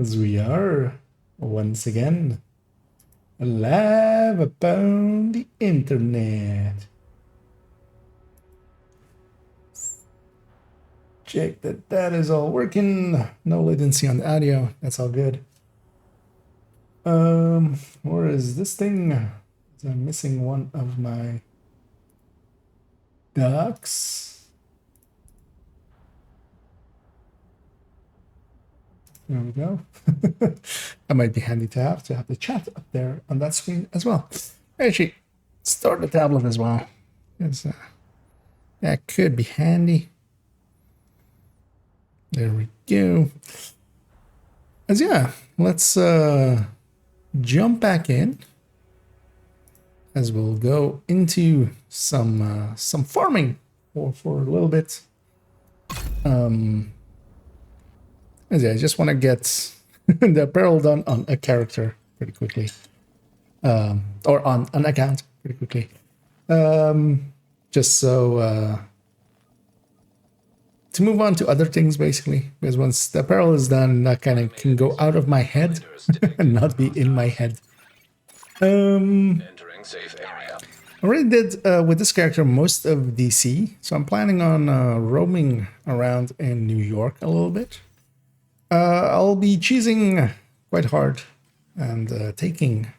As we are once again live upon the internet. Check that is all working. No latency on the audio. That's all good. Where is this thing? I'm missing one of my ducks. There we go. That might be handy to have the chat up there on that screen as well. Actually, start the tablet as well. That could be handy. There we go. As yeah, let's jump back in as we'll go into some farming for a little bit. As yeah, I just want to get the apparel done on a character pretty quickly, or on an account pretty quickly, just so to move on to other things, basically, because once the apparel is done, that kind of can go out of my head and not be in my head. Entering safe area. I already did with this character most of DC, so I'm planning on roaming around in New York a little bit. I'll be cheesing quite hard and taking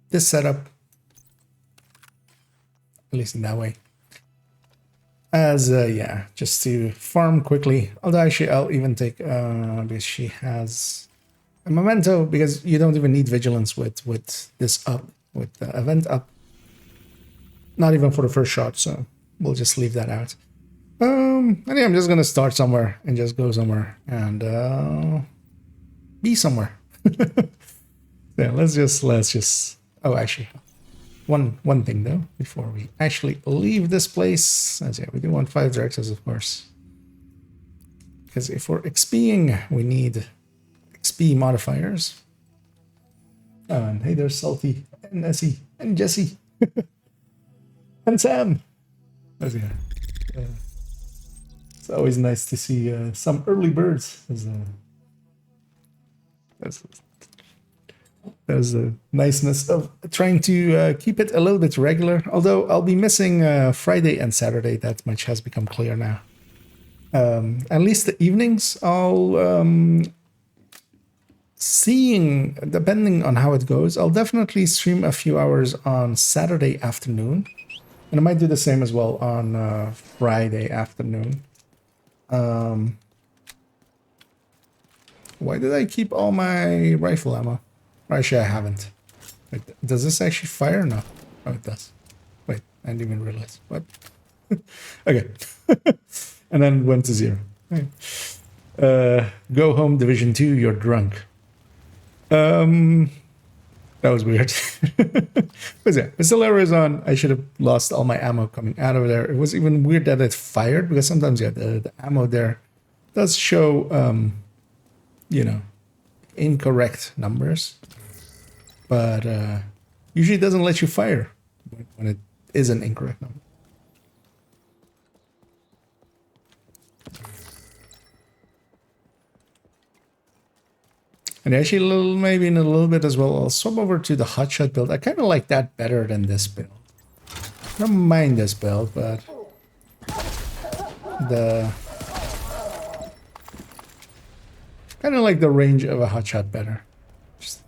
this setup, at least in that way, as yeah, just to farm quickly. Although actually I'll even take because she has a memento, because you don't even need vigilance with this up, with the event up, not even for the first shot, so we'll just leave that out. And yeah, I'm just gonna start somewhere and just go somewhere and be somewhere. Yeah, let's just oh, actually, one thing though before we actually leave this place. As yeah, we do want 5 Drexes, of course, because if we're XPing, we need XP modifiers. And hey, there's Salty and Nessie and Jesse and Sam. As yeah. It's always nice to see some early birds. There's the niceness of trying to keep it a little bit regular. Although I'll be missing Friday and Saturday. That much has become clear now. At least the evenings, I'll seeing, depending on how it goes, I'll definitely stream a few hours on Saturday afternoon. And I might do the same as well on Friday afternoon. Why did I keep all my rifle ammo? Or actually, I haven't. Wait, does this actually fire? No. Oh, it does. Wait, I didn't even realize. What? Okay. And then went to 0. Okay. Go home, Division 2, you're drunk. That was weird. But yeah, Pistolero is on. I should have lost all my ammo coming out of there. It was even weird that it fired, because sometimes, yeah, the ammo there does show, you know, incorrect numbers. But usually it doesn't let you fire when it is an incorrect number. And actually, maybe in a little bit as well, I'll swap over to the hotshot build. I kind of like that better than this build. I don't mind this build, but the kind of like the range of a hotshot better. Just,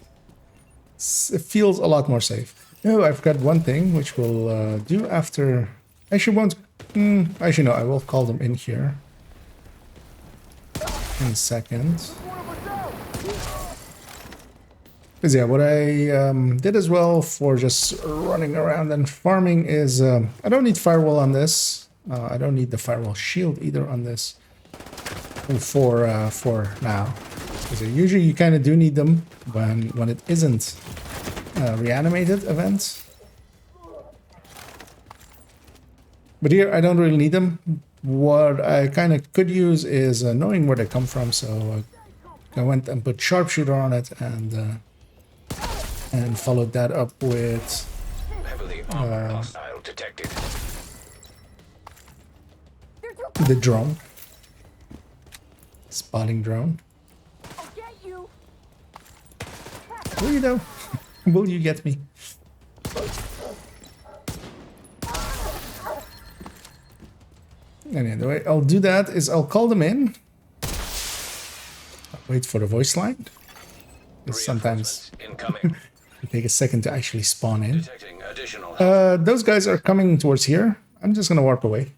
it feels a lot more safe. Oh, I've got one thing which we'll do after. Actually, won't. Actually, no. I will call them in here in a second. Because yeah, what I did as well for just running around and farming is I don't need firewall on this. I don't need the firewall shield either on this for now. Because usually you kind of do need them when it isn't reanimated events. But here I don't really need them. What I kind of could use is knowing where they come from. So I went and put sharpshooter on it and followed that up with Heavily armored hostile detected. the drone. Spotting drone. I'll get you. Will you though? Will you get me? Anyway, the way I'll do that is I'll call them in. I'll wait for the voice line. Sometimes it take a second to actually spawn in. Those guys are coming towards here. I'm just gonna warp away.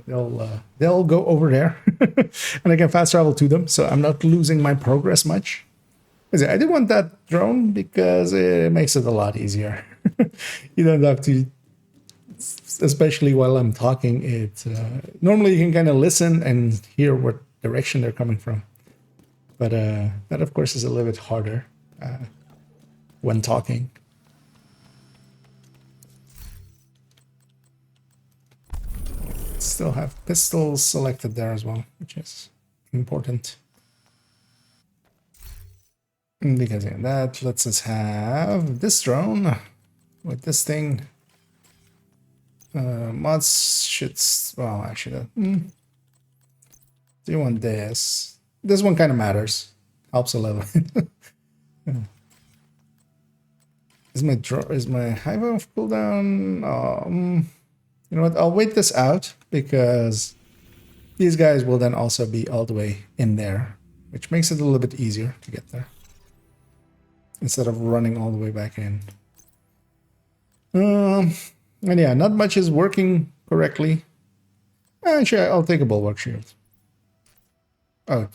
They'll go over there, and I can fast travel to them, so I'm not losing my progress much. I do want that drone because it makes it a lot easier. You don't have to, especially while I'm talking. Normally you can kind of listen and hear what direction they're coming from, but that of course is a little bit harder when talking. Still have pistols selected there as well, which is important. Because that lets us have this drone with this thing. Mods should, well, actually, do you want this? This one kind of matters. Helps a little. Is my high valve cooldown? You know what? I'll wait this out because these guys will then also be all the way in there, which makes it a little bit easier to get there instead of running all the way back in. And yeah, not much is working correctly. Actually, I'll take a bulwark shield. Oh,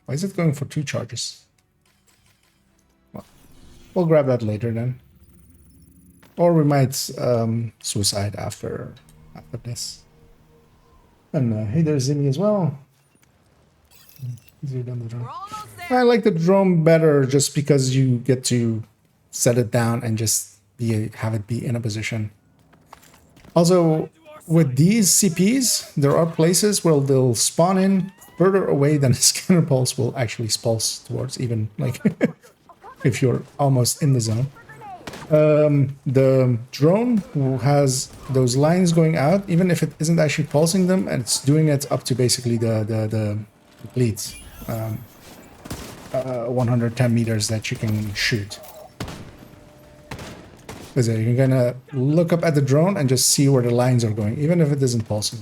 why is it going for 2 charges? Well, we'll grab that later then. Or we might suicide after this. And hey, there's Zimmy as well. Easier than the drone. I like the drone better just because you get to set it down and just have it be in a position. Also, with these CPs, there are places where they'll spawn in further away than a scanner pulse will actually pulse towards, even like if you're almost in the zone. The drone who has those lines going out, even if it isn't actually pulsing them, and it's doing it up to basically the complete 110 meters that you can shoot. Because you can kind of look up at the drone and just see where the lines are going, even if it isn't pulsing.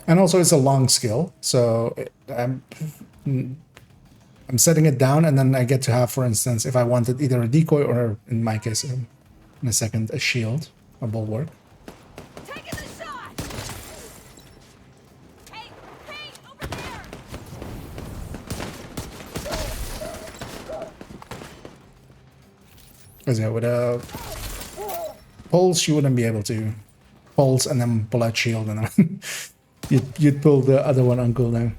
And also it's a long skill, so I'm setting it down, and then I get to have, for instance, if I wanted either a decoy or, in my case, in a second, a shield, a bulwark. Taking the shot. Hey, over there. Because yeah, with a pulse, you wouldn't be able to pulse and then pull out shield, and then you'd pull the other one on cooldown.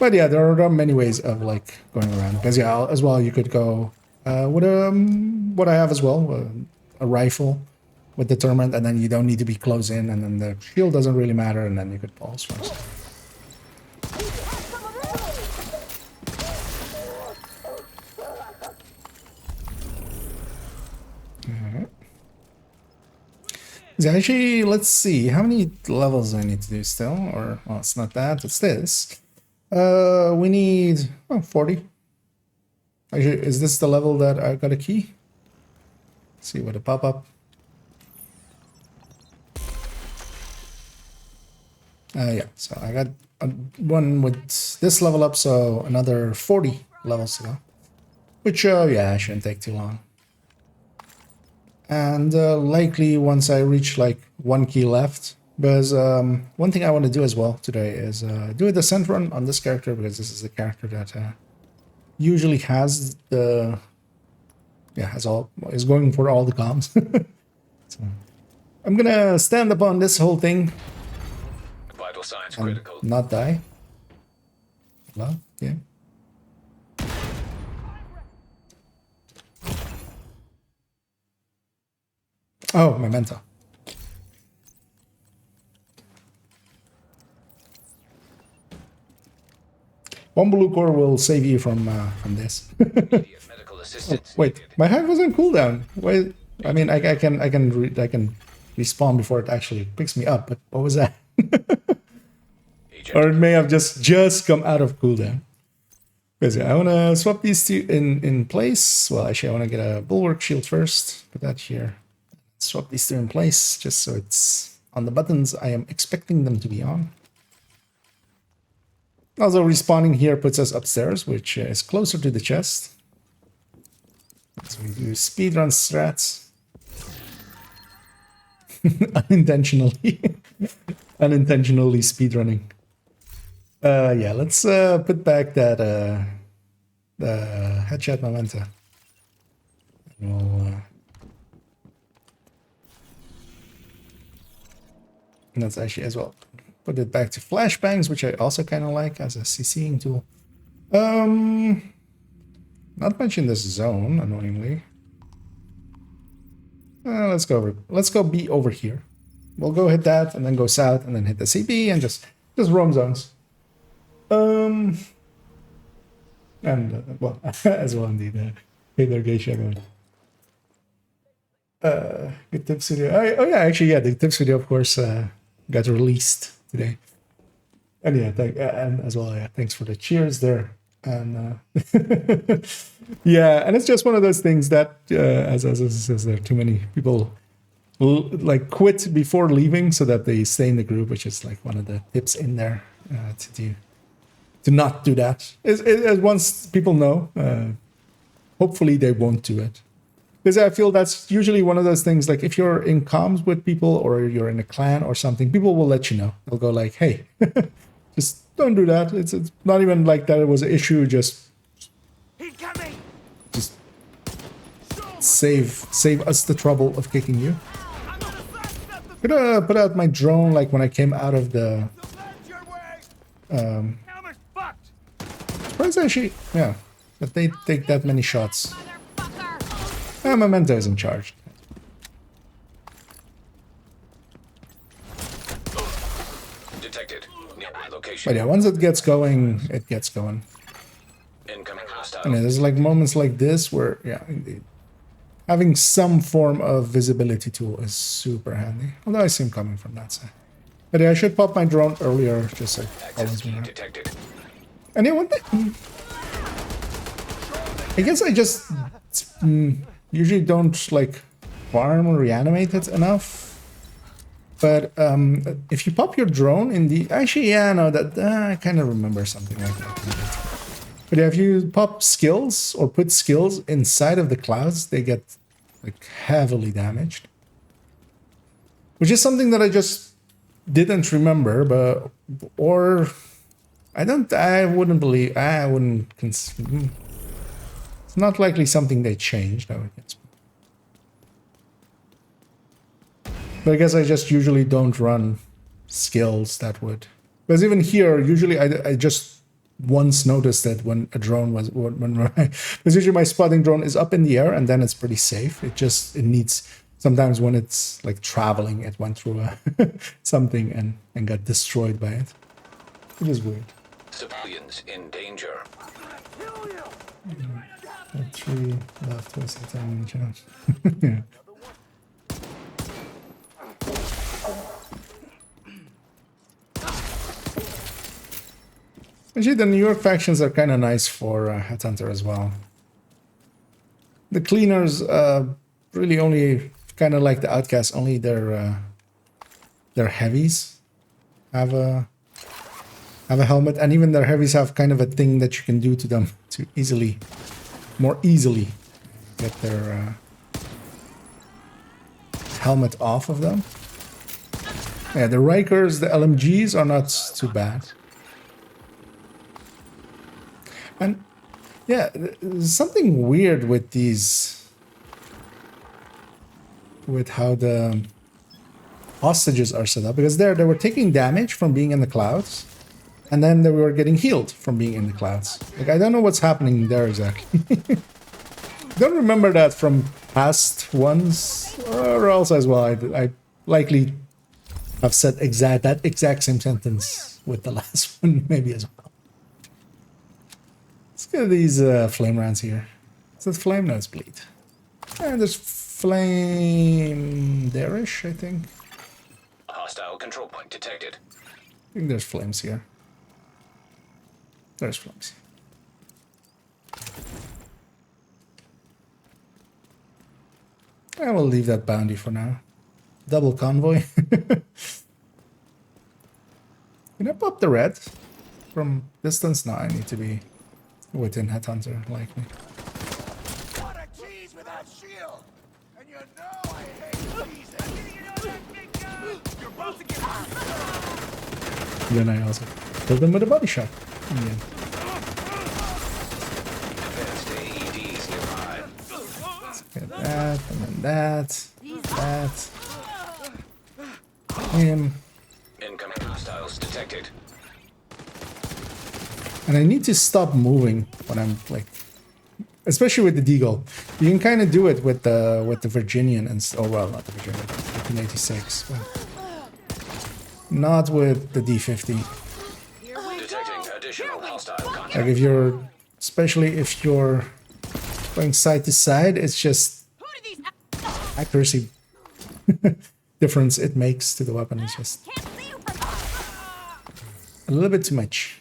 But yeah, there are many ways of like going around. Because yeah, as well, you could go with what I have as well, a rifle with determined, and then you don't need to be close in, and then the shield doesn't really matter, and then you could pulse first. Alright. So actually, let's see how many levels I need to do still, or well, it's not that, it's this. We need 40. Actually, is this the level that I got a key? Let's see what a pop up. Yeah, so I got one with this level up, so another 40 levels to go. Which, yeah, shouldn't take too long. And likely once I reach like 1 key left. Because one thing I want to do as well today is do a descent run on this character, because this is the character that usually has the is going for all the comms. So I'm gonna stand upon this whole thing. Vital signs critical. Not die. Well, yeah. Oh, memento. One blue core will save you from this. Immediate medical assistance Wait, needed. my hive was on cooldown. Wait, I mean, I can respawn before it actually picks me up. But what was that? Agent Or it may have just come out of cooldown. Because I want to swap these two in place. Well, actually, I want to get a bulwark shield first. Put that here. Swap these two in place just so it's on the buttons I am expecting them to be on. Also, respawning here puts us upstairs, which is closer to the chest. So we do speedrun strats. Unintentionally. Unintentionally speedrunning. Yeah, let's put back that the headshot memento. We'll, and that's actually as well. Put it back to flashbangs, which I also kind of like as a CCing tool. Not much in this zone, annoyingly. Let's go be over here. We'll go hit that and then go south and then hit the CB and just roam zones. And well, as well indeed. Hey there, Geisha. Good tips video. Oh yeah, actually yeah, the tips video of course got released today. And yeah, and as well, yeah, thanks for the cheers there. And yeah, and it's just one of those things that as there are too many people like quit before leaving so that they stay in the group, which is like one of the tips in there to not do that. As once people know, hopefully they won't do it. Because I feel that's usually one of those things, like if you're in comms with people or you're in a clan or something, people will let you know. They'll go like, hey, just don't do that. It's not even like that it was an issue, just save us the trouble of kicking you. I'm gonna put out my drone like when I came out of the surprised actually, yeah, that they take that many shots. Memento is in charge. detected. Nearby location. But yeah, once it gets going, it gets going. Incoming hostile. And there's like moments like this where, yeah, indeed, having some form of visibility tool is super handy. Although I see him coming from that side. But yeah, I should pop my drone earlier, just so it Access follows me key around. detected. And yeah, one thing, I guess I just usually don't like farm or reanimate it enough. But if you pop your drone in the... Actually, yeah, no, that I kind of remember something like that. But yeah, if you pop skills or put skills inside of the clouds, they get like heavily damaged. Which is something that I just didn't remember, but... Or... I wouldn't believe... I wouldn't... It's not likely something they changed, I would guess. But I guess I just usually don't run skills that would... Because even here, usually I just once noticed that when a drone was... Because usually my spotting drone is up in the air and then it's pretty safe. It needs... Sometimes when it's like traveling, it went through something and got destroyed by it. Which is weird. Civilians in danger. 3 left, wasting time in the challenge. Yeah. Actually, the New York factions are kind of nice for Headhunter as well. The cleaners really only kind of like the outcasts. Only their heavies have a helmet, and even their heavies have kind of a thing that you can do to them to more easily get their helmet off of them. Yeah, the Rikers, the LMGs are not too bad. And yeah, there's something weird with these, with how the hostages are set up, because they were taking damage from being in the clouds, and then they were getting healed from being in the clouds. Like, I don't know what's happening there exactly. Don't remember that from past ones, or else as well. I likely have said that exact same sentence with the last one, maybe as well. Let's get these flame rounds here. Is that flame? No, it's bleed. And there's flame there-ish, I think. Hostile control point detected. I think there's flames here. There's flames. I will leave that bounty for now. Double convoy. Can I pop the red? From distance? No, I need to be within Headhunter, likely. What a cheese without shield! And you know I hate cheese. You're about to get Then I also killed them with a body shot. In the end. Advanced AEDs nearby. Get that, and then that. That. Him. Incoming hostiles detected. And I need to stop moving when I'm like, especially with the Deagle. You can kind of do it with the Virginian and oh well, not the Virginian, 1986, but not with the D50. Detecting additional hostile contact. Like if you're, especially if you're going side to side, it's just Who do these accuracy difference it makes to the weapon is just can't see you from a little bit too much.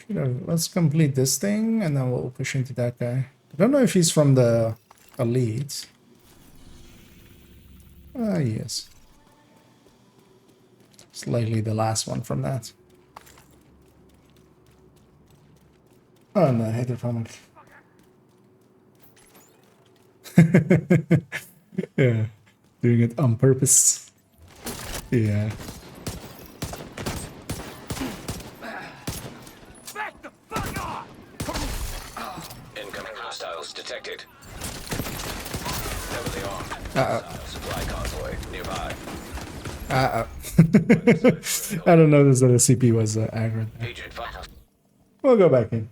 Let's complete this thing and then we'll push into that guy. I don't know if he's from the elite. Yes. It's likely the last one from that. Oh no, hydroponic. Yeah, doing it on purpose. Yeah. back the fuck off! Incoming hostiles detected. Heavily armed. Uh-oh. Hostile supply convoy nearby. I don't notice that the CP was aggro there. Agent 5. We'll go back in.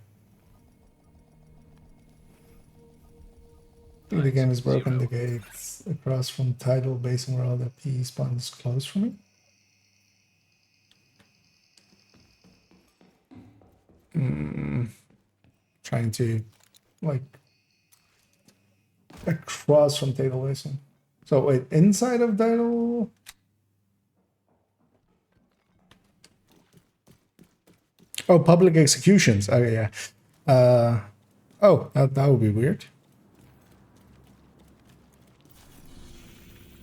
I think the game is broken. The gates across from Tidal Basin where all the PE spawn is closed for me. Trying to like across from Tidal Basin. So wait, inside of Tidal. Oh, public executions. Oh yeah. Oh, that would be weird.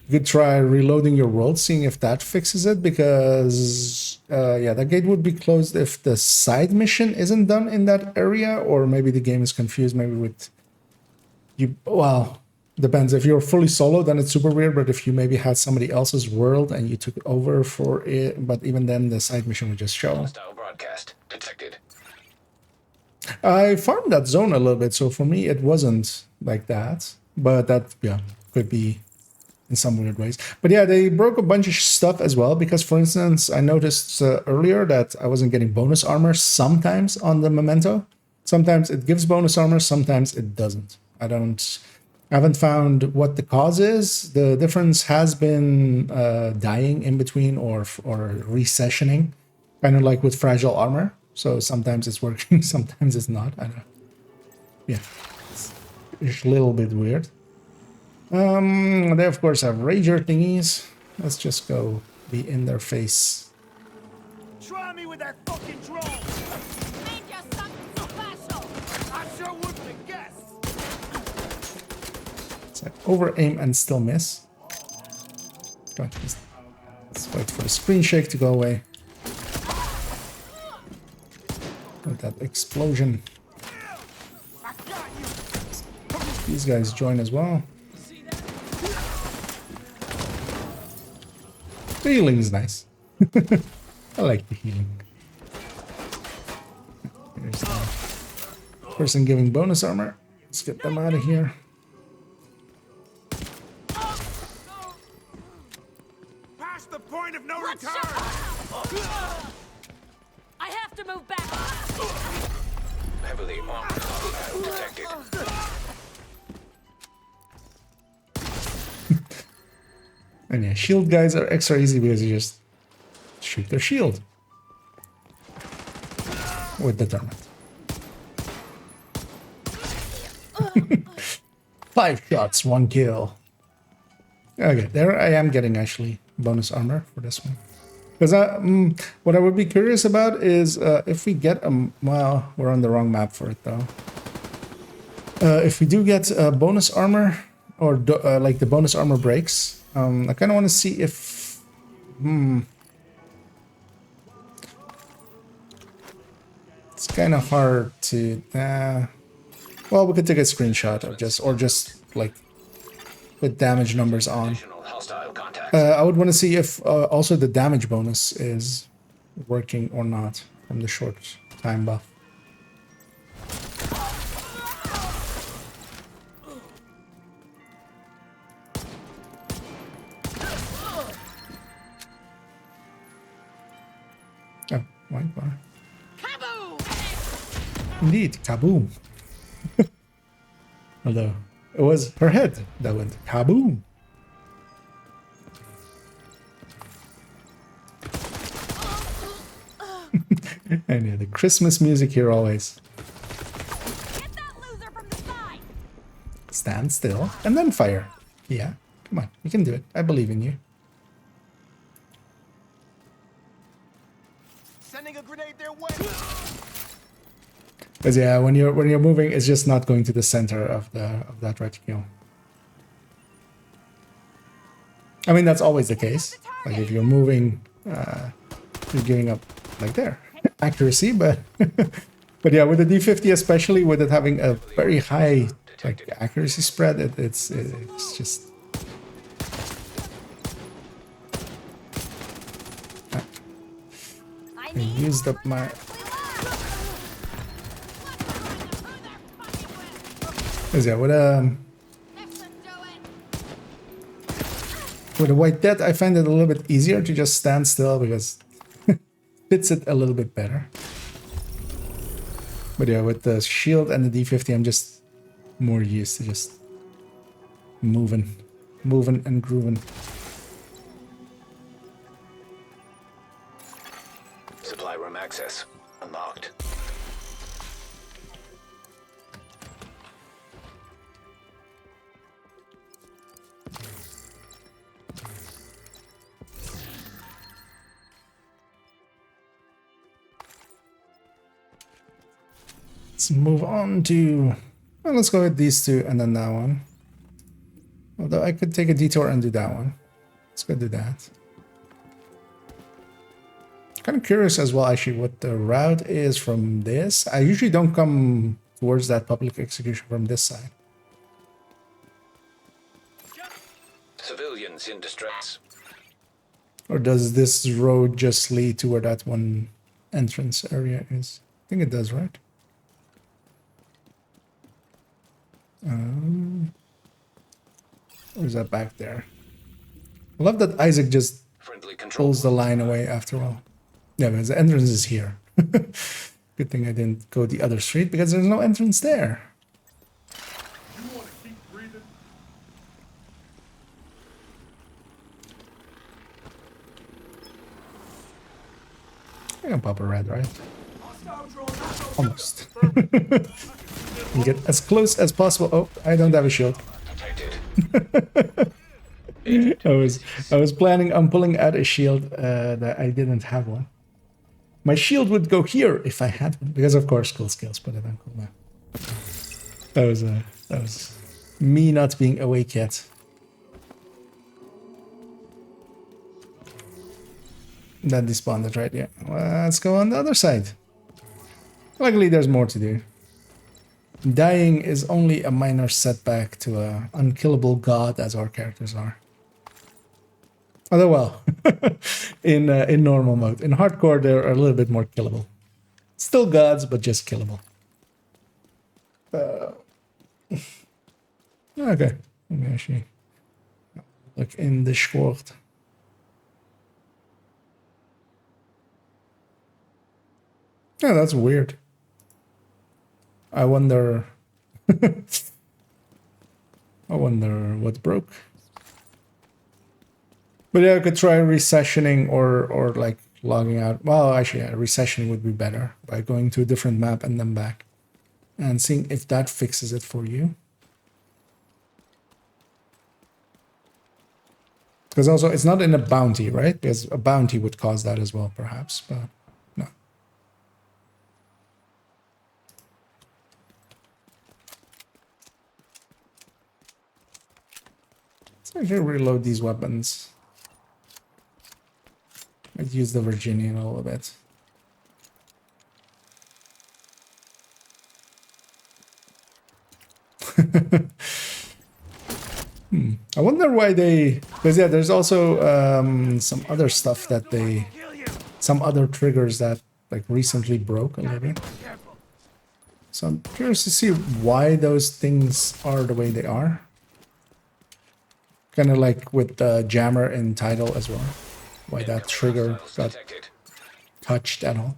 You could try reloading your world, seeing if that fixes it, because yeah, that gate would be closed if the side mission isn't done in that area, or maybe the game is confused, maybe with you. Well, depends. If you're fully solo, then it's super weird, but if you maybe had somebody else's world and you took over for it, but even then the side mission would just show. Hostile broadcast detected. I farmed that zone a little bit, so for me it wasn't like that, but that, yeah, could be in some weird ways. But yeah, they broke a bunch of stuff as well, because for instance, I noticed earlier that I wasn't getting bonus armor sometimes on the Memento. Sometimes it gives bonus armor, sometimes it doesn't. I haven't found what the cause is. The difference has been dying in between or resessioning, kind of like with fragile armor. So sometimes it's working, sometimes it's not. I don't know. Yeah, it's a little bit weird. They of course have rager thingies. Let's just go be in their face. Try me with that fucking drone! made you something special? I sure wouldn't have guessed! It's like over aim and still miss. Come on, let's wait for the screen shake to go away. With that explosion. I got you! These guys join as well. The healing is nice. I like the healing. Here's the person giving bonus armor. Let's get them out of here. Past the point of no Let's return! I have to move back. Heavily armed hostile detected. And yeah, shield guys are extra easy because you just shoot their shield with the thermite. 5 shots, 1 kill. Okay, there I am getting actually bonus armor for this one. Because what I would be curious about is if we get a... Well, we're on the wrong map for it though. If we do get bonus armor, or like the bonus armor breaks, I kind of want to see if... It's kind of hard to... well, we could take a screenshot of just like with damage numbers on. Additional hostile contacts. I would want to see if also the damage bonus is working or not from the short time buff. Oh, why? Kaboom! Indeed, kaboom. Although it was her head that went kaboom. And yeah, the Christmas music here always. Get that loser from the side! Stand still and then fire. Yeah, come on, you can do it. I believe in you. Sending a grenade their way. Because yeah, when you're moving, it's just not going to the center of that reticule. I mean, that's always the case. Like if you're moving, you're giving up like there accuracy, but but yeah, with the D50 especially, with it having a very high like accuracy spread, it's just. I used up my. Cause yeah, with a white death, I find it a little bit easier to just stand still because fits it a little bit better. But yeah, with the shield and the D50, I'm just more used to just moving and grooving. Supply room access unlocked. Let's move on to... Well, let's go with these two and then that one. Although I could take a detour and do that one. Let's go do that. Kind of curious as well, actually, what the route is from this. I usually don't come towards that public execution from this side. Civilians in distress. Or does this road just lead to where that one entrance area is? I think it does, right? Or is that back there? I love that Isaac just Friendly control. pulls the line away after all. Yeah, because the entrance is here. Good thing I didn't go the other street because there's no entrance there. You want to keep breathing? I can pop a red, right? Hostile drone. Almost. You get as close as possible. Oh, I don't have a shield. Detected. I was planning on pulling out a shield that I didn't have one. My shield would go here if I had one, because of course cool skills put it on cooldown. That was me not being awake yet. That despawned it, right? Yeah. Well, let's go on the other side. Luckily, there's more to do. Dying is only a minor setback to a unkillable god, as our characters are. Although, well, in normal mode. In hardcore, they're a little bit more killable. Still gods, but just killable. Okay. Let me actually look in the Discord. Yeah, that's weird. I wonder... I wonder what broke. But yeah, I could try resessioning or like logging out. Well, actually, yeah, resessioning would be better by going to a different map and then back and seeing if that fixes it for you. Because also it's not in a bounty, right? Because a bounty would cause that as well, perhaps, but no. Let's actually reload these weapons. I'd use the Virginian a little bit. I wonder why they... Because yeah, there's also some other stuff that they... Some other triggers that like recently broke a little bit. So I'm curious to see why those things are the way they are. Kind of like with the jammer in title as well. Why that trigger got touched at all.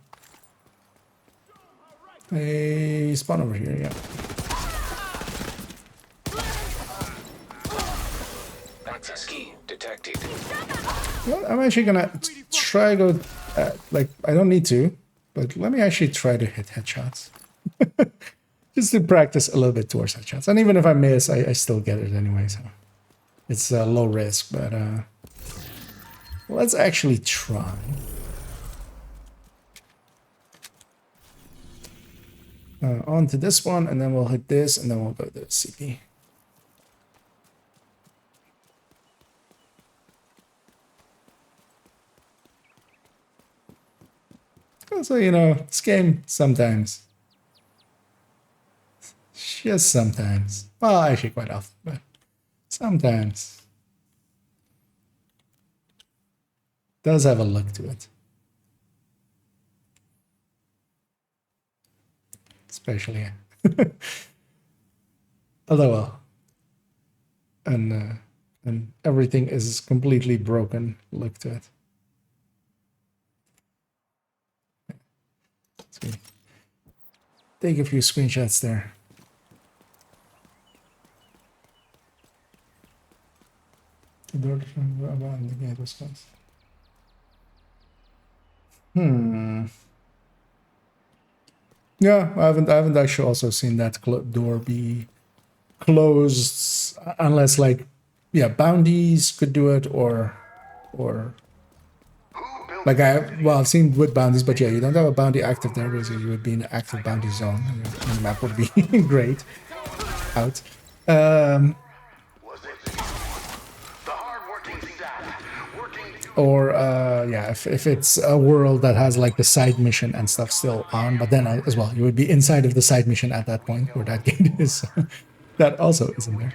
Hey, spawn over here, yeah. Access key detected. Well, I'm actually gonna try go, like, I don't need to, but let me actually try to hit headshots. Just to practice a little bit towards headshots. And even if I miss, I still get it anyway, so. It's low risk, but let's actually try. On to this one, and then we'll hit this, and then we'll go to the CP. Also, you know, this game sometimes. Just sometimes. Well, actually quite often, but sometimes. Does have a look to it. Especially, although well, and everything is completely broken. Look to it. Let's take a few screenshots there. The door around the gate was closed. Yeah, I haven't actually also seen that door be closed unless like, yeah, bounties could do it or like I've seen with bounties, but yeah, you don't have a bounty active there because you would be in an active bounty zone and the map would be great out. Or yeah, if it's a world that has like the side mission and stuff still on, but then as well, you would be inside of the side mission at that point where that gate is. That also isn't there.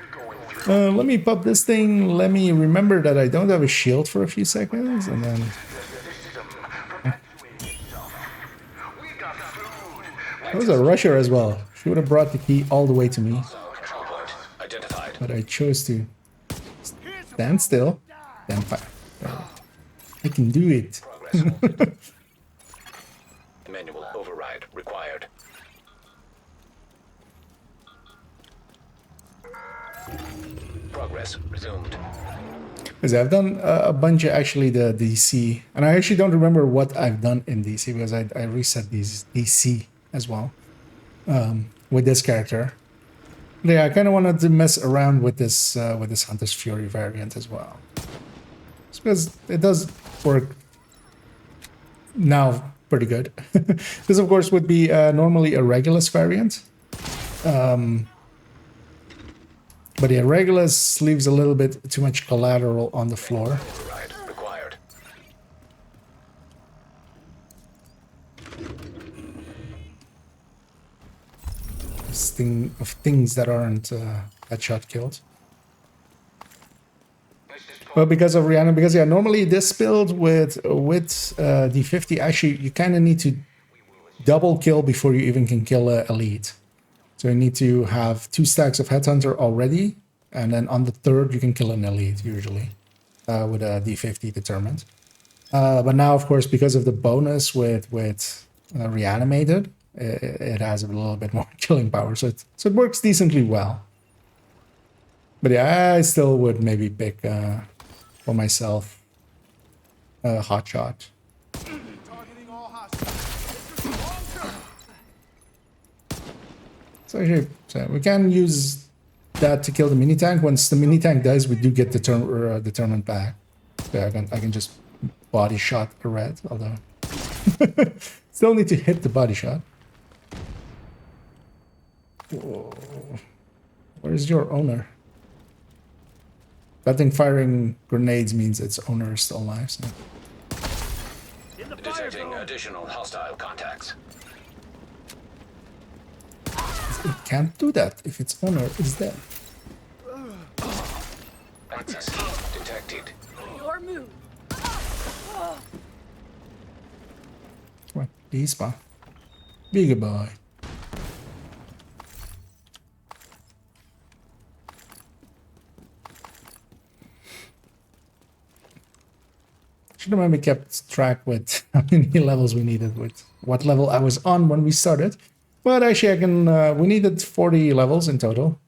Let me pop this thing. Let me remember that I don't have a shield for a few seconds, and then. That was a rusher as well. She would have brought the key all the way to me. But I chose to stand still, then fire. I can do it. Manual override required. Progress resumed. Because I've done a bunch of actually the DC, and I actually don't remember what I've done in DC because I reset these DC as well with this character. But yeah, I kind of wanted to mess around with this Hunter's Fury variant as well. It's because it does work now pretty good. This of course would be normally a Regulus variant. But yeah, Regulus leaves a little bit too much collateral on the floor. This thing of things that aren't headshot killed. Well, because of Rihanna, because yeah, normally this build with D50, actually you kind of need to double kill before you even can kill a elite. So you need to have 2 stacks of Headhunter already, and then on the 3rd you can kill an elite usually with a D50 determined. But now, of course, because of the bonus with reanimated, it has a little bit more killing power, so it works decently well. But yeah, I still would maybe pick for myself hot shot. Targeting all hostiles. This is long term. So actually, so we can use that to kill the mini tank. Once the mini tank dies, we do get the determinant back. So I can just body shot a red, although still need to hit the body shot. Whoa. Where's your owner? I think firing grenades means its owner is still alive. So. Detecting additional hostile contacts. It can't do that if its owner is dead. Access key detected. Your move. Come on, despawn. Big boy. Should have maybe kept track with how many levels we needed, with what level I was on when we started. But actually, I can. We needed 40 levels in total,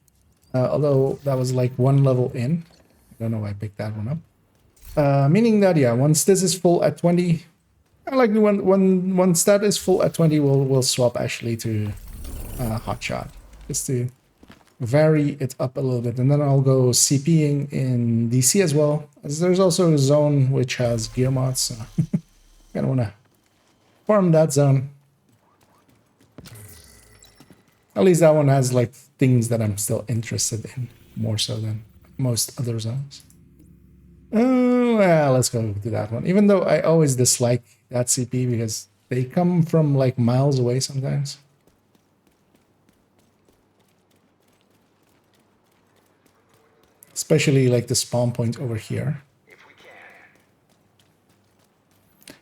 although that was like one level in. I don't know why I picked that one up. Meaning that yeah, once this is full at 20, like once that is full at 20, we'll swap actually to hotshot just to vary it up a little bit, and then I'll go CPing in DC as well, as there's also a zone which has gear mods, so kind of want to farm that zone. At least that one has like things that I'm still interested in more so than most other zones. Well, let's go do that one, even though I always dislike that CP because they come from like miles away sometimes. Especially like the spawn point over here.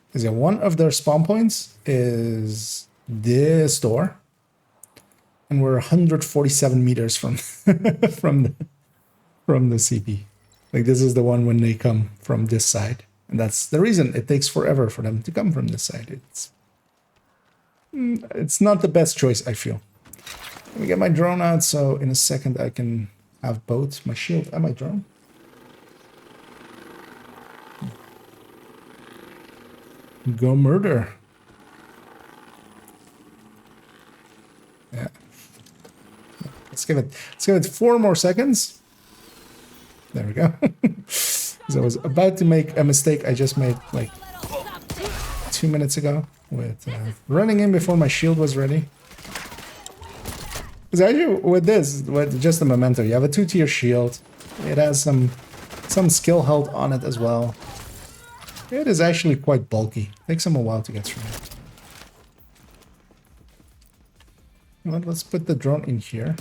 Because yeah, one of their spawn points is this door. And we're 147 meters from from the CP. Like this is the one when they come from this side. And that's the reason it takes forever for them to come from this side. It's not the best choice, I feel. Let me get my drone out so in a second I can have both my shield and my drone. Go murder. Yeah. Let's give it 4 more seconds. There we go. Because I was about to make a mistake I just made like 2 minutes ago with running in before my shield was ready. Because actually with this, with just the memento, you have a 2-tier shield. It has some skill held on it as well. It is actually quite bulky. Takes them a while to get through. Well, let's put the drone in here.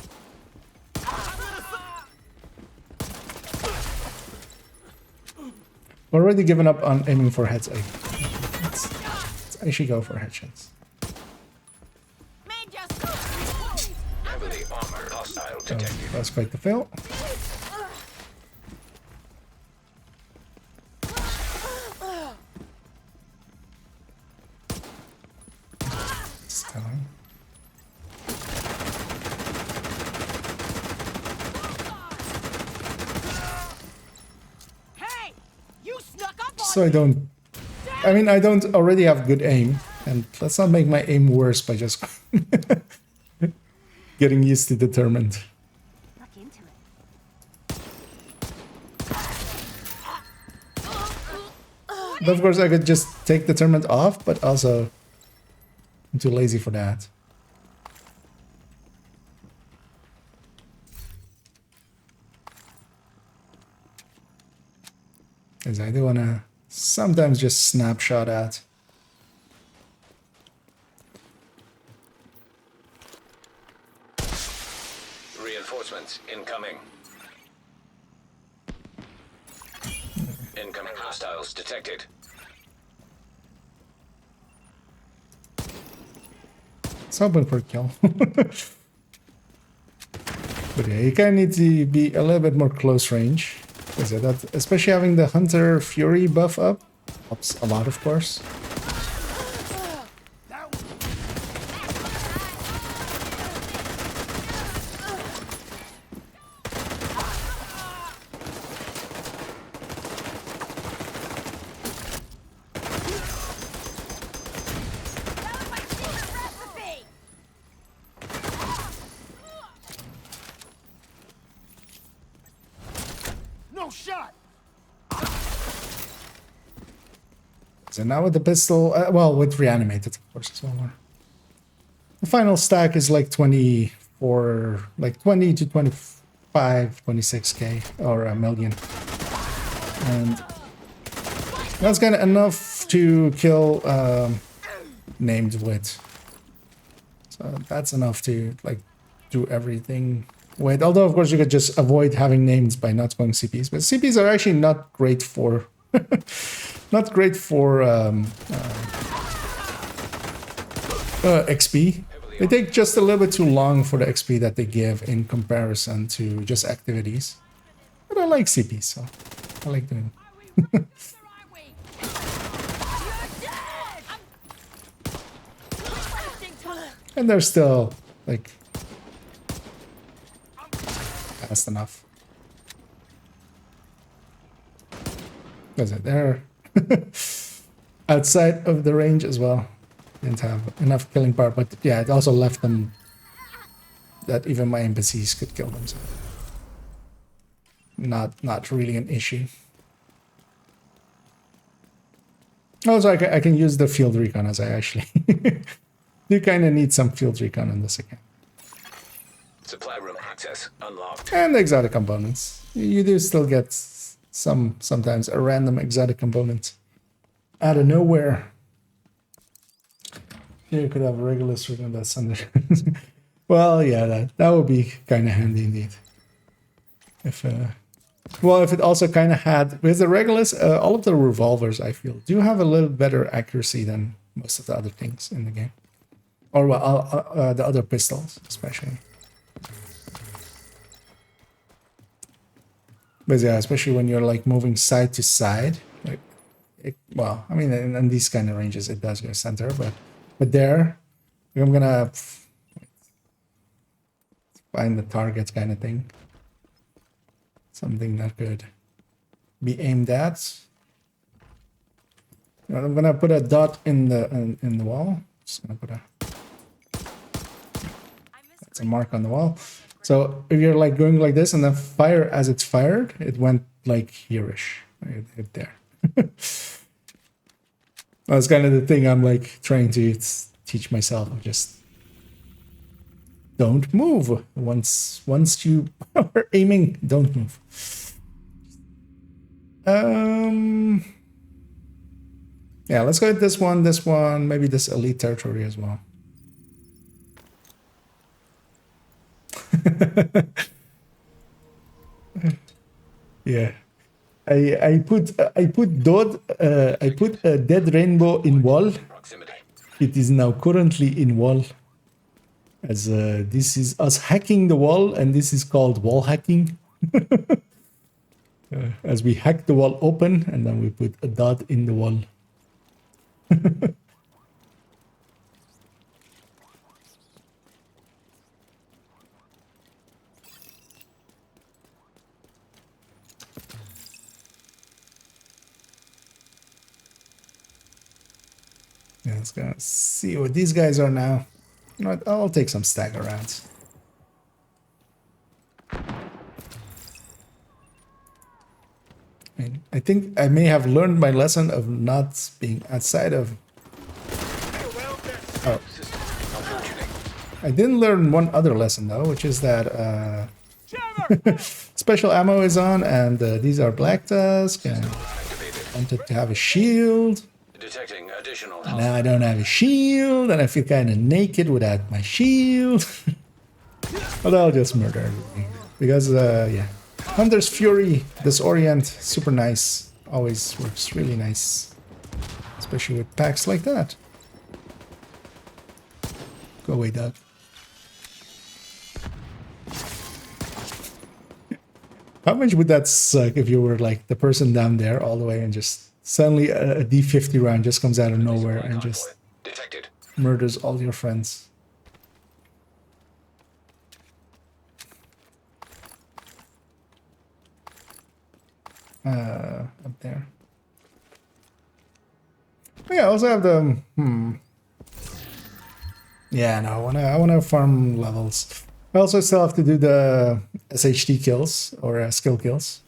I've already given up on aiming for heads. Let's actually go for headshots. Heavily armored hostile detected. That's quite the fail. Hey, you snuck up on So I don't already have good aim, and let's not make my aim worse by just getting used to determined. Look into it. But of course I could just take determined off, but also I'm too lazy for that. Because I do want to sometimes just snapshot at. Reinforcements incoming. Incoming hostiles detected. It's hoping for a kill. But yeah, you kind of need to be a little bit more close range. Because that, especially having the Hunter Fury buff up, helps a lot, of course. final shot. So now with the pistol, well, with reanimated, of course, as well. More. The final stack is like 24, like 20 to 25, 26k or a million. And that's kind of enough to kill named with. So that's enough to like do everything with. Although of course you could just avoid having names by not going CPs, but CPs are actually not great for not great for XP. They take just a little bit too long for the XP that they give in comparison to just activities. But I like CPs, so I like doing. And they're still like fast enough. Was it there? Outside of the range as well. Didn't have enough killing power, but yeah, it also left them that even my NPCs could kill them. So not really an issue. Also, I can use the field recon as I actually do kind of need some field recon in this account. Supply room access unlocked. And exotic components. You do still get sometimes a random exotic component out of nowhere. You could have a regular recon that's under. Well, yeah, that would be kind of handy indeed. If well, if it also kind of had with the Regulus, all of the revolvers I feel do have a little better accuracy than most of the other things in the game, or well, the other pistols especially. But yeah, especially when you're like moving side to side, like, well, I mean, in these kind of ranges it does go center, but there, I'm gonna find the target kind of thing. Something that could be aimed at. I'm gonna put a dot in the wall. Just gonna put that's a mark on the wall. So if you're like going like this and then fire as it's fired, it went like here-ish. Right there. That's kind of the thing I'm like trying to teach myself. Just don't move. Once you are aiming, don't move. Yeah, let's go with this one, maybe this elite territory as well. Yeah. I put a dead rainbow in wall. Proximity. It is now currently in wall. As this is us hacking the wall, and this is called wall hacking. As we hack the wall open, and then we put a dot in the wall. Yeah, let's go see what these guys are now. You know what? I'll take some stagger rounds. And I think I may have learned my lesson of not being outside of. Oh. I didn't learn one other lesson though, which is that special ammo is on, and these are Black Tusk, and I wanted to have a shield. Detecting additional. Now I don't have a shield, and I feel kind of naked without my shield. But I'll just murder everything. Because, yeah. Hunter's Fury, Disorient, super nice. Always works really nice. Especially with packs like that. Go away, Doug. How much would that suck if you were like the person down there all the way and just suddenly a D50 round just comes out of nowhere and just detected. Murders all your friends? Up there. Oh, yeah, I also have the yeah, no, I wanna farm levels. I also still have to do the SHT kills or skill kills.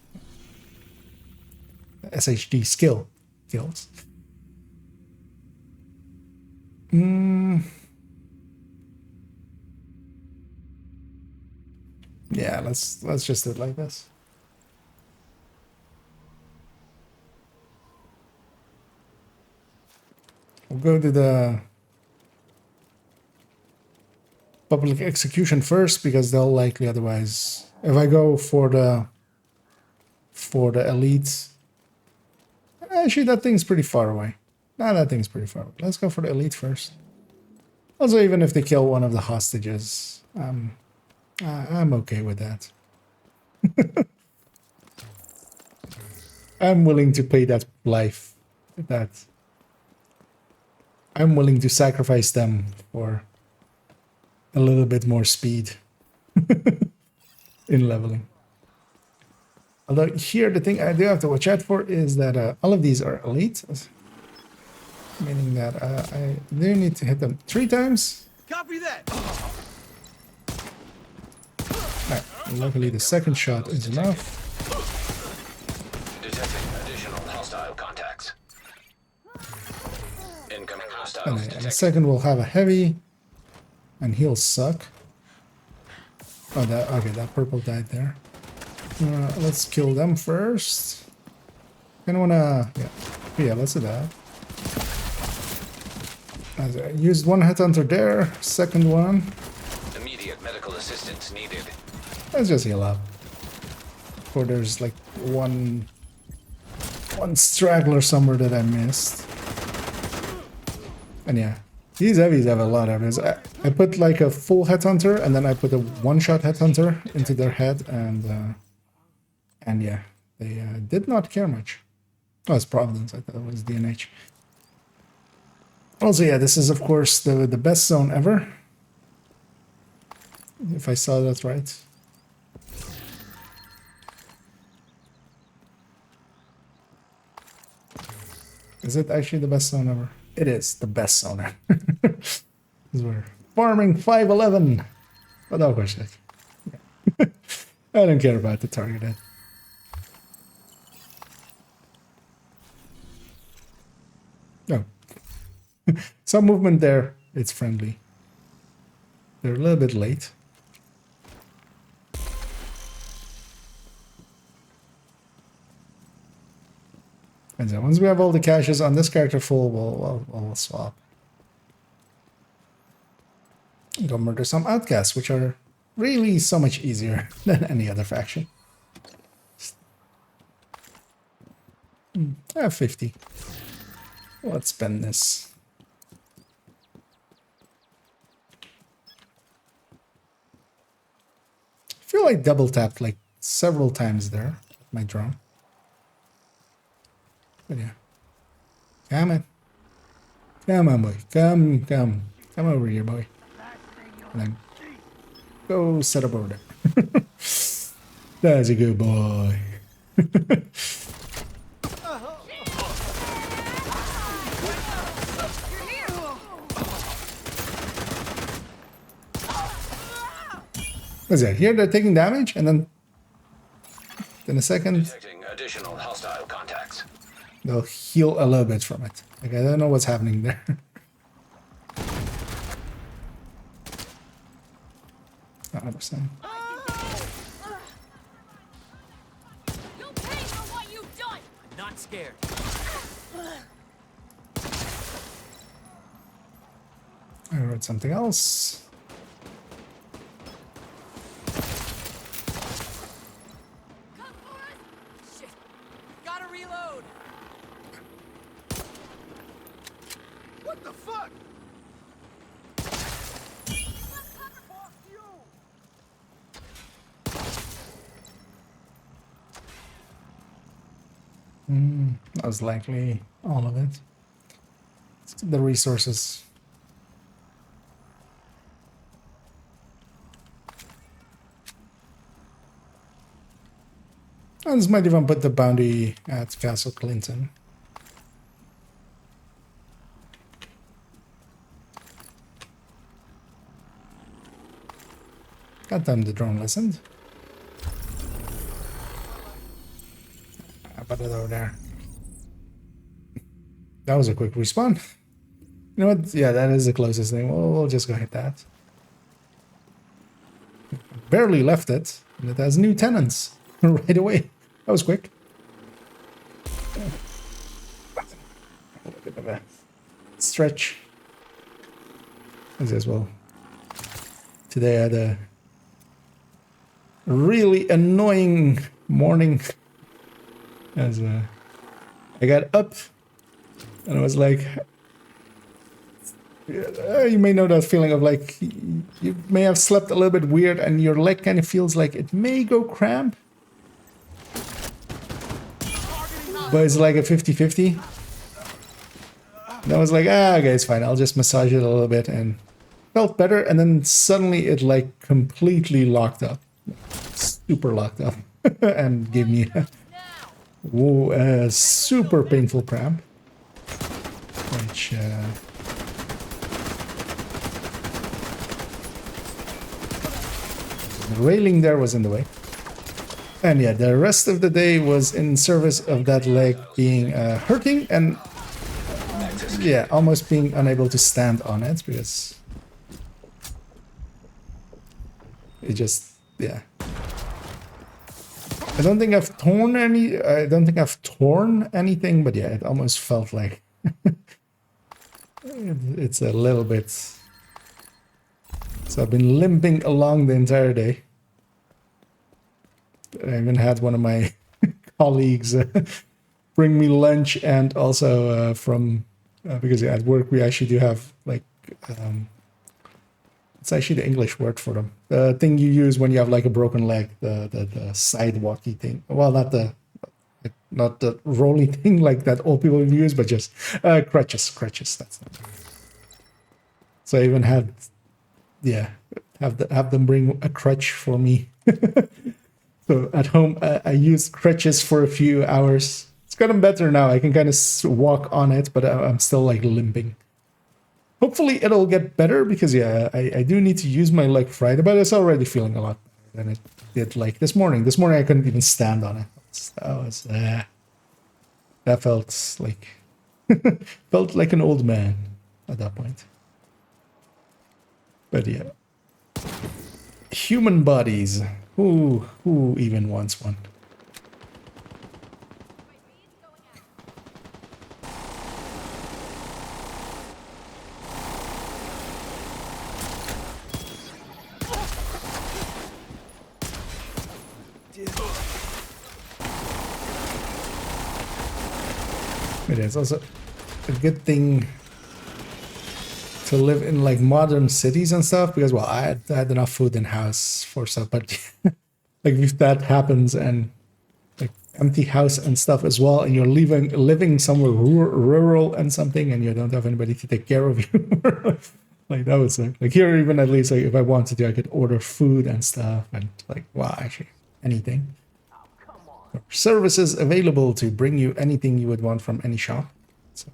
SHD skill kills. Yeah, let's just do it like this. We'll go to the public execution first because they'll likely otherwise. If I go for the elite, actually that thing's pretty far away. Nah, that thing's pretty far away. Let's go for the elite first. Also, even if they kill one of the hostages, I'm okay with that. I'm willing to pay that life. That I'm willing to sacrifice them for a little bit more speed in leveling. Although here the thing I do have to watch out for is that all of these are elite, meaning that I do need to hit them 3 times. Copy that. Right. Luckily the second shot is enough. Detecting additional hostile contacts. Incoming hostiles And the detected. second will have a heavy, and he'll suck. Oh, that okay. That purple died there. Let's kill them first. Kind of wanna, yeah. Let's do that. I used one headhunter there. Second one. Immediate medical assistance needed. Let's just heal up. Or there's like one straggler somewhere that I missed. And yeah, these heavies have a lot of evidence. I put like a full headhunter and then I put a one-shot headhunter into their head and yeah, they did not care much. Oh, it's Providence. I thought it was DNH. Also, yeah, this is of course the best zone ever. If I saw that right. Is it actually the best zone ever? It is the best zone ever. Because we're farming 511. But of course, I don't care about the target head. No. Some movement there. It's friendly. They're a little bit late. And so once we have all the caches on this character full, we'll swap. Go murder some outcasts, which are really so much easier than any other faction. I have 50. Let's spend this. I feel like double tapped like several times there with my drone. But yeah. Come on. Come on, boy. Come over here, boy. And then go set up over there. That's a good boy. What's that? Here they're taking damage, and then in a second Detecting additional hostile contacts. they'll heal a little bit from it. Like, I don't know what's happening there. 100%. You'll pay for what you've done. I'm not scared. I heard something else. Come for us. Shit. Gotta reload. What the fuck? That was likely all of it. Let's get the resources. And this might even put the bounty at Castle Clinton. God damn, the drone listened. I put it over there. That was a quick respawn. You know what? Yeah, that is the closest thing. We'll just go hit that. Barely left it, and it has new tenants right away. That was quick. A bit of a stretch. As well. Today I had a really annoying morning. As I got up and I was like, you may know that feeling of like you may have slept a little bit weird and your leg kind of feels like it may go cramp. But it's like a 50-50. And I was like, okay, it's fine. I'll just massage it a little bit, and felt better. And then suddenly it like completely locked up, super locked up, and gave me a super painful cramp, which the railing there was in the way. And yeah, the rest of the day was in service of that leg being hurting and yeah, almost being unable to stand on it because it just, yeah. I don't think I've torn anything, but yeah, it almost felt like it's a little bit. So I've been limping along the entire day. I even had one of my colleagues bring me lunch, and also from because at work we actually do have like it's actually the English word for them, the thing you use when you have like a broken leg, the sidewalky thing. Well, not the rolly thing like that old people use, but just crutches. That's not. So I even had have them bring a crutch for me. So at home, I used crutches for a few hours. It's gotten better now. I can kind of walk on it, but I'm still like limping. Hopefully it'll get better because yeah, I do need to use my leg Friday, but it's already feeling a lot better than it did like this morning. This morning I couldn't even stand on it. That felt like felt like an old man at that point. But yeah, human bodies. Who even wants one? It is also a good thing to live in like modern cities and stuff because, well, I had enough food in house for stuff, but like if that happens and like empty house and stuff as well, and you're living somewhere rural and something, and you don't have anybody to take care of you, like that would suck. Like here, even at least like if I wanted to, I could order food and stuff, and like wow, actually anything. Services available to bring you anything you would want from any shop. So.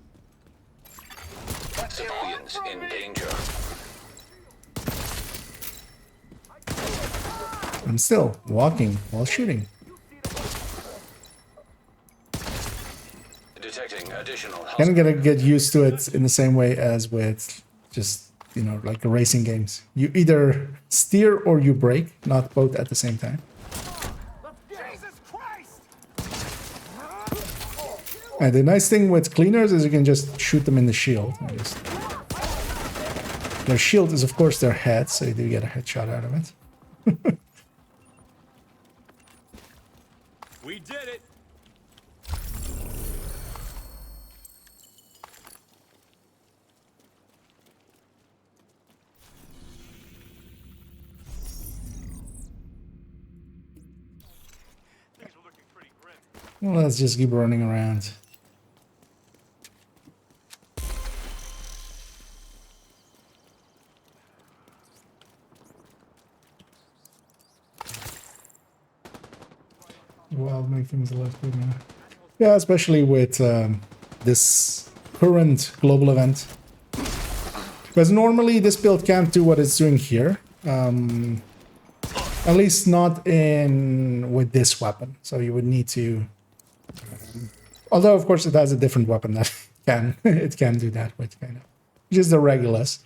Civilians in danger. I'm still walking while shooting. Detecting additional Kind of gotta get used to it in the same way as with just, you know, like the racing games. You either steer or you brake, not both at the same time. And the nice thing with cleaners is you can just shoot them in the shield. Their shield is, of course, their head, so you do get a headshot out of it. We did it. Things are looking pretty grim. Well, let's just keep running around. Well, make things a lot quicker. Yeah, especially with this current global event. Because normally this build can't do what it's doing here. At least not with this weapon. So you would need to... although, of course, it has a different weapon that can it can do that with kind of just the regulars.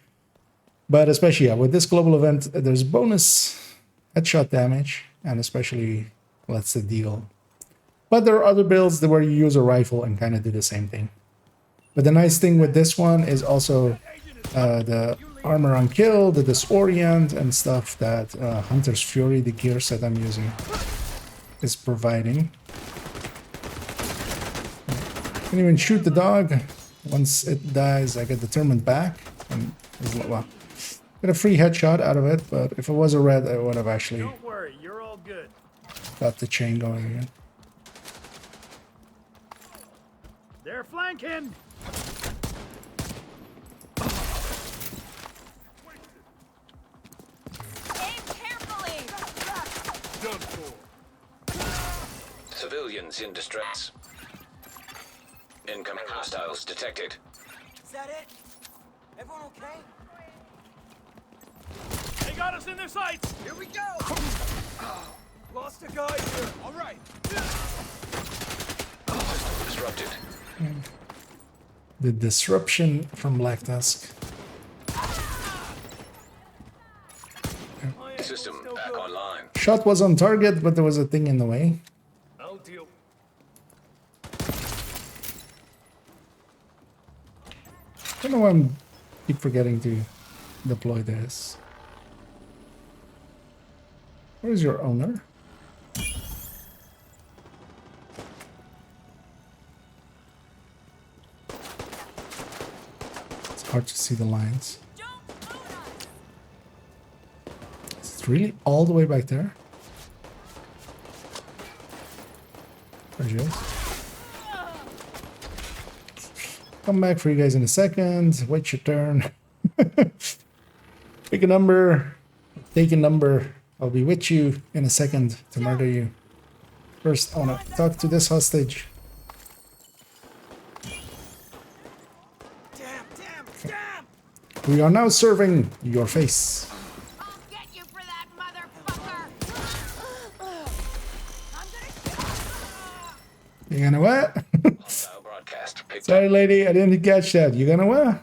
But especially yeah, with this global event, there's bonus headshot damage, and especially let's say deal. But there are other builds where you use a rifle and kind of do the same thing. But the nice thing with this one is also the armor on kill, the disorient, and stuff that Hunter's Fury, the gear set I'm using, is providing. I can even shoot the dog. Once it dies, I get determined back. And well, get a free headshot out of it, but if it was a red, I would have actually Don't worry, you're all good. got the chain going again. They're flanking. Aim carefully. Done for. Civilians in distress. Incoming hostiles detected. Is that it? Everyone okay? They got us in their sights. Here we go! Lost a guy here. All right. Disrupted. The disruption from Black Tusk. System back online. Shot was on target, but there was a thing in the way. I'll deal. I don't know why I'm keep forgetting to deploy this. Where is your owner? It's hard to see the lines. Don't own us. Is it really all the way back there? There she is. Come back for you guys in a second. Wait your turn. Pick a number. Take a number. I'll be with you in a second to murder you. First, I want to talk to this hostage. Damn! We are now serving your face. I'll get you for that, motherfucker. I'm gonna. You gonna what? Hostile broadcast picked up. Sorry, lady, I didn't catch that. You gonna what?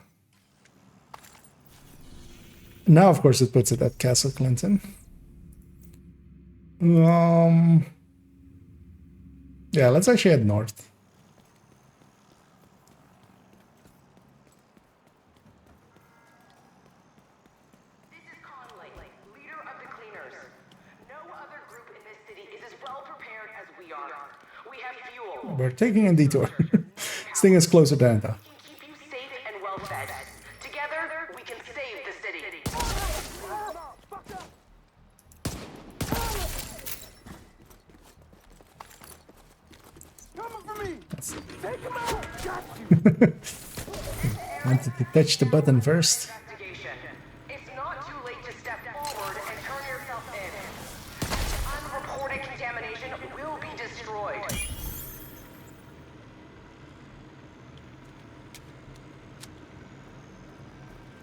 Now, of course, it puts it at Castle Clinton. Yeah, let's actually head north. This is Conley, leader of the Cleaners. No other group in this city is as well prepared as we are. We have fuel. We're taking a detour. This thing is closer than I thought. We can keep you safe and well fed. Together, we can save the city. Coming for me. Take him out. Got you. Wanted to touch the button first. Investigation. It's not too late to step forward and turn yourself in. Unreported contamination will be destroyed.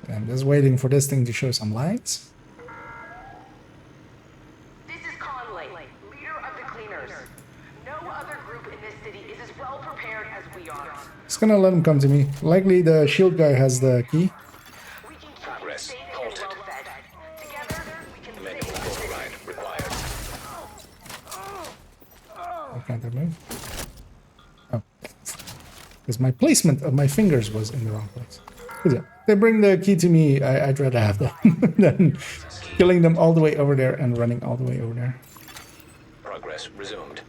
I'm just waiting for this thing to show some lights. This is Conley, leader of the Cleaners. No other group in this city is as well prepared as we are. Just gonna let him come to me. Likely the shield guy has the key. We can keep you Progress safe and halted. well fed. Together, we can Manual save the city. override required. I can't move. Oh. Because my placement of my fingers was in the wrong place. But yeah, they bring the key to me. I'd rather have them than killing them all the way over there and running all the way over there. Progress resumed.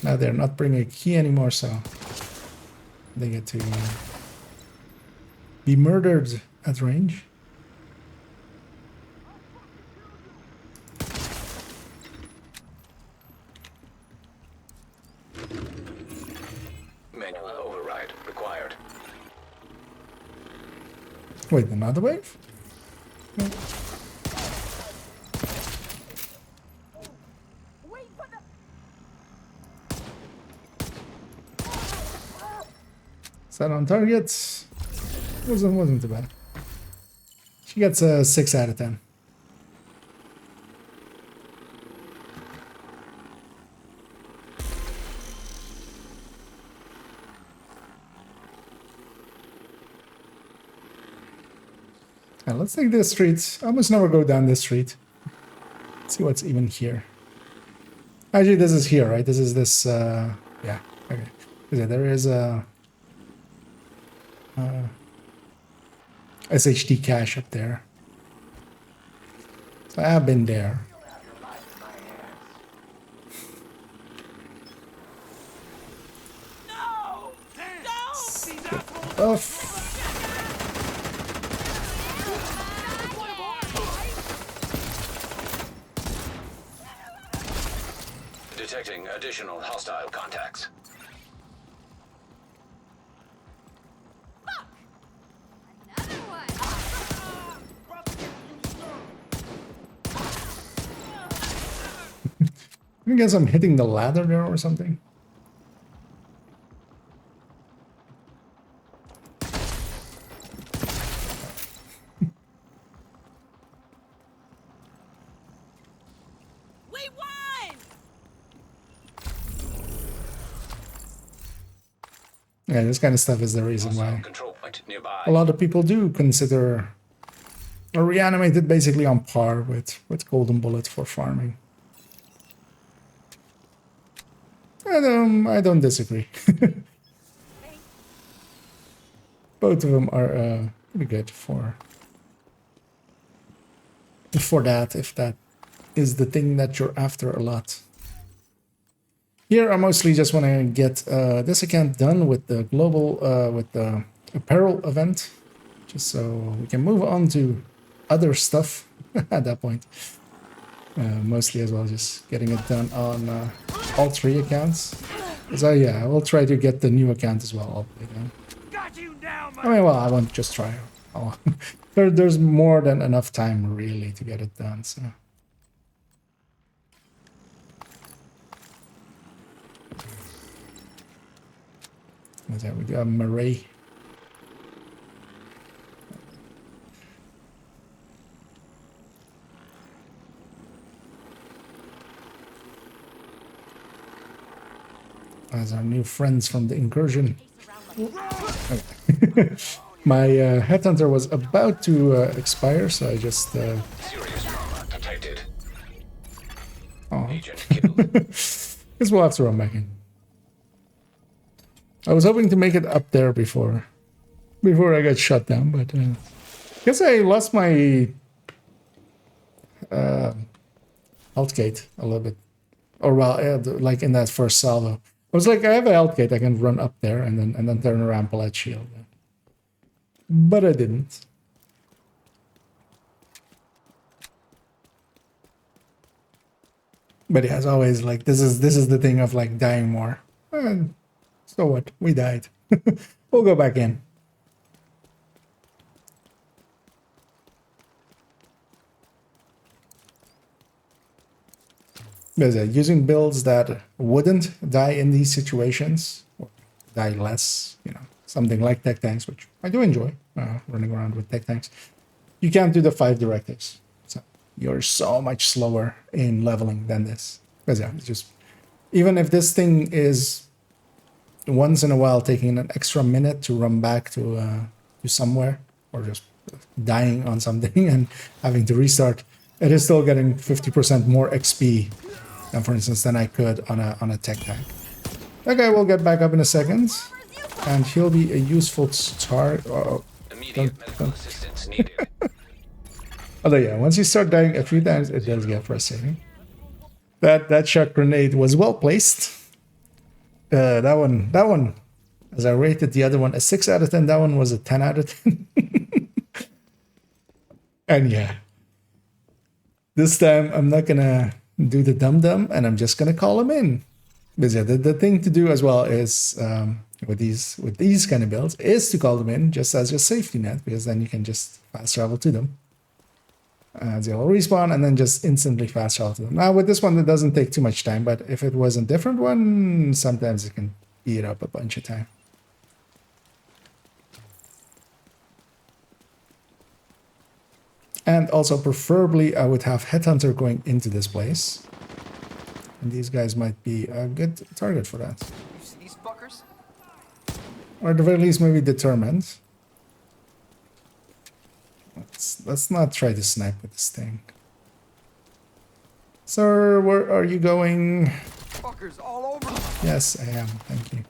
Now they're not bringing a key anymore, so they get to be murdered at range. Manual override required. Wait, another wave? Wait for the. Is that on target? Wasn't too bad. She gets a 6 out of 10. let's take this street. I almost never go down this street. Let's see what's even here. Actually, this is here, right? This is this, yeah, okay. Yeah, there is a SHD cache up there. So I have been there. No! No! Off. Detecting additional hostile contacts. Another one! I guess I'm hitting the ladder there or something. We won! Yeah, this kind of stuff is the reason Hostile why control point nearby. a lot of people do consider a reanimated basically on par with Golden Bullet for farming. I don't disagree. Both of them are pretty good for that, if that is the thing that you're after a lot. Here, I mostly just want to get this account done with the global, with the apparel event, just so we can move on to other stuff at that point. Mostly as well, just getting it done on all 3 accounts. So yeah, I will try to get the new account as well. Hopefully, Got you now, I mean, well, I won't just try. There's more than enough time really to get it done. So. What's that? We got Murray. As our new friends from the incursion. Okay. My headhunter was about to expire, so I just. Serious trauma detected. Oh. Agent killed. Guess we'll have to run back in. I was hoping to make it up there before I got shut down, but guess I lost my health gate a little bit, or well, like in that first salvo. I was like, I have a health gate, I can run up there and then turn around, pull that shield, but I didn't. But yeah, as always, like this is the thing of like dying more. So what? We died. We'll go back in. Using builds that wouldn't die in these situations, or die less, you know, something like tech tanks, which I do enjoy, running around with tech tanks. You can't do the 5 directives. So you're so much slower in leveling than this. Because yeah, it's just, even if this thing is once in a while taking an extra minute to run back to somewhere, or just dying on something and having to restart, it is still getting 50% more XP than, for instance, than I could on a tech tank. That guy will get back up in a second, and he'll be a useful star. Immediate medical assistance needed. Although yeah, once you start dying a few times, it does get frustrating. That shock grenade was well placed. That one, as I rated the other one a 6 out of 10, that one was a 10 out of 10. And yeah, this time I'm not gonna do the dum-dum, and I'm just gonna call him in. Because yeah, the thing to do as well is with these kind of builds is to call them in just as your safety net, because then you can just fast travel to them. They'll respawn and then just instantly fast travel to them. Now with this one, it doesn't take too much time, but if it was a different one, sometimes it can eat up a bunch of time. And also, preferably, I would have Headhunter going into this place. And these guys might be a good target for that. You see these fuckers? Or at the very least, maybe determined. Let's let's not try to snipe with this thing. Sir, where are you going? Fuckers all over. Yes, I am. Thank you.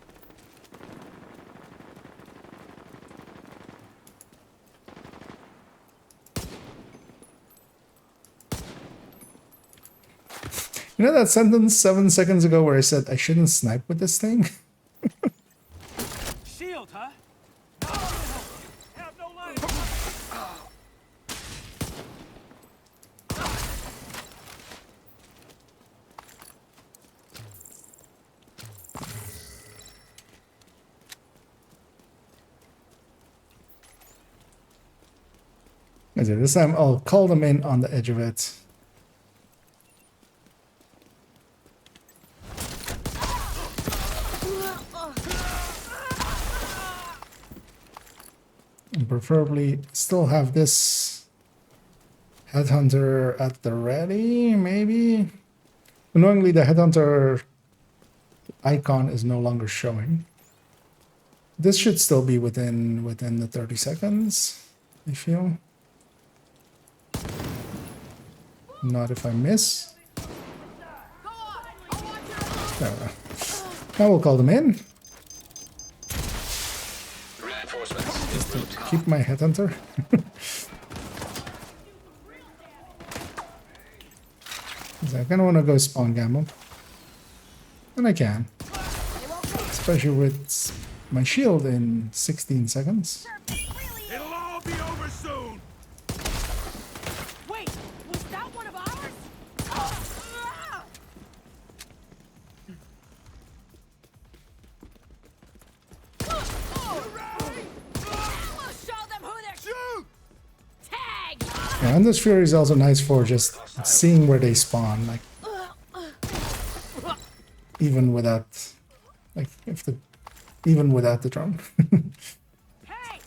You know that sentence 7 seconds ago where I said I shouldn't snipe with this thing? Shield, huh? Have no light. This time I'll call them in on the edge of it. And preferably still have this headhunter at the ready, maybe? Annoyingly, the headhunter icon is no longer showing. This should still be within the 30 seconds, I feel. Not if I miss. There we go. Now we'll call them in. Reinforcements Just en to route. keep my headhunter. I kind of want to go spawn gamble. And I can. Especially with my shield in 16 seconds. It'll all be over soon. Wait, was that one of ours? We'll show them who they're. Shoot! Tag! Yeah, and this Fury is also nice for just seeing where they spawn, like even without, like even without the drone. Hey!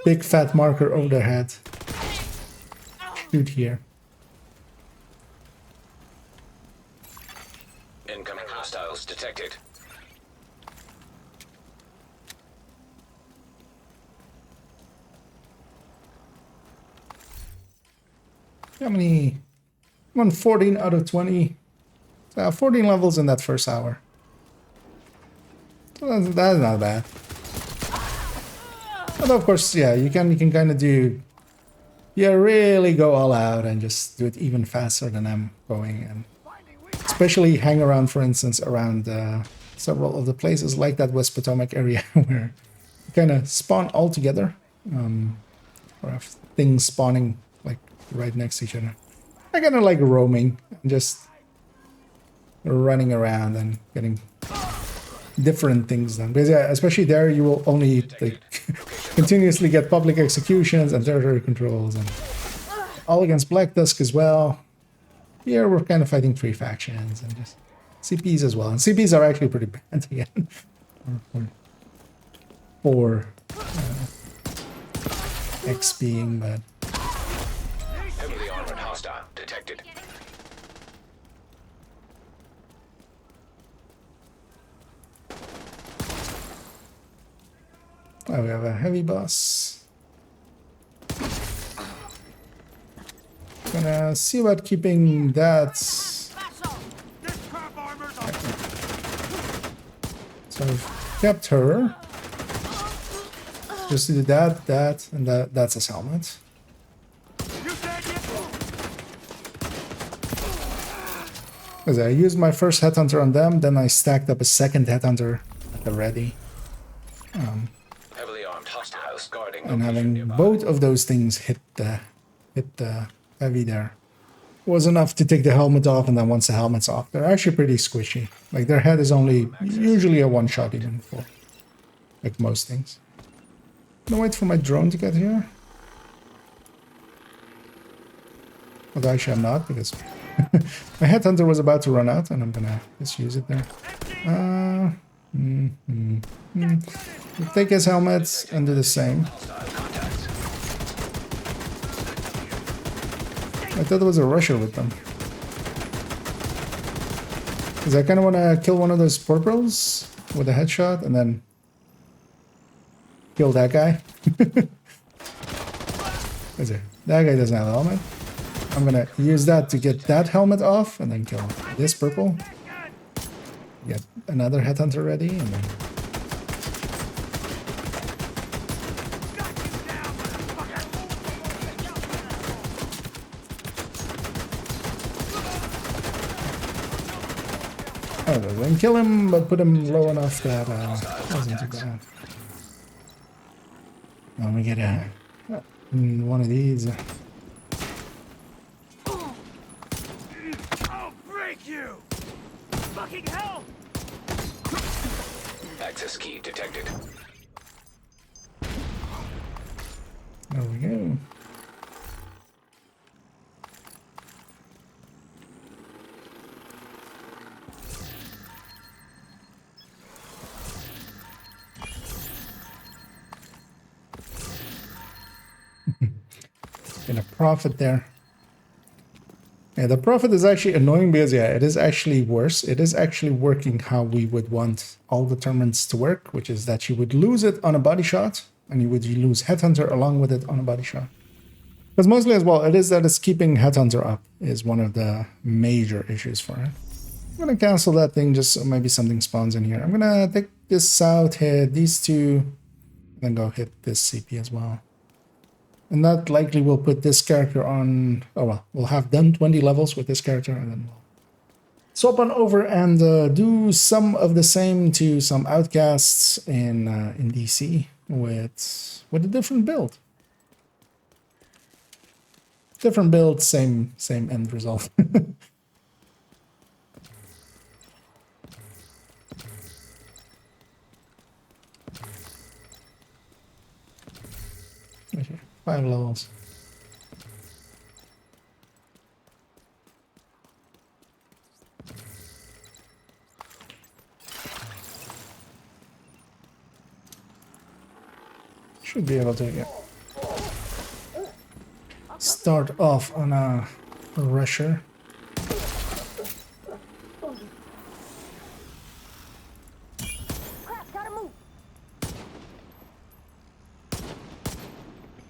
Big fat marker over their head. Shoot here. Incoming hostiles detected. How many? 14 out of 20. 14 levels in that first hour. So that's not bad. Although of course, yeah, you can kind of do. Yeah, really go all out and just do it even faster than I'm going, and especially hang around, for instance, around several of the places like that West Potomac area where you kind of spawn all together, or have things spawning like right next to each other. I kind of like roaming and just running around and getting different things done, because yeah, especially there you will only like continuously get public executions and territory controls, and all against Black Dusk as well. Here we're kind of fighting 3 factions and just CPs as well, and CPs are actually pretty bad again. For XPing, but Heavily armored hostile detected. oh, we have a heavy boss. Gonna see about keeping that. Special! This crap armor's on. So I've kept her. Just do that, and that's his helmet. You said you. Because I used my first headhunter on them, then I stacked up a second headhunter at the ready. Heavily armed hostiles guarding And location having nearby. both of those things hit the heavy there was enough to take the helmet off, and then once the helmet's off, they're actually pretty squishy. Like their head is only usually a one-shot even for like most things. I'm gonna wait for my drone to get here. Although actually I'm not, because my headhunter was about to run out and I'm gonna just use it there. We'll take his helmets and do the same. Hostile contacts. I thought there was a rusher with them. Because I kind of want to kill one of those purples with a headshot and then kill that guy. Is it? That guy doesn't have a helmet. I'm gonna use that to get that helmet off and then kill this purple. Get another headhunter ready and then... Oh, then kill him, but put him low enough that wasn't too bad. Let me get one of these. I'll break you! Fucking hell! Access key detected. There we go. Gonna profit there. Yeah, the profit is actually annoying because yeah, it is actually worse. It is actually working how we would want all the tournaments to work, which is that you would lose it on a body shot and you would lose Headhunter along with it on a body shot. Because mostly as well, it is that it's keeping Headhunter up is one of the major issues for it. I'm gonna cancel that thing just so maybe something spawns in here. I'm gonna take this south, hit these two, and then go hit this CP as well. And that likely will put this character on... Oh well, we'll have done 20 levels with this character, and then we'll swap on over and do some of the same to some outcasts in DC with a different build. Different build, same end result. Okay, 5 levels. Should be able to start off on a rusher. Crap, gotta move.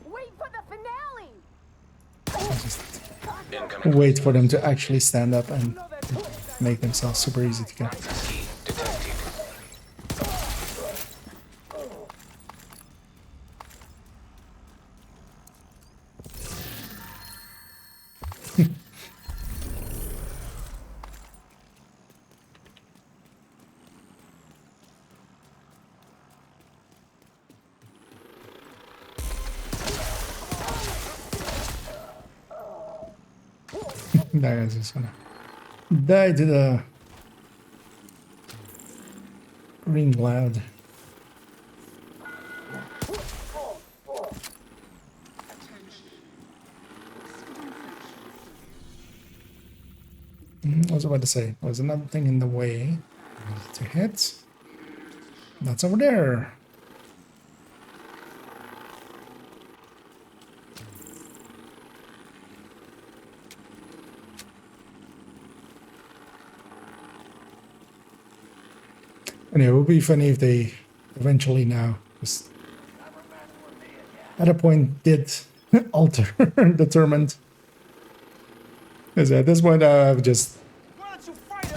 Wait for the finale. Incoming. Wait for them to actually stand up and make themselves super easy to kill. Access key detected. That guy's just gonna die to the green cloud. I was about to say, there's another thing in the way to hit. That's over there. And it would be funny if they eventually now just at a point did alter the tournament. Because at this point I've just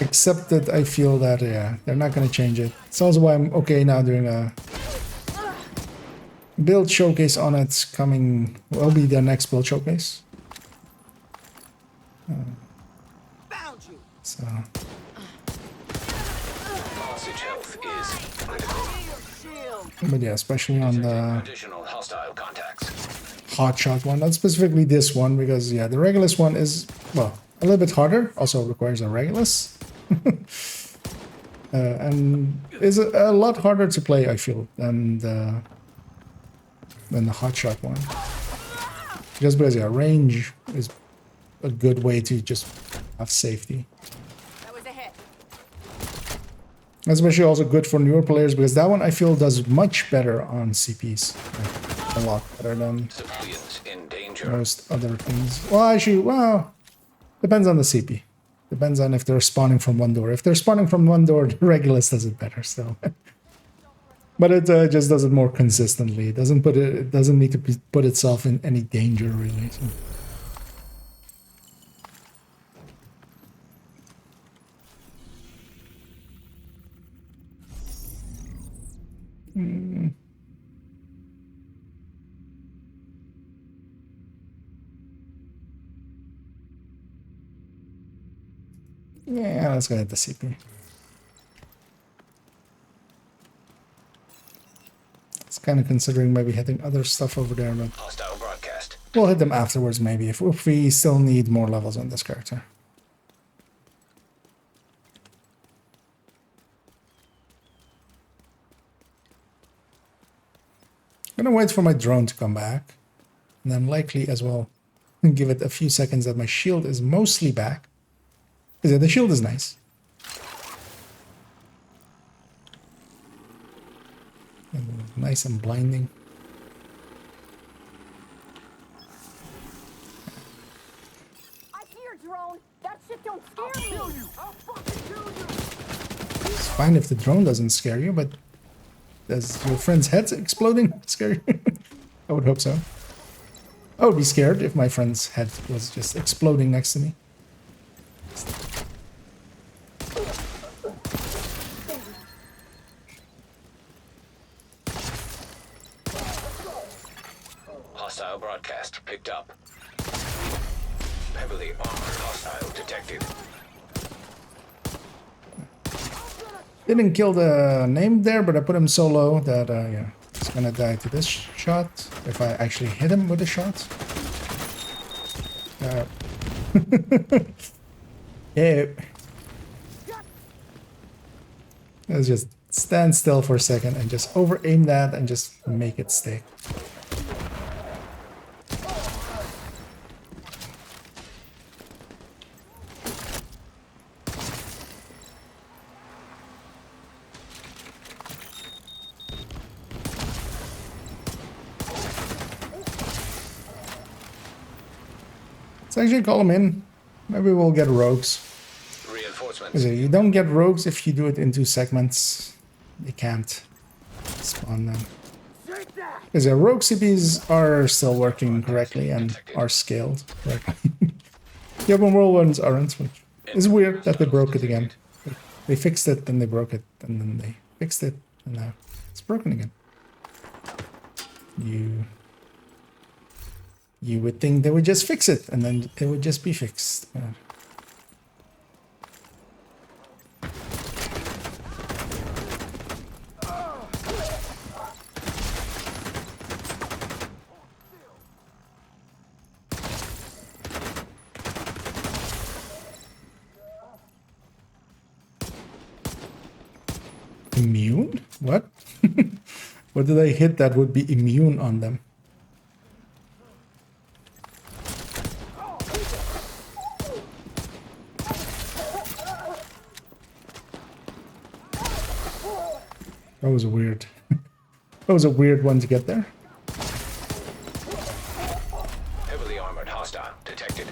accepted, I feel that yeah, they're not going to change it. It's also why I'm okay now doing a build showcase on it coming, will be the next build showcase. So... Hostage health is critical. But yeah, especially on the Additional hostile contacts. hotshot one, not specifically this one, because yeah, the Regulus one is, well, a little bit harder, also requires a Regulus. And is a lot harder to play, I feel, than the hotshot one. Just because yeah, range is a good way to just have safety. That was a hit. Especially also good for newer players, because that one I feel does much better on CPs. Like, a lot better than Civilians in danger. most other things. Well, actually, well, depends on the CP. Depends on if they're spawning from one door. If they're spawning from one door, the Regulus does it better, so. But it just does it more consistently. It doesn't put it. It doesn't need to put itself in any danger really. So. Yeah, let's go at the CP. It's kind of considering maybe hitting other stuff over there, but Hostile broadcast. we'll hit them afterwards maybe if we still need more levels on this character. I'm gonna wait for my drone to come back, and then likely as well give it a few seconds that my shield is mostly back. Because the shield is nice. And nice and blinding. I hear drone. That shit don't scare me. I'll fucking kill you! It's fine if the drone doesn't scare you, but does your friend's head exploding scare you? I would hope so. I would be scared if my friend's head was just exploding next to me. Hostile broadcast picked up. Heavily armored hostile detected. Didn't kill the name there, but I put him so low that, yeah, he's gonna die to this shot. If I actually hit him with a shot. Yeah. Let's just stand still for a second and just over-aim that and just make it stick. Let's actually call them in. Maybe we'll get rogues. Reinforcements. You don't get rogues if you do it in 2 segments. You can't spawn them. Because rogue CPs are still working correctly and are scaled correctly. The open world ones aren't, which is weird that they broke it again. They fixed it, then they broke it, and then they fixed it, and now it's broken again. You would think they would just fix it, and then it would just be fixed. Immune? What? What did I hit that would be immune on them? That was weird. That was a weird one to get there. Heavily armored hostile detected.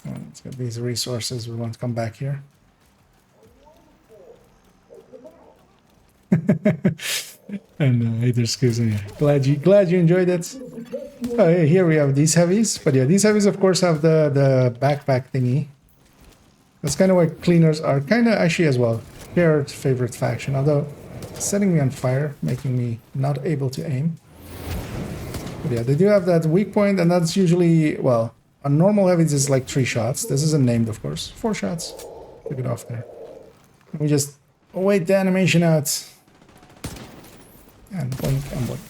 Let's get these resources. We want to come back here. And haters, excuse me. Glad you enjoyed it. Here we have these heavies, but yeah, these heavies of course have the backpack thingy. That's kind of why cleaners are kind of actually as well shared favorite faction, although setting me on fire, making me not able to aim. But yeah, they do have that weak point, and that's usually, well, on normal heavies it's like 3 shots. This isn't named, of course. 4 shots. Took it off there. We just wait the animation out. And blink and blink.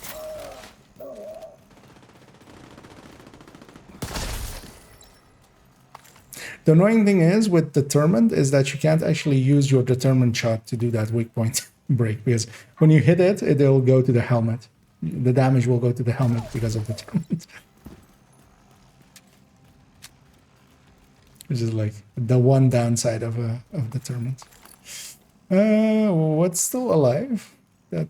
The annoying thing is with Determined is that you can't actually use your Determined shot to do that weak point break, because when you hit it, it'll go to the helmet. The damage will go to the helmet because of Determined. Which is like the one downside of Determined. What's still alive? That,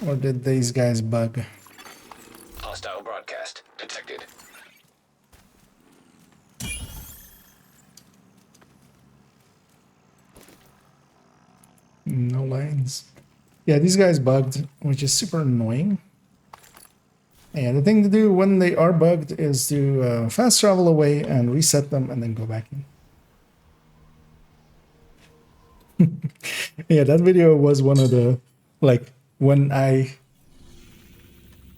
or did these guys bug? Hostile broadcast detected. No lines. Yeah, these guys bugged, which is super annoying. And the thing to do when they are bugged is to fast travel away and reset them and then go back in. Yeah, that video was one of the, like, when I,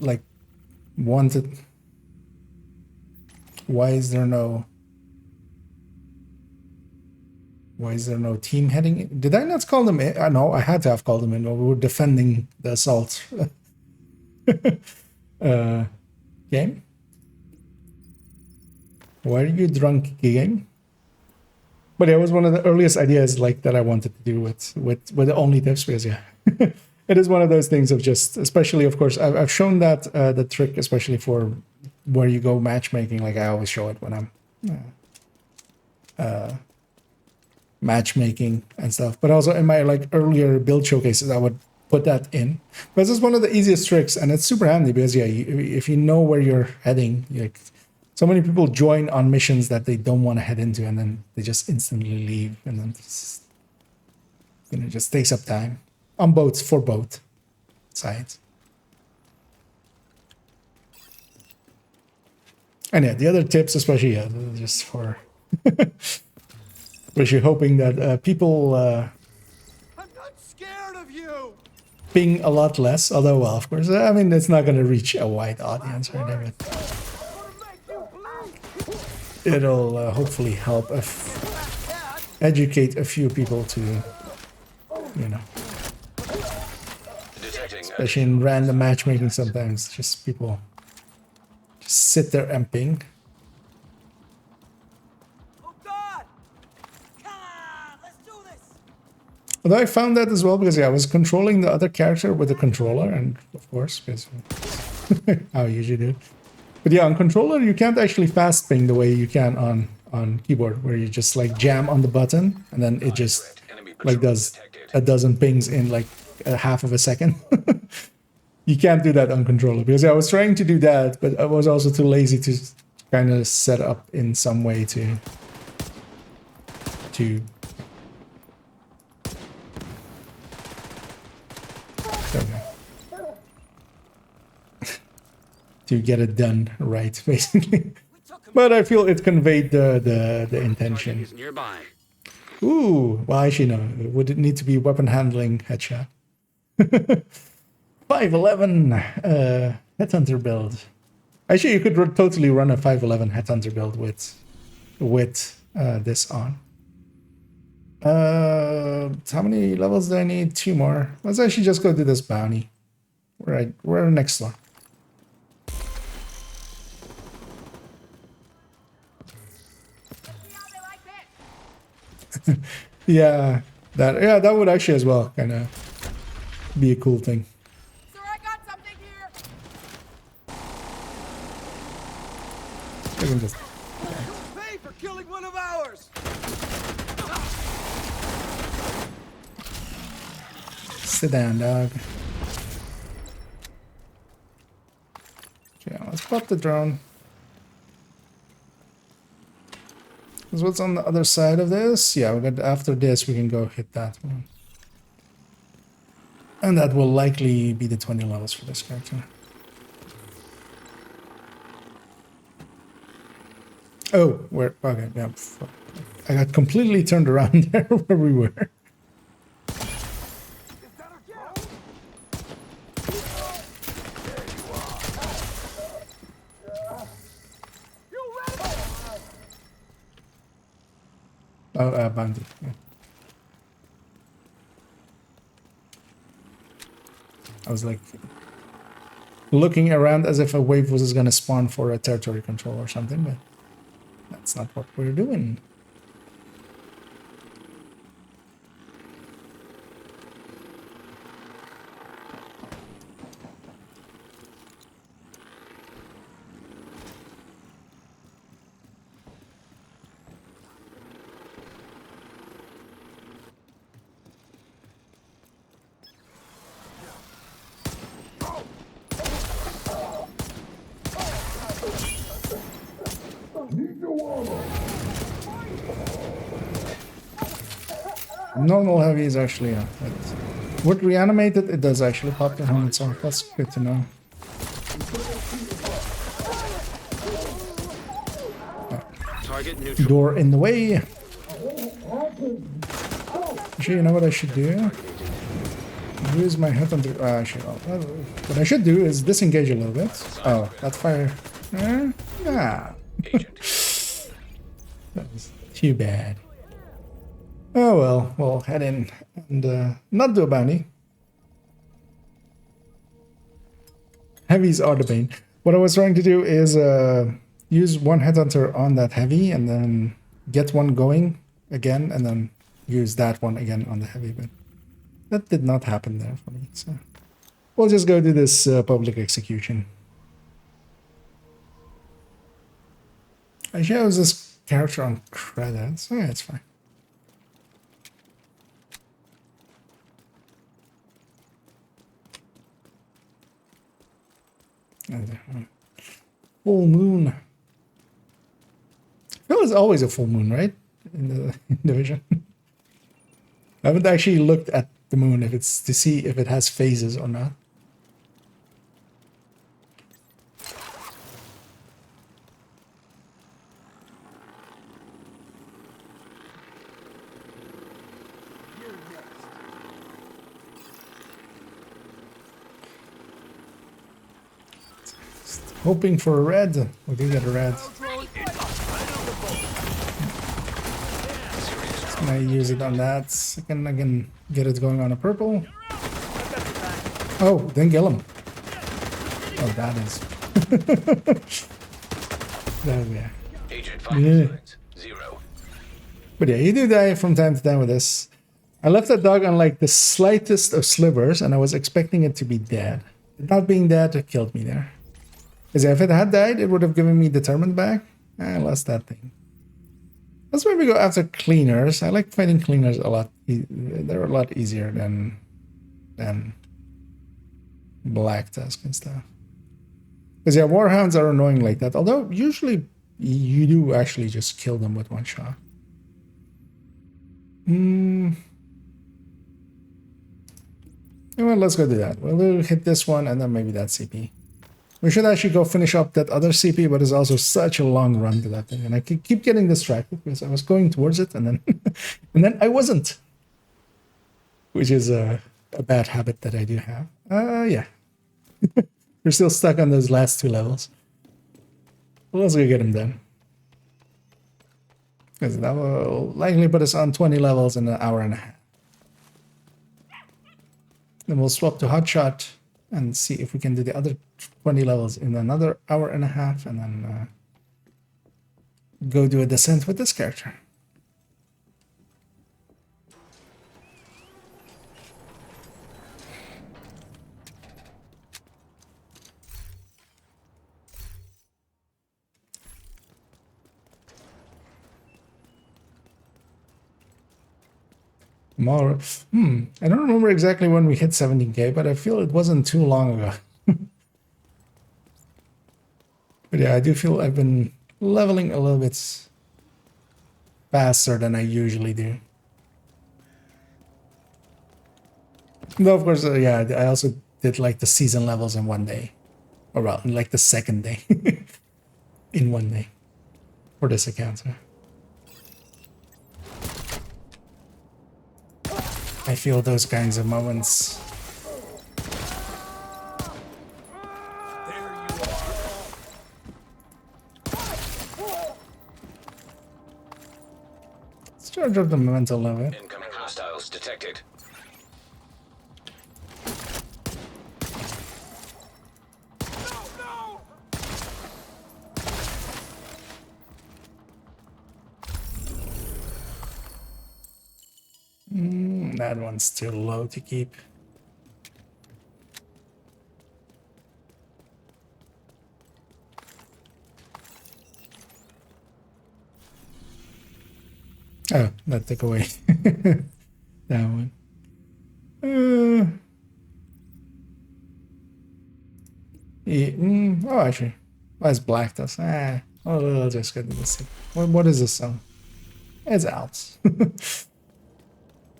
like, wanted... Why is there no team heading in? Did I not call them in? No, I had to have called them in. We were defending the assault game. Why are you drunk, game? But yeah, it was one of the earliest ideas like that I wanted to do with the only tips, because yeah, it is one of those things of just, especially of course, I've shown that the trick, especially for where you go matchmaking. Like I always show it when I'm matchmaking and stuff. But also in my like earlier build showcases, I would put that in. But this is one of the easiest tricks, and it's super handy because yeah, if you know where you're heading, like so many people join on missions that they don't want to head into, and then they just instantly leave, and then it's, you know, just takes up time on both for both sides. And yeah, the other tips, especially yeah, just for especially hoping that people I'm not scared of you. ping a lot less. Although, well, of course, I mean, it's not going to reach a wide audience right there, but it'll hopefully help educate a few people to, you know, especially in random matchmaking. Sometimes just people just sit there and ping. Oh God! Come on, let's do this. Although I found that as well because yeah, I was controlling the other character with the controller, and of course, because how I usually do. But yeah, on controller you can't actually fast ping the way you can on keyboard, where you just like jam on the button and then it just like does a dozen pings in like a half of a second. You can't do that on controller because yeah, I was trying to do that, but I was also too lazy to kind of set up in some way to to get it done right, basically. But I feel it conveyed the intention. Nearby. Ooh, well, actually no. Would it need to be weapon handling headshot? 511 headhunter build. Actually, you could totally run a 511 headhunter build with this on. How many levels do I need? 2 more. Let's actually just go do this bounty. Right, we're next one. Yeah, that would actually as well kind of be a cool thing. Sir, I got something here. I can just Pay for killing one of ours. sit down, dog. Okay, let's pop the drone. Because what's on the other side of this? Yeah, we got after this we can go hit that one. And that will likely be the 20 levels for this character. Oh, where? Okay, yeah. I got completely turned around there where we were. Oh, bandit. Yeah. I was like looking around as if a wave was going to spawn for a territory control or something, but that's not what we're doing. Normal heavy is actually with reanimated, it does actually pop the helmet off. That's good to know. Target neutral. Door in the way. Actually, you know what I should do? Use my headhunter. Actually, what I should do is disengage a little bit. Oh, that fire. Yeah. That was too bad. Oh well, we'll head in and not do a bounty. Heavies are the bane. What I was trying to do is use one headhunter on that heavy and then get one going again and then use that one again on the heavy, but that did not happen there for me. So we'll just go do this public execution. I chose this character on credits. Oh, yeah, it's fine. Full moon. I feel it's always a full moon, right? In the division. I haven't actually looked at the moon if it's to see if it has phases or not. Hoping for a red. We do get a red. Can I use it on that? I can get it going on a purple. Oh, then kill him. Oh, that is. There we are. Agent vital signs 0. But yeah, you do die from time to time with this. I left that dog on like the slightest of slivers, and I was expecting it to be dead. Not being dead, it killed me there. Because if it had died, it would have given me determined back. I lost that thing. Let's maybe go after cleaners. I like fighting cleaners a lot. They're a lot easier than Black Tusk and stuff. Because yeah, warhounds are annoying like that. Although usually you do actually just kill them with one shot. Well, let's go do that. We'll hit this one and then maybe that CP. We should actually go finish up that other CP, but it's also such a long run to that thing. And I keep getting distracted because I was going towards it and then and then I wasn't. Which is a bad habit that I do have. Yeah. We're still stuck on those last 2 levels. Well, let's go get them done. Because that will likely put us on 20 levels in an hour and a half. Then we'll swap to Hotshot and see if we can do the other 20 levels in another hour and a half, and then go do a descent with this character. More. I don't remember exactly when we hit 17k, but I feel it wasn't too long ago. But yeah, I do feel I've been leveling a little bit faster than I usually do. Though, of course, yeah, I also did like the season levels in one day. Or well, like the second day. In one day. For this account. So. I feel those kinds of moments. Let's charge up the memento level. Incoming hostiles detected. That one's too low to keep. Oh, that took away that one. Yeah, oh, actually, why is Black Dust? I'll just go to this. What is this song? It's out.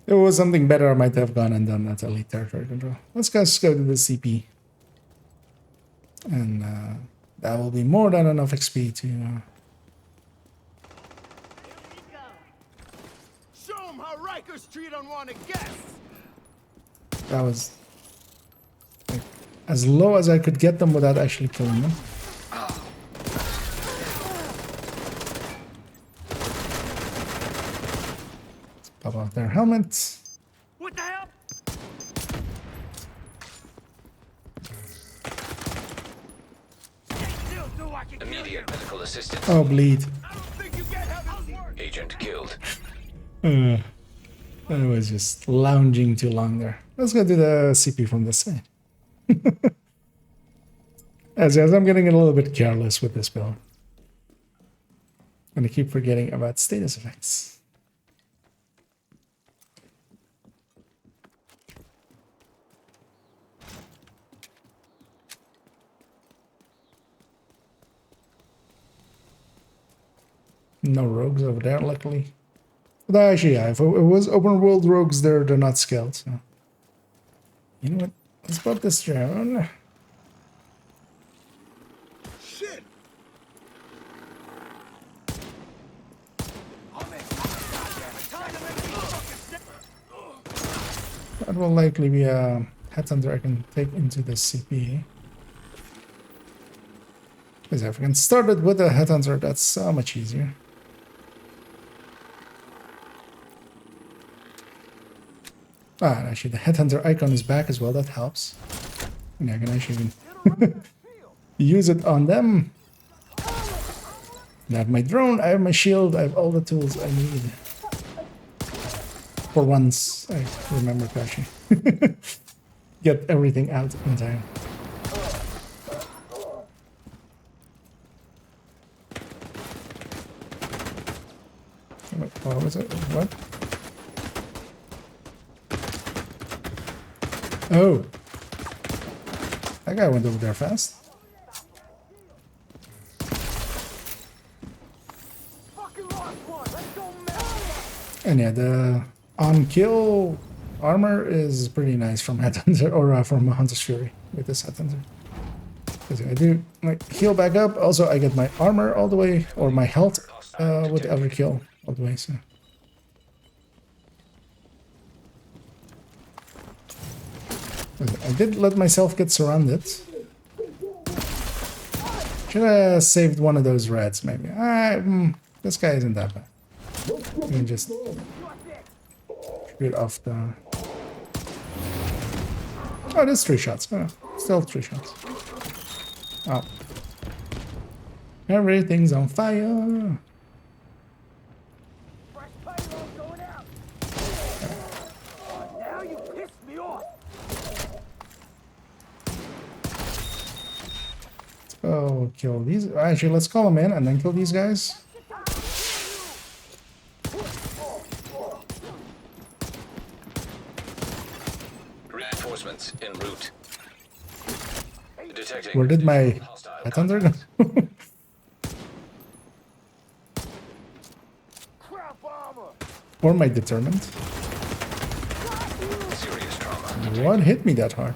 If it was something better, I might have gone and done that elite territory control. Let's just go to the CP. And that will be more than enough XP to... Show them how Rikers treat unwanted guests. that was like, as low as I could get them without actually killing them. Let's pop off their helmets. What the hell? Stay still so I can kill you. Immediate medical assistance. Oh, bleed. I don't think you get how this works. Agent killed. I was just lounging too long there. Let's go to the CP from this side. As I'm getting a little bit careless with this build. I'm gonna keep forgetting about status effects. No rogues over there, luckily. But actually, yeah, if it was open world rogues there, they're not scaled, so. You know what? Let's put this down. Shit. That will likely be a headhunter I can take into the CP. Because if I can start it with a headhunter, that's so much easier. Ah, and actually the headhunter icon is back as well, that helps. And I can actually use it on them. I have my drone, I have my shield, I have all the tools I need. For once, I remember to actually get everything out in time. What was it? What? Oh. That guy went over there fast. And yeah, the on-kill armor is pretty nice from Headhunter, or from Hunter's Fury with this Headhunter. Because I do like heal back up, also I get my armor all the way, or my health with every kill all the way, so. I did let myself get surrounded. Should have saved one of those reds, maybe. This guy isn't that bad. You can just shoot off the... Oh, there's 3 shots. Oh, still 3 shots. Oh. Everything's on fire. Now you pissed me off. Oh, kill these. Actually, let's call them in and then kill these guys. Reinforcements en route. Detecting. Where did my Headhunter go? Crap armor. Or my Determined? Serious trauma. What hit me that hard?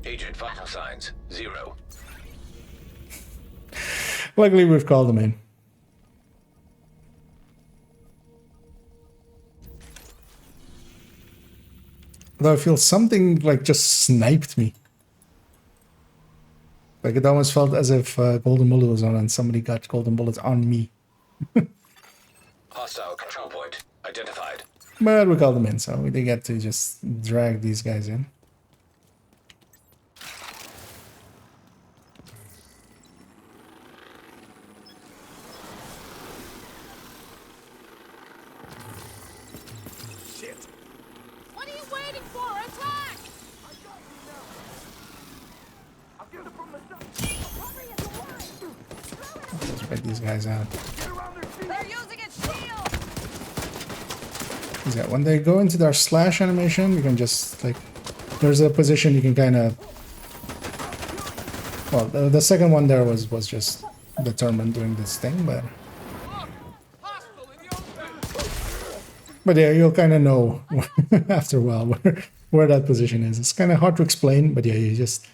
Agent vital signs 0. Luckily, we've called them in. Though I feel something like just sniped me. Like it almost felt as if golden bullet was on and somebody got golden bullets on me. Hostile control point identified. But we called them in, so we did get to just drag these guys in. What are you waiting for? Attack! Let's break these guys out. They're using its shield! Yeah, when they go into their slash animation, you can just like, there's a position you can kind of. Well, the second one there was just Determined doing this thing, but But yeah, you'll kind of know after a while where that position is. It's kind of hard to explain, but yeah, you just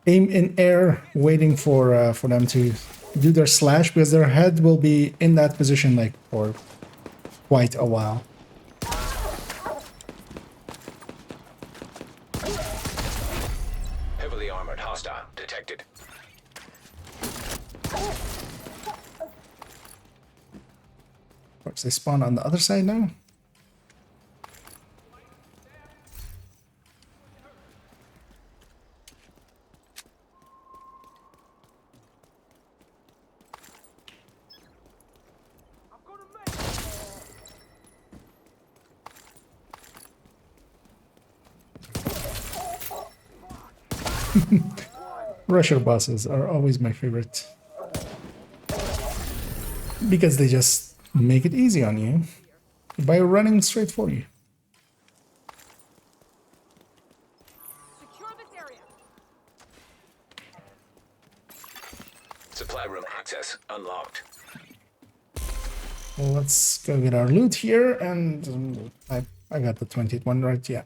aim in air, waiting for them to do their slash, because their head will be in that position like for quite a while. Heavily armored hostile detected. Of course, they spawn on the other side now. Rusher bosses are always my favorite, because they just make it easy on you by running straight for you. Secure this area. Supply room access unlocked. Well, let's go get our loot here, and I got the 20th one right, yeah.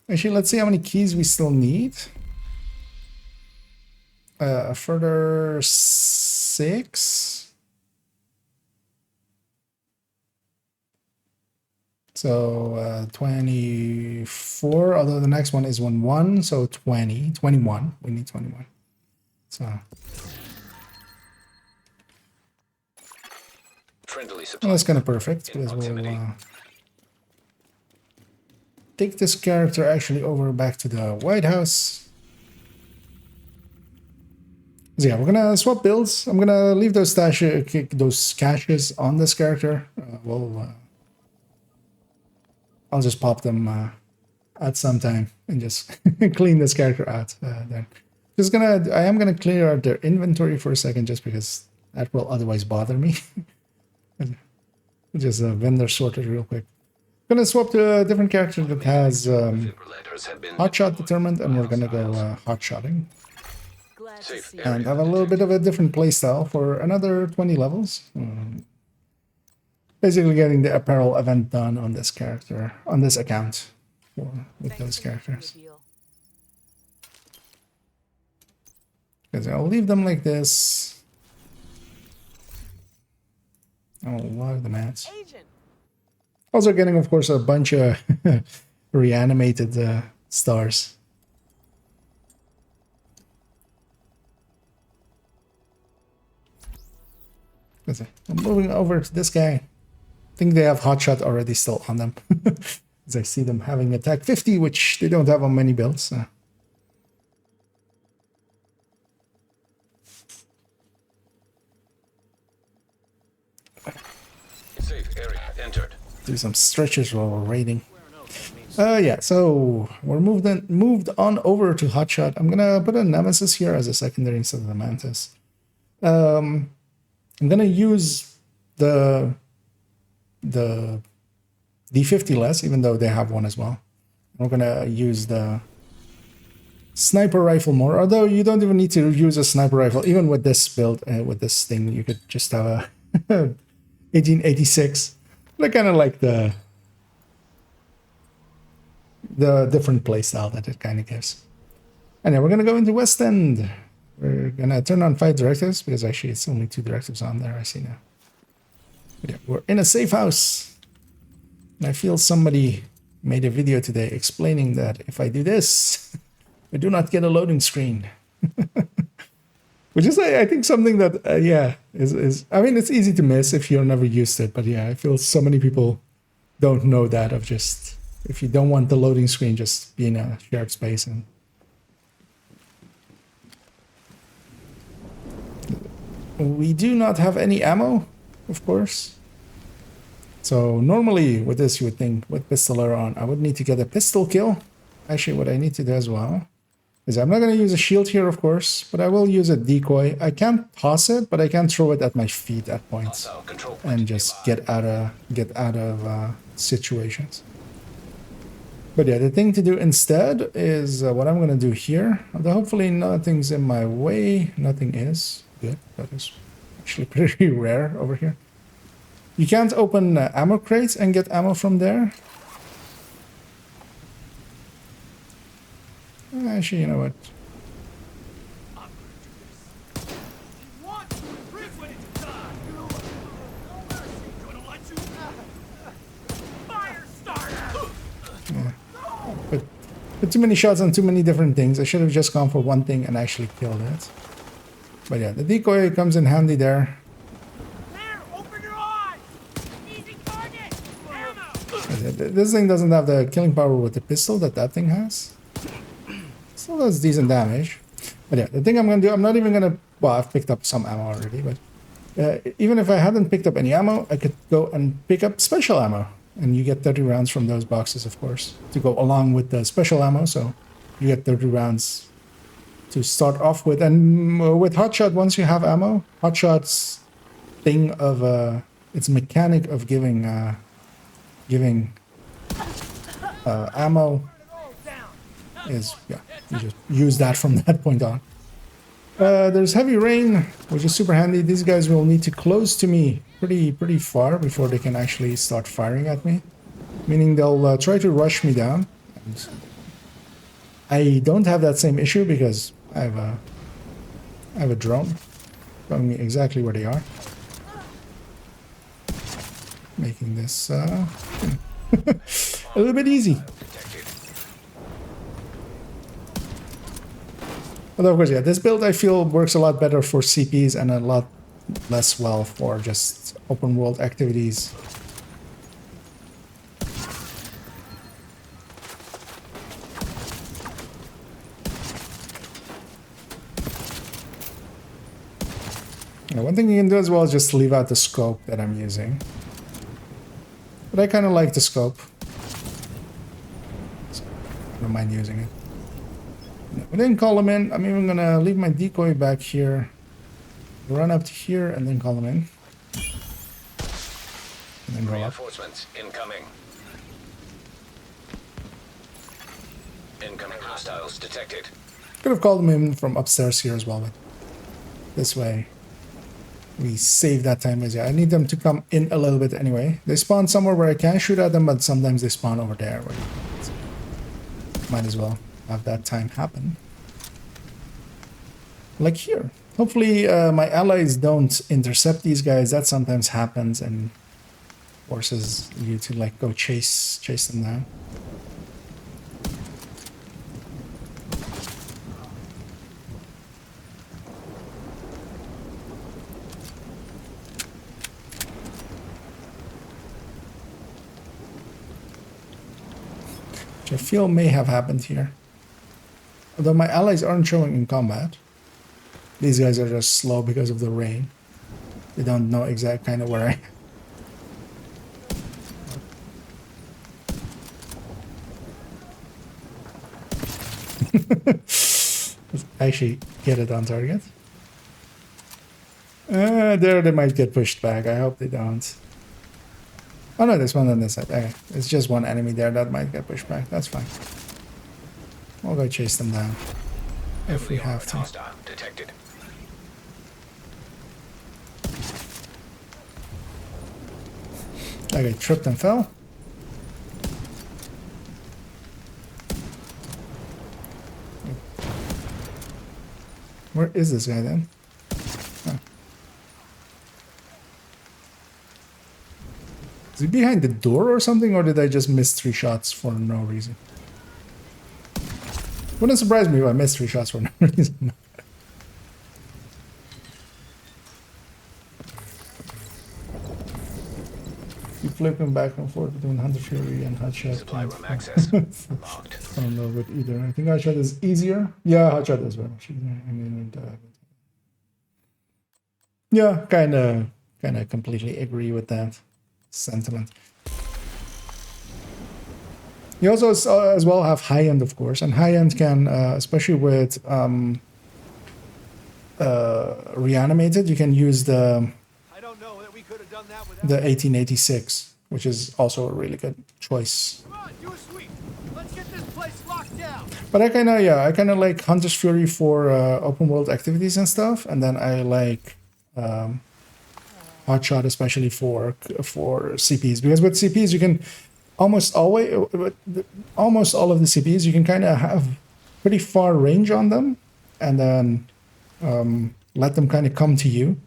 Actually, let's see how many keys we still need. A further 6. So 24, although the next one is 1, so 20, 21. We need 21. So Friendly supply. well, that's kind of perfect, because we'll take this character actually over back to the White House. So yeah, we're gonna swap builds. I'm gonna leave those caches on this character. I'll just pop them at some time and just clean this character out. Then I am gonna clear out their inventory for a second, just because that will otherwise bother me. Just vendor sorted real quick. Gonna swap to a different character that has Defibrillators have been hotshot determined, and we're gonna go hotshotting Glad to Safe see area. and have a little bit of a different playstyle for another 20 levels. Basically getting the apparel event done on this character, on this account, with those characters. Because I'll leave them like this. Oh, a lot of the mats. Agent. Also getting, of course, a bunch of reanimated stars. I'm moving over to this guy. I think they have hotshot already still on them. As I see them having attack 50, which they don't have on many builds. safe area entered. Do some stretches while we're raiding. Yeah, so we're moved on over to hotshot. I'm gonna put a Nemesis here as a secondary instead of the Mantis. I'm gonna use the D50 less, even though they have one as well. We're gonna use the sniper rifle more, although you don't even need to use a sniper rifle. Even with this build, with this thing, you could just have a 1886. I kind of like the different playstyle that it kind of gives. And then we're gonna go into West End. We're gonna turn on 5 directives, because actually it's only 2 directives on there, I see now. But yeah, we're in a safe house. And I feel somebody made a video today explaining that if I do this, I do not get a loading screen. Which is, I think, something that, yeah, is I mean, it's easy to miss if you're never used it. But yeah, I feel so many people don't know that, of just, if you don't want the loading screen, just be in a shared space. And we do not have any ammo, of course. So normally with this, you would think with pistoler on, I would need to get a pistol kill. Actually, what I need to do as well is I'm not going to use a shield here, of course, but I will use a decoy. I can't toss it, but I can throw it at my feet at points and just get out of situations. But yeah, the thing to do instead is what I'm going to do here. Although hopefully nothing's in my way. Nothing is. Good. That is Actually pretty rare over here. You can't open ammo crates and get ammo from there. Actually, you know what? But too many shots on too many different things. I should have just gone for one thing and actually killed it. But yeah, the decoy comes in handy there. There, open your eyes! Easy target! Ammo! This thing doesn't have the killing power with the pistol that thing has. Still does decent damage. But yeah, the thing I'm going to do, I'm not even going to... Well, I've picked up some ammo already, but... even if I hadn't picked up any ammo, I could go and pick up special ammo. And you get 30 rounds from those boxes, of course, to go along with the special ammo. So you get 30 rounds to start off with. And with Hotshot, once you have ammo, Hotshot's thing of its mechanic of giving ammo is, yeah, you just use that from that point on. There's heavy rain, which is super handy. These guys will need to close to me pretty far before they can actually start firing at me. Meaning they'll try to rush me down. And I don't have that same issue because I have a drone showing me exactly where they are. Making this a little bit easy. Although, of course, yeah, this build I feel works a lot better for CPs and a lot less well for just open world activities. Now, one thing you can do as well is just leave out the scope that I'm using. But I kind of like the scope. So I don't mind using it. I didn't call him in. I'm even gonna leave my decoy back here, run up to here, and then call him in. And then go up. Reinforcements incoming. Incoming hostiles detected. Could have called him in from upstairs here as well, but this way we save that time. As yeah, I need them to come in a little bit anyway. They spawn somewhere where I can shoot at them, but sometimes they spawn over there. Might as well have that time happen. Like here. Hopefully my allies don't intercept these guys. That sometimes happens and forces you to like go chase them down. Which I feel may have happened here. Although my allies aren't showing in combat. These guys are just slow because of the rain. They don't know exact kind of where I am. Let's actually get it on target. There they might get pushed back. I hope they don't. Oh no, there's one on this side. Okay. It's just one enemy there that might get pushed back. That's fine. We'll go chase them down. If we have to. Hostile detected. Okay, tripped and fell. Where is this guy then? Oh. Is he behind the door or something, or did I just miss 3 shots for no reason? Wouldn't surprise me if I missed 3 shots for no reason. Keep flipping back and forth between Hunter Fury and Hotshot. Supply room access locked. I don't know about either. I think Hotshot is easier. Yeah, Hotshot is very much easier. I mean, yeah, kind of completely agree with that sentiment. You also as well have high end, of course, and high end can, especially with reanimated, you can use the 1886, which is also a really good choice. Come on, do a sweep. Let's get this place locked down. But I kind of like Hunter's Fury for open world activities and stuff, and then I like hot shot, especially for CPs, because with CPs you can almost always, almost all of the CPs you can kind of have pretty far range on them, and then let them kind of come to you.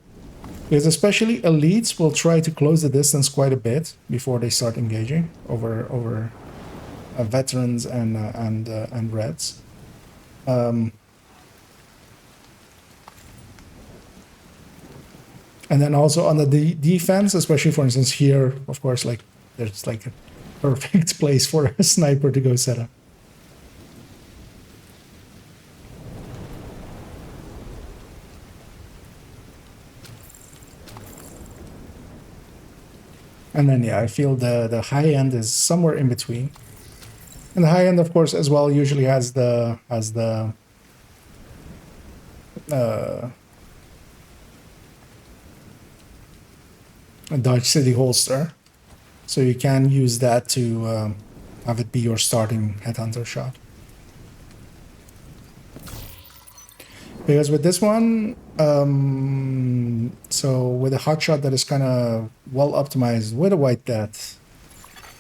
Because especially elites will try to close the distance quite a bit before they start engaging over veterans and reds. And then also on the defense, especially for instance here, of course, like there's like a perfect place for a sniper to go set up. And then, yeah, I feel the high end is somewhere in between. And the high end, of course, as well, usually has the a Dodge City holster. So you can use that to have it be your starting headhunter shot. Because with this one, so with a hot shot that is kind of well optimized with a white death,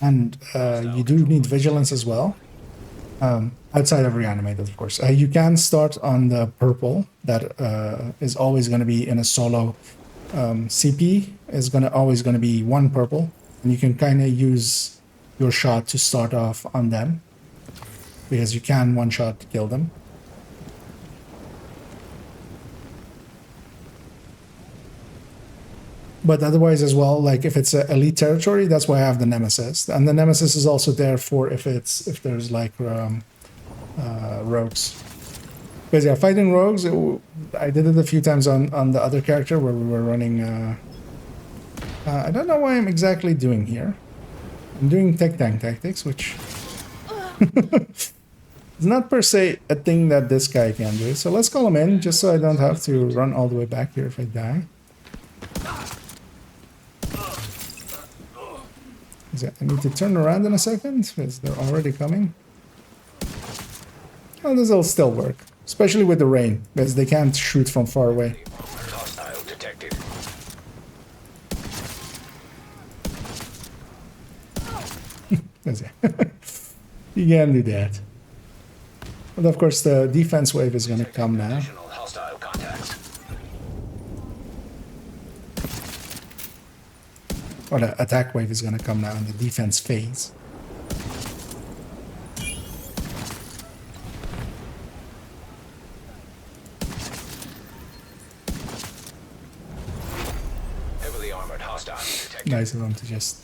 and you do need vigilance as well, outside of reanimated, of course. You can start on the purple, that is always going to be in a solo. CP is always going to be one purple, and you can kind of use your shot to start off on them, because you can one shot kill them. But otherwise as well, like if it's elite territory, that's why I have the Nemesis. And the Nemesis is also there for if there's like rogues. Because yeah, fighting rogues, I did it a few times on the other character where we were running... I don't know why I'm exactly doing here. I'm doing tech tank tactics, which... it's not per se a thing that this guy can do. So let's call him in, just so I don't have to run all the way back here if I die. I need to turn around in a second, because they're already coming. Oh, this will still work, especially with the rain, because they can't shoot from far away. Hostile detected. You can do that. But of course, the defense wave is going to come now. Additional hostile contacts. Or the attack wave is going to come now in the defense phase. Heavily armored hostile detected. Nice of them to just...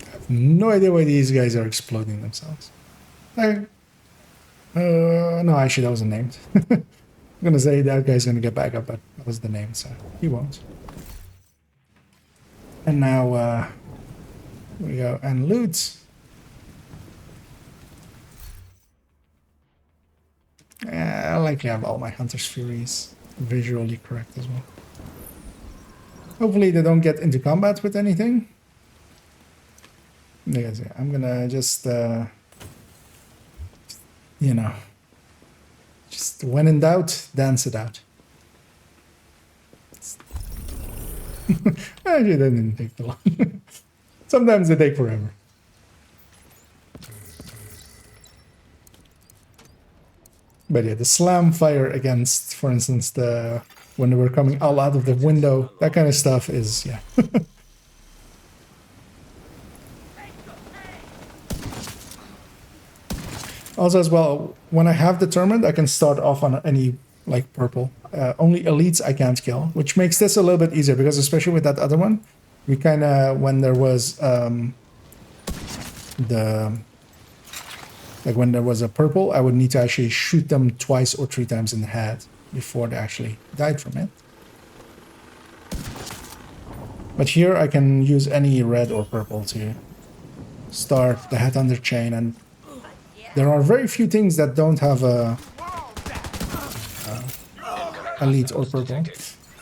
I have no idea why these guys are exploding themselves. No, actually that wasn't named. I'm gonna say that guy's gonna get back up, but that was the name, so he won't. And now we go and loot. I likely have all my Hunter's Furies visually correct as well. Hopefully they don't get into combat with anything. Because yeah, I'm gonna just you know, just when in doubt, dance it out. Actually, that didn't take too long. Sometimes they take forever. But yeah, the slam fire against, for instance, when they were coming all out of the window, that kind of stuff is, yeah. Also as well, when I have determined, I can start off on any, like, purple. Only elites I can't kill, which makes this a little bit easier, because especially with that other one, we kind of, when there was when there was a purple, I would need to actually shoot them twice or 3 times in the head before they actually died from it. But here I can use any red or purple to start the head under chain, and there are very few things that don't have a elite or purple.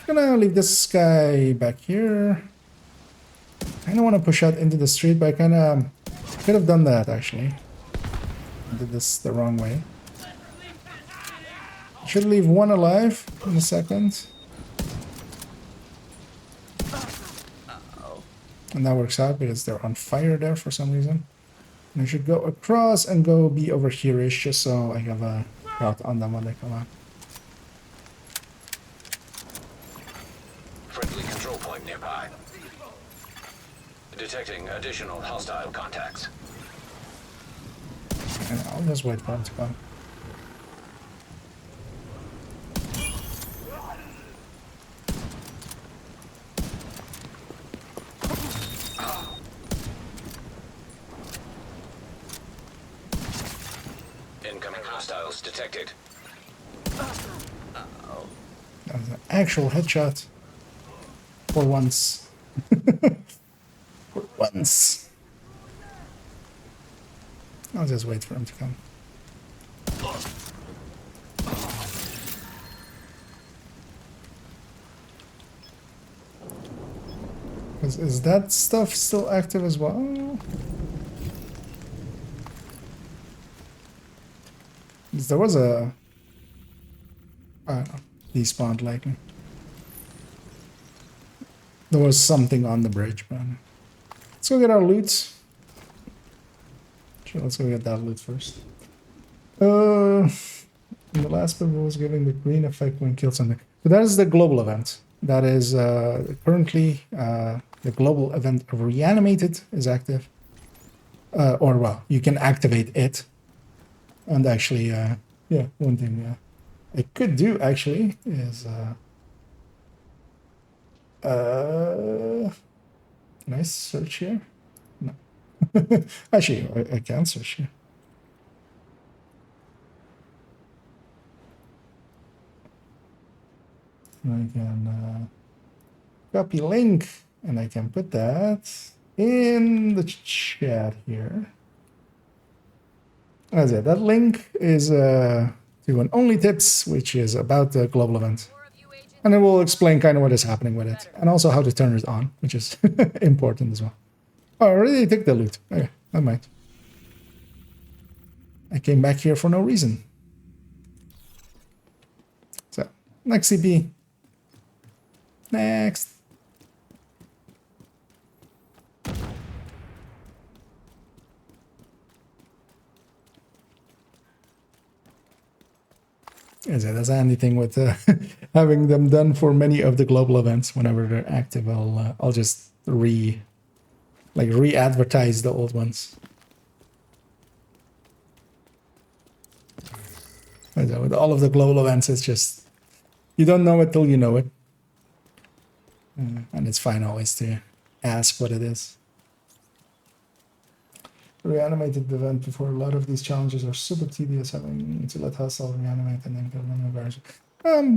I'm gonna leave this guy back here. I don't want to push out into the street, but I kind of could have done that actually. I did this the wrong way. should leave one alive in a second. And that works out because they're on fire there for some reason. And I should go across and go be over here-ish just so I have a route on them when they come out. Friendly control point nearby. Detecting additional hostile contacts. And I'll just wait for them to come. Incoming hostiles detected. That was an actual headshot. For once. For once. I'll just wait for him to come. Is that stuff still active as well? There was a... I don't know. Despawned likely. There was something on the bridge, but... Let's go get our loot. Sure, let's go get that loot first. In the last bit was giving the green effect when killed something. So that is the global event. That is currently the global event of Reanimated is active. Or, well, you can activate it. And actually, yeah, one thing I could do actually is... can I search here? No. Actually, I can search here. I can copy link, and I can put that in the chat here. As I said, that link is to an Only Tips, which is about the global event. And it will explain kind of what is happening with it, and also how to turn it on, which is important as well. Oh, I already took the loot. Okay, I might. I came back here for no reason. So, next CP. Next. That's anything with having them done for many of the global events. Whenever they're active, I'll just re-advertise the old ones. With all of the global events, it's just you don't know it till you know it, and it's fine always to ask what it is. Reanimated the event before. A lot of these challenges are super tedious, having to let hostile reanimate and then kill them in version.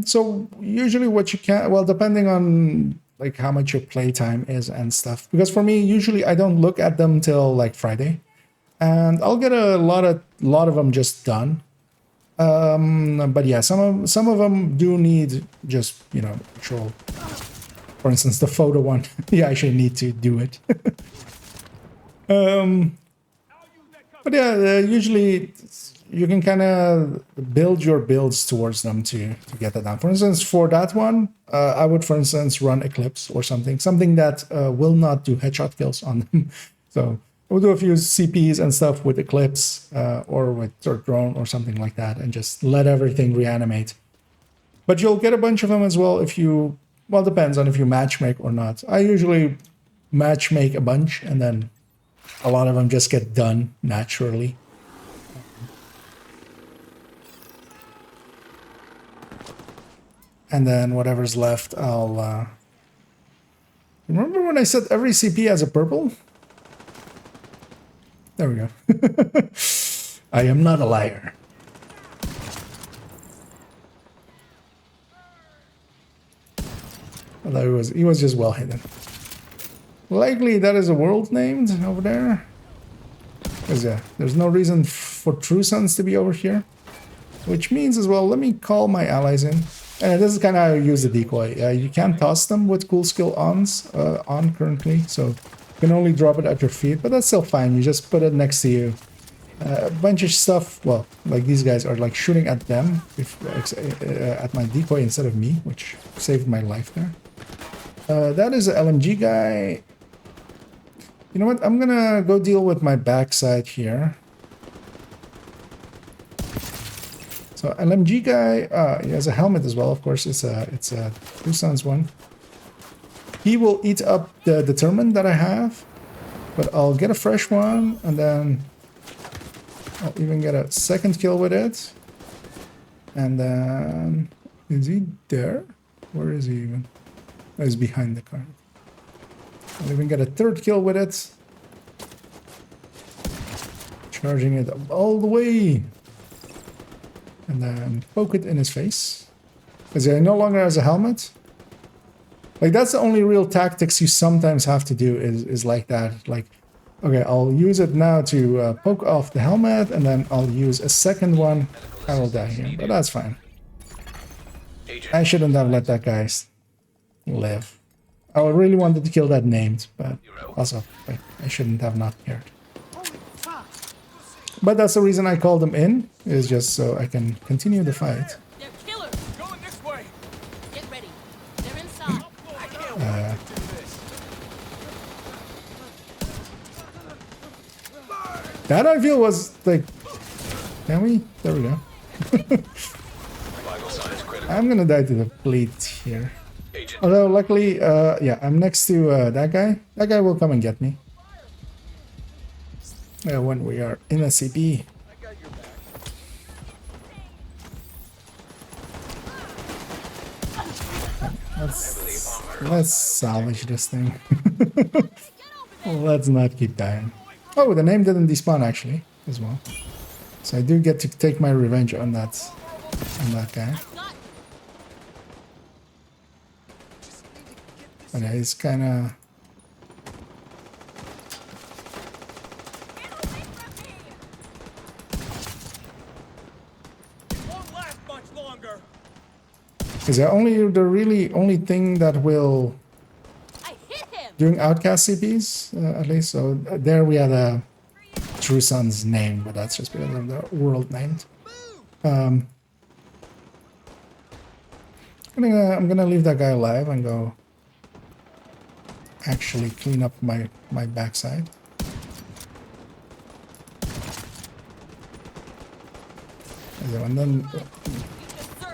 So usually what you can, well, depending on like how much your playtime is and stuff. Because for me, usually I don't look at them till like Friday, and I'll get a lot of them just done. But yeah, some of them do need just, you know, actual. For instance, the photo one, you actually need to do it. But yeah, usually you can kind of build your builds towards them to get that done. For instance, for that one, I would, for instance, run Eclipse or something that will not do headshot kills on them. So we'll do a few CPs and stuff with Eclipse or with drone or something like that, and just let everything reanimate. But you'll get a bunch of them as well if you, well, depends on if you matchmake or not. I usually matchmake a bunch, and then a lot of them just get done naturally. And then whatever's left, I'll... Remember when I said every CP has a purple? There we go. I am not a liar. Although he was just well hidden. Likely that is a world named over there. Because yeah, there's no reason for True Sons to be over here. Which means as well, let me call my allies in. And this is kind of how you use the decoy. You can't toss them with cool skill ons on currently, so you can only drop it at your feet, but that's still fine. You just put it next to you, A bunch of stuff, well, like these guys are like shooting at them, at my decoy instead of me, which saved my life there. That is an LMG guy. You know what? I'm gonna go deal with my backside here. So LMG guy, he has a helmet as well. Of course, it's a Two Sons one. He will eat up the determined that I have, but I'll get a fresh one, and then I'll even get a second kill with it. And then, is he there? Where is he even? Oh, he's behind the car. I'll even get a third kill with it. Charging it all the way. And then poke it in his face. Because he no longer has a helmet. Like, that's the only real tactics you sometimes have to do is like that. Like, okay, I'll use it now to poke off the helmet, and then I'll use a second one. I will die here, but that's fine. I shouldn't have let that guy live. I really wanted to kill that named, but also I shouldn't have not cared. But that's the reason I called them in, is just so I can continue the fight. They're killers. Going this way. Get ready. They're inside. I can't wait to do this. That I feel was like, can we? There we go. Vital signs critical. I'm gonna die to the plate here. Agent. Although luckily, yeah, I'm next to that guy. That guy will come and get me. When we are in a CP. I got your back. Let's salvage this thing. Let's not keep dying. Oh, the name didn't despawn actually as well. So I do get to take my revenge on that guy. But yeah, he's kind of. Won't last much longer. Is that the really only thing that will I hit him. during outcast CPs at least. So there we had a True Son's name, but that's just because of the world named. I'm gonna leave that guy alive and go actually clean up my backside. And then, Deserve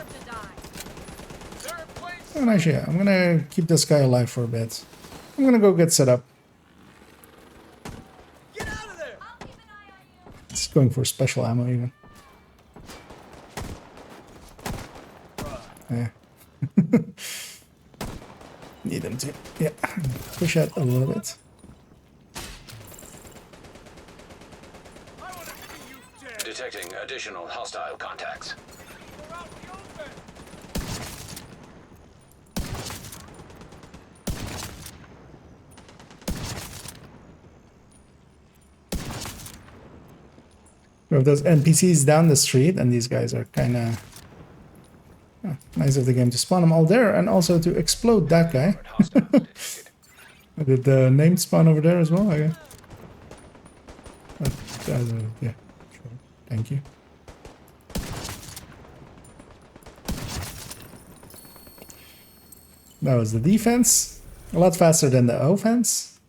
to die. They're in place. and actually, yeah, I'm gonna keep this guy alive for a bit. I'm gonna go get set up. Get out of there. It's going for special ammo even. Yeah. Need them to, yeah, push out a little bit. I want to see you dead. Detecting additional hostile contacts. We're out in the open. We have those NPCs down the street, and these guys are kind of nice of the game to spawn them all there, and also to explode that guy. Hostile detected. Did the name spawn over there as well? Okay. Yeah, sure. Thank you. That was the defense. A lot faster than the offense.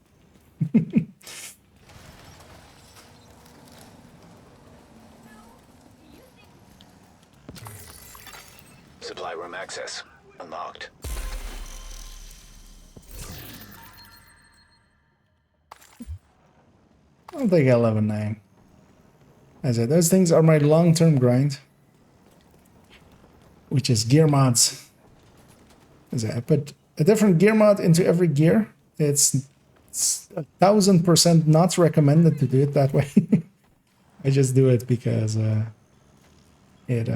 Supply room access unlocked. I'll take 11-9. As I said, those things are my long-term grind, which is gear mods. As I put a different gear mod into every gear. It's 1000% not recommended to do it that way. I just do it because it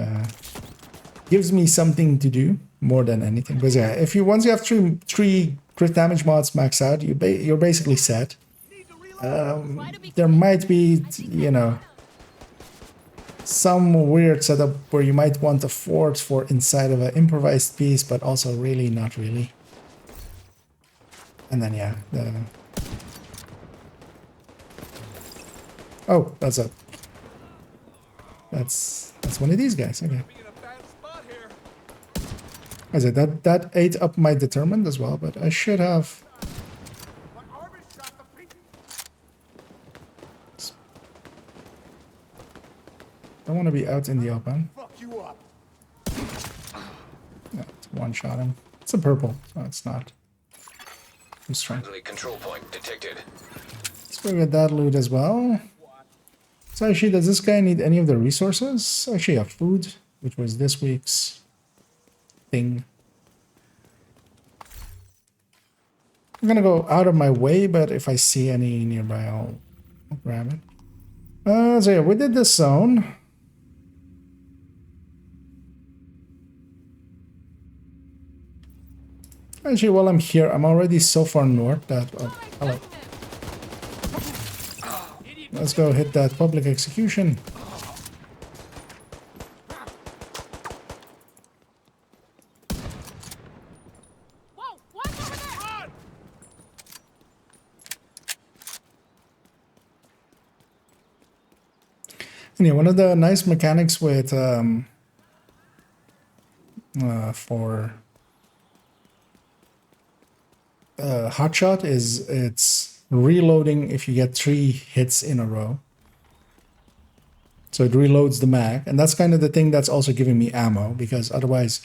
gives me something to do more than anything. Because yeah, if you once you have three crit damage mods maxed out, you're basically set. There might be, you know, some weird setup where you might want a fort for inside of an improvised piece, but also really not really. And then yeah, oh, that's a That's one of these guys. Okay. Be in a bad spot here. I said that ate up my determined as well, but I should have. My arm is shot to pieces. Don't want to be out in the open. Fuck you up. Yeah, one shot him. It's a purple, so it's not too strong. Friendly control point detected. Let's go get that loot as well. So actually, does this guy need any of the resources? Actually, have food, which was this week's thing. I'm gonna go out of my way, but if I see any nearby, I'll grab it. So yeah, we did this zone. Actually, while I'm here, I'm already so far north that... Oh, hello. Let's go hit that public execution. Whoa, watch over there! And yeah, one of the nice mechanics with for Hotshot is it's reloading if you get 3 hits in a row. So it reloads the mag, and that's kind of the thing that's also giving me ammo, because otherwise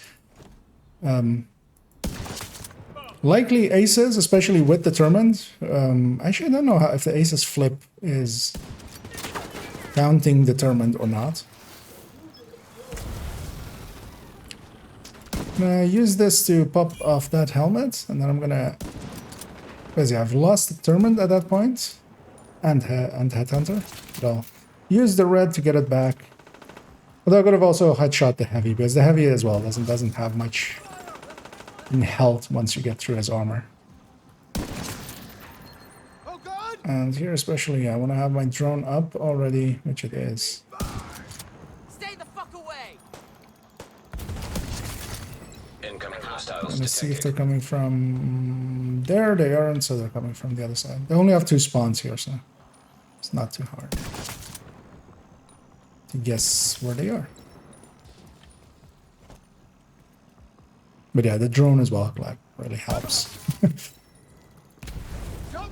likely aces, especially with determined. Actually, I don't know if the aces flip is counting determined or not. I'm gonna use this to pop off that helmet, and then I'm gonna... Because yeah, I've lost determined at that point, and headhunter. But I'll use the red to get it back. Although I could have also headshot the heavy, because the heavy as well doesn't have much in health once you get through his armor. Oh God! And here especially, I want to have my drone up already, which it is. Stay the fuck away! Incoming hostiles Let me see if they're detected. coming from there. They aren't, so they're coming from the other side. They only have 2 spawns here, so it's not too hard to guess where they are. But yeah, the drone as well, like, really helps.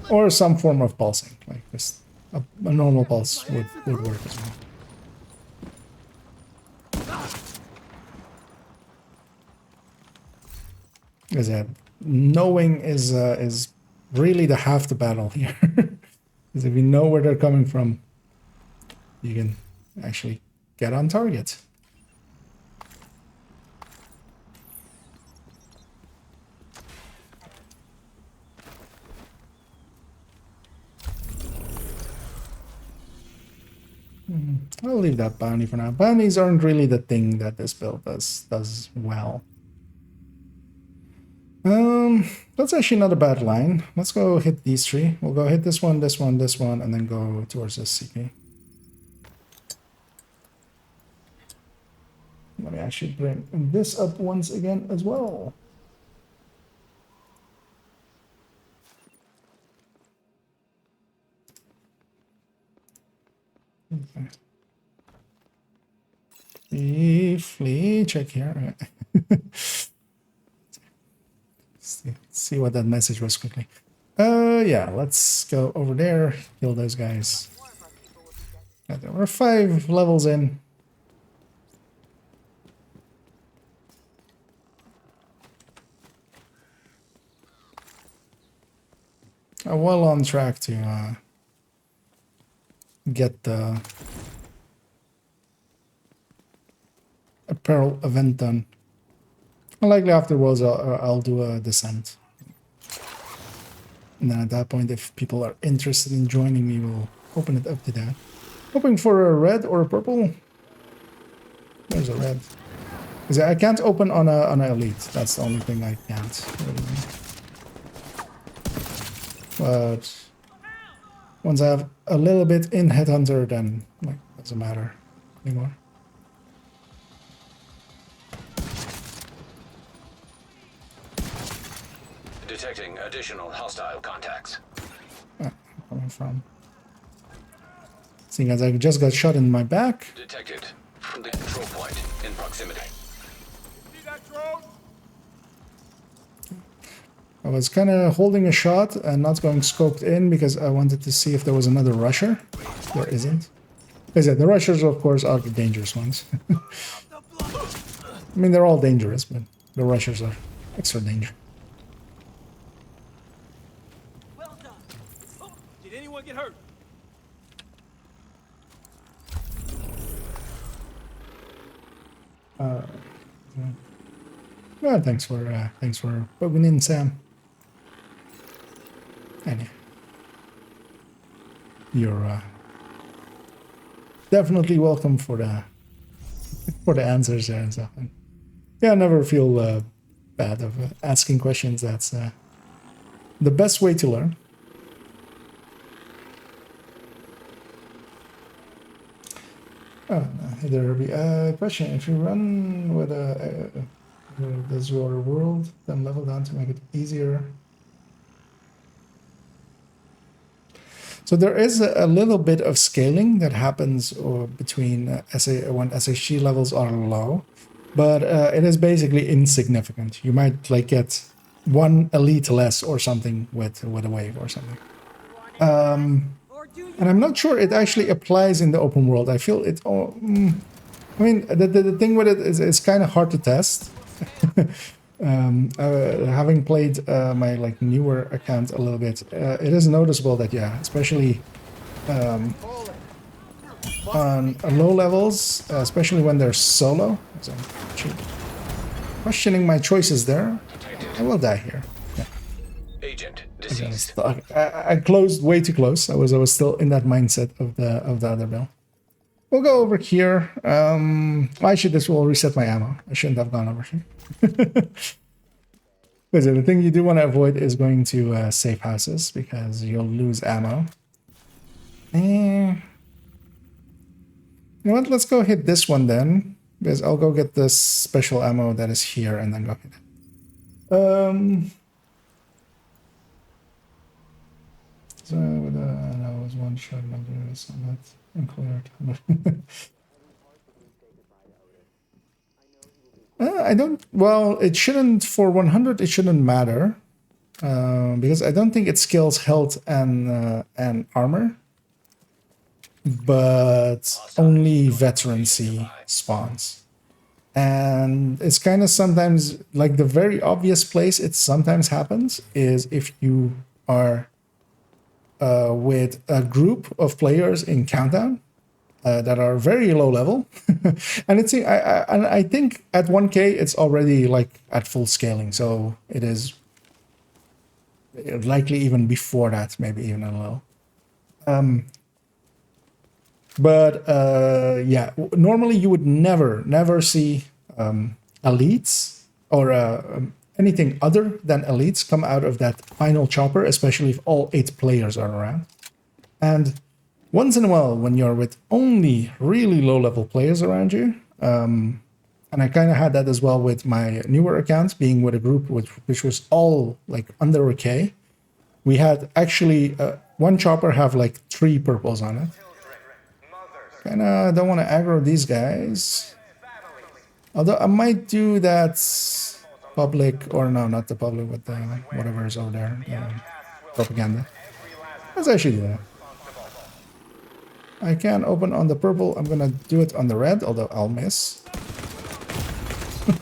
Or some form of pulsing, like this. A normal pulse would work as well. As I said, knowing is really the half the battle here. Because if you know where they're coming from, you can actually get on target. I'll leave that bounty for now. Bounties aren't really the thing that this build does well. That's actually not a bad line. Let's go hit these 3. We'll go hit this one, this one, this one, and then go towards this CP. Let me actually bring this up once again as well. Okay. Flee, check here. See what that message was quickly. Yeah, let's go over there, kill those guys. Yeah, there were 5 levels in. Well on track to get the apparel event done. Likely afterwards I'll do a descent. And then at that point, if people are interested in joining me, we'll open it up to that. Hoping for a red or a purple. There's a red. Because I can't open on a elite. That's the only thing I can't. Really. But once I have a little bit in Headhunter, then like doesn't matter anymore. Detecting additional hostile contacts. Coming from. Seeing as I just got shot in my back. Detected. Friendly control point in proximity. See that drone? I was kind of holding a shot and not going scoped in because I wanted to see if there was another rusher. There isn't. Because yeah, the rushers, of course, are the dangerous ones. I mean, they're all dangerous, but the rushers are extra dangerous. Well done. Oh, did anyone get hurt? Well, thanks for putting in, Sam. And you're definitely welcome for the answers there and stuff. And yeah, I never feel bad of asking questions. That's the best way to learn. Oh, no, there be a question. If you run with does your world then level down to make it easier? So there is a little bit of scaling that happens between when SHG levels are low, but it is basically insignificant. You might like get one elite less or something with a wave or something. And I'm not sure it actually applies in the open world. I feel it. I mean, the thing with it is it's kind of hard to test. Having played my like newer account a little bit, it is noticeable that yeah, especially on low levels, especially when they're solo. So I'm questioning my choices there. I will die here. Yeah. Agent deceased. I closed way too close. I was still in that mindset of the other build. We'll go over here. Actually, this will reset my ammo. I shouldn't have gone over here. Because the thing you do want to avoid is going to safe houses because you'll lose ammo. You know what? Let's go hit this one then. Because I'll go get this special ammo that is here and then go hit it. So that was one shot. I'm doing this on that. Unclear. I don't. Well, it shouldn't for 100. It shouldn't matter because I don't think it scales health and armor, but only veterancy spawns. And it's kind of sometimes like the very obvious place it sometimes happens is if you are with a group of players in Countdown that are very low level. And it's I think at 1K it's already like at full scaling, so it is likely even before that, maybe even a little. But yeah, normally you would never see elites or anything other than elites come out of that final chopper, especially if all 8 players are around. And once in a while, when you're with only really low-level players around you, and I kind of had that as well with my newer accounts, being with a group which was all like under a K, we had actually one chopper have like 3 purples on it. Kind of don't want to aggro these guys. Although I might do that public, or no, not the public, but the whatever is over there, propaganda. Let's actually do that. I can open on the purple. I'm gonna do it on the red, although I'll miss.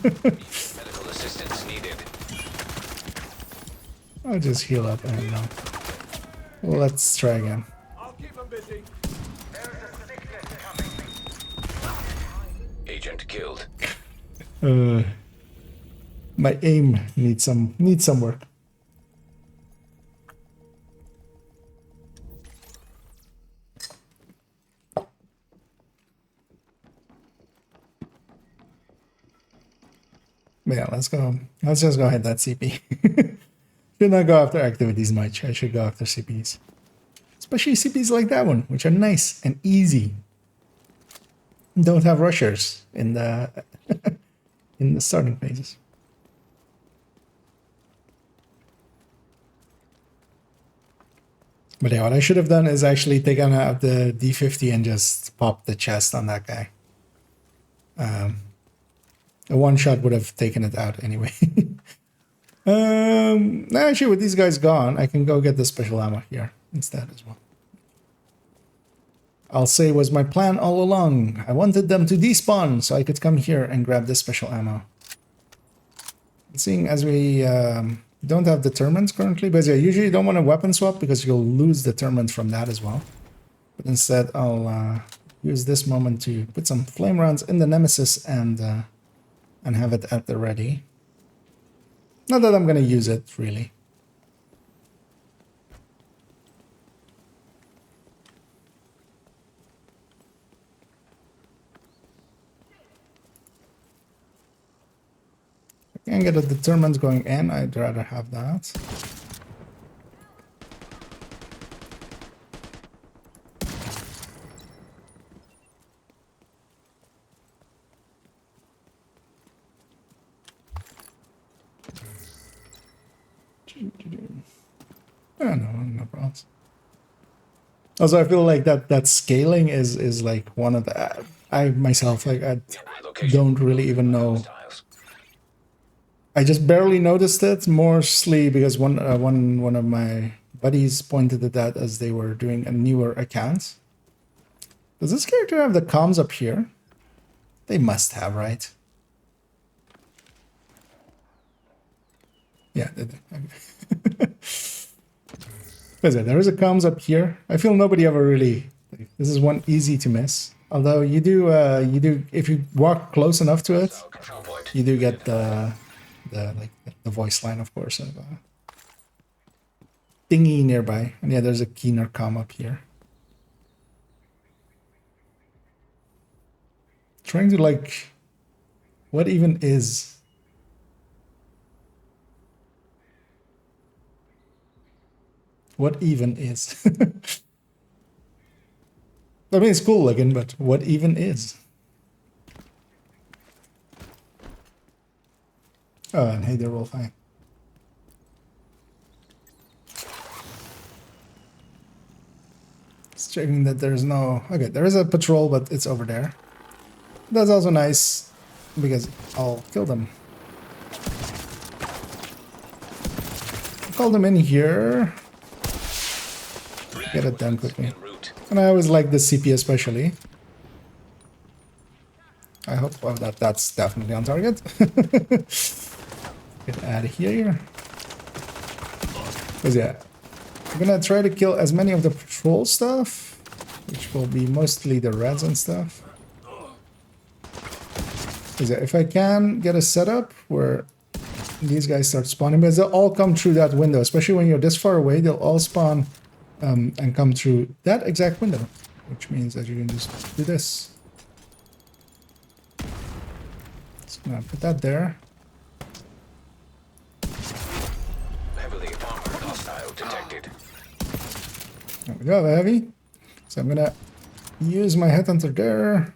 Medical assistance needed. I'll just heal up and let's try again. I'll keep him busy. Agent killed. My aim needs some work. But yeah, let's go. Let's just go hit that CP. Should not go after activities much. I should go after CPs. Especially CPs like that one, which are nice and easy. Don't have rushers in the in the starting phases. But yeah, what I should have done is actually taken out the D50 and just pop the chest on that guy. A one shot would have taken it out anyway. Actually, with these guys gone, I can go get the special ammo here instead as well. I'll say it was my plan all along. I wanted them to despawn so I could come here and grab this special ammo. Seeing as we don't have determinants currently, but yeah, usually you don't want to weapon swap because you'll lose determinants from that as well. But instead, I'll use this moment to put some flame rounds in the Nemesis and have it at the ready. Not that I'm going to use it, really. I can't get a determinant going in, I'd rather have that. Oh, no problems. Also, I feel like that scaling is like one of the I myself like I don't really even know. Hostiles. I just barely noticed it, mostly because one of my buddies pointed at that as they were doing a newer account. Does this character have the comms up here? They must have, right? Yeah, they do. Okay. There is a comms up here. I feel nobody ever really. This is one easy to miss. Although you do if you walk close enough to it, Control point. you do get the voice line, of course, of thingy nearby. And yeah, there's a keener comm up here. Trying to like, what even is? What even is? I mean, it's cool looking, but what even is? Oh, and hey, they're all fine. Just checking that there's no... Okay, there is a patrol, but it's over there. That's also nice, because I'll kill them. I'll call them in here. Get it done quickly. En route. And I always like the CP especially. I hope that's definitely on target. Get out of here. Because yeah, I'm gonna try to kill as many of the patrol stuff, which will be mostly the reds and stuff. Because yeah, if I can get a setup where these guys start spawning, because they'll all come through that window, especially when you're this far away, they'll all spawn and come through that exact window, which means that you can just do this. So I'm gonna put that there. Heavily armored hostile detected. There we go, heavy. So I'm gonna use my headhunter there.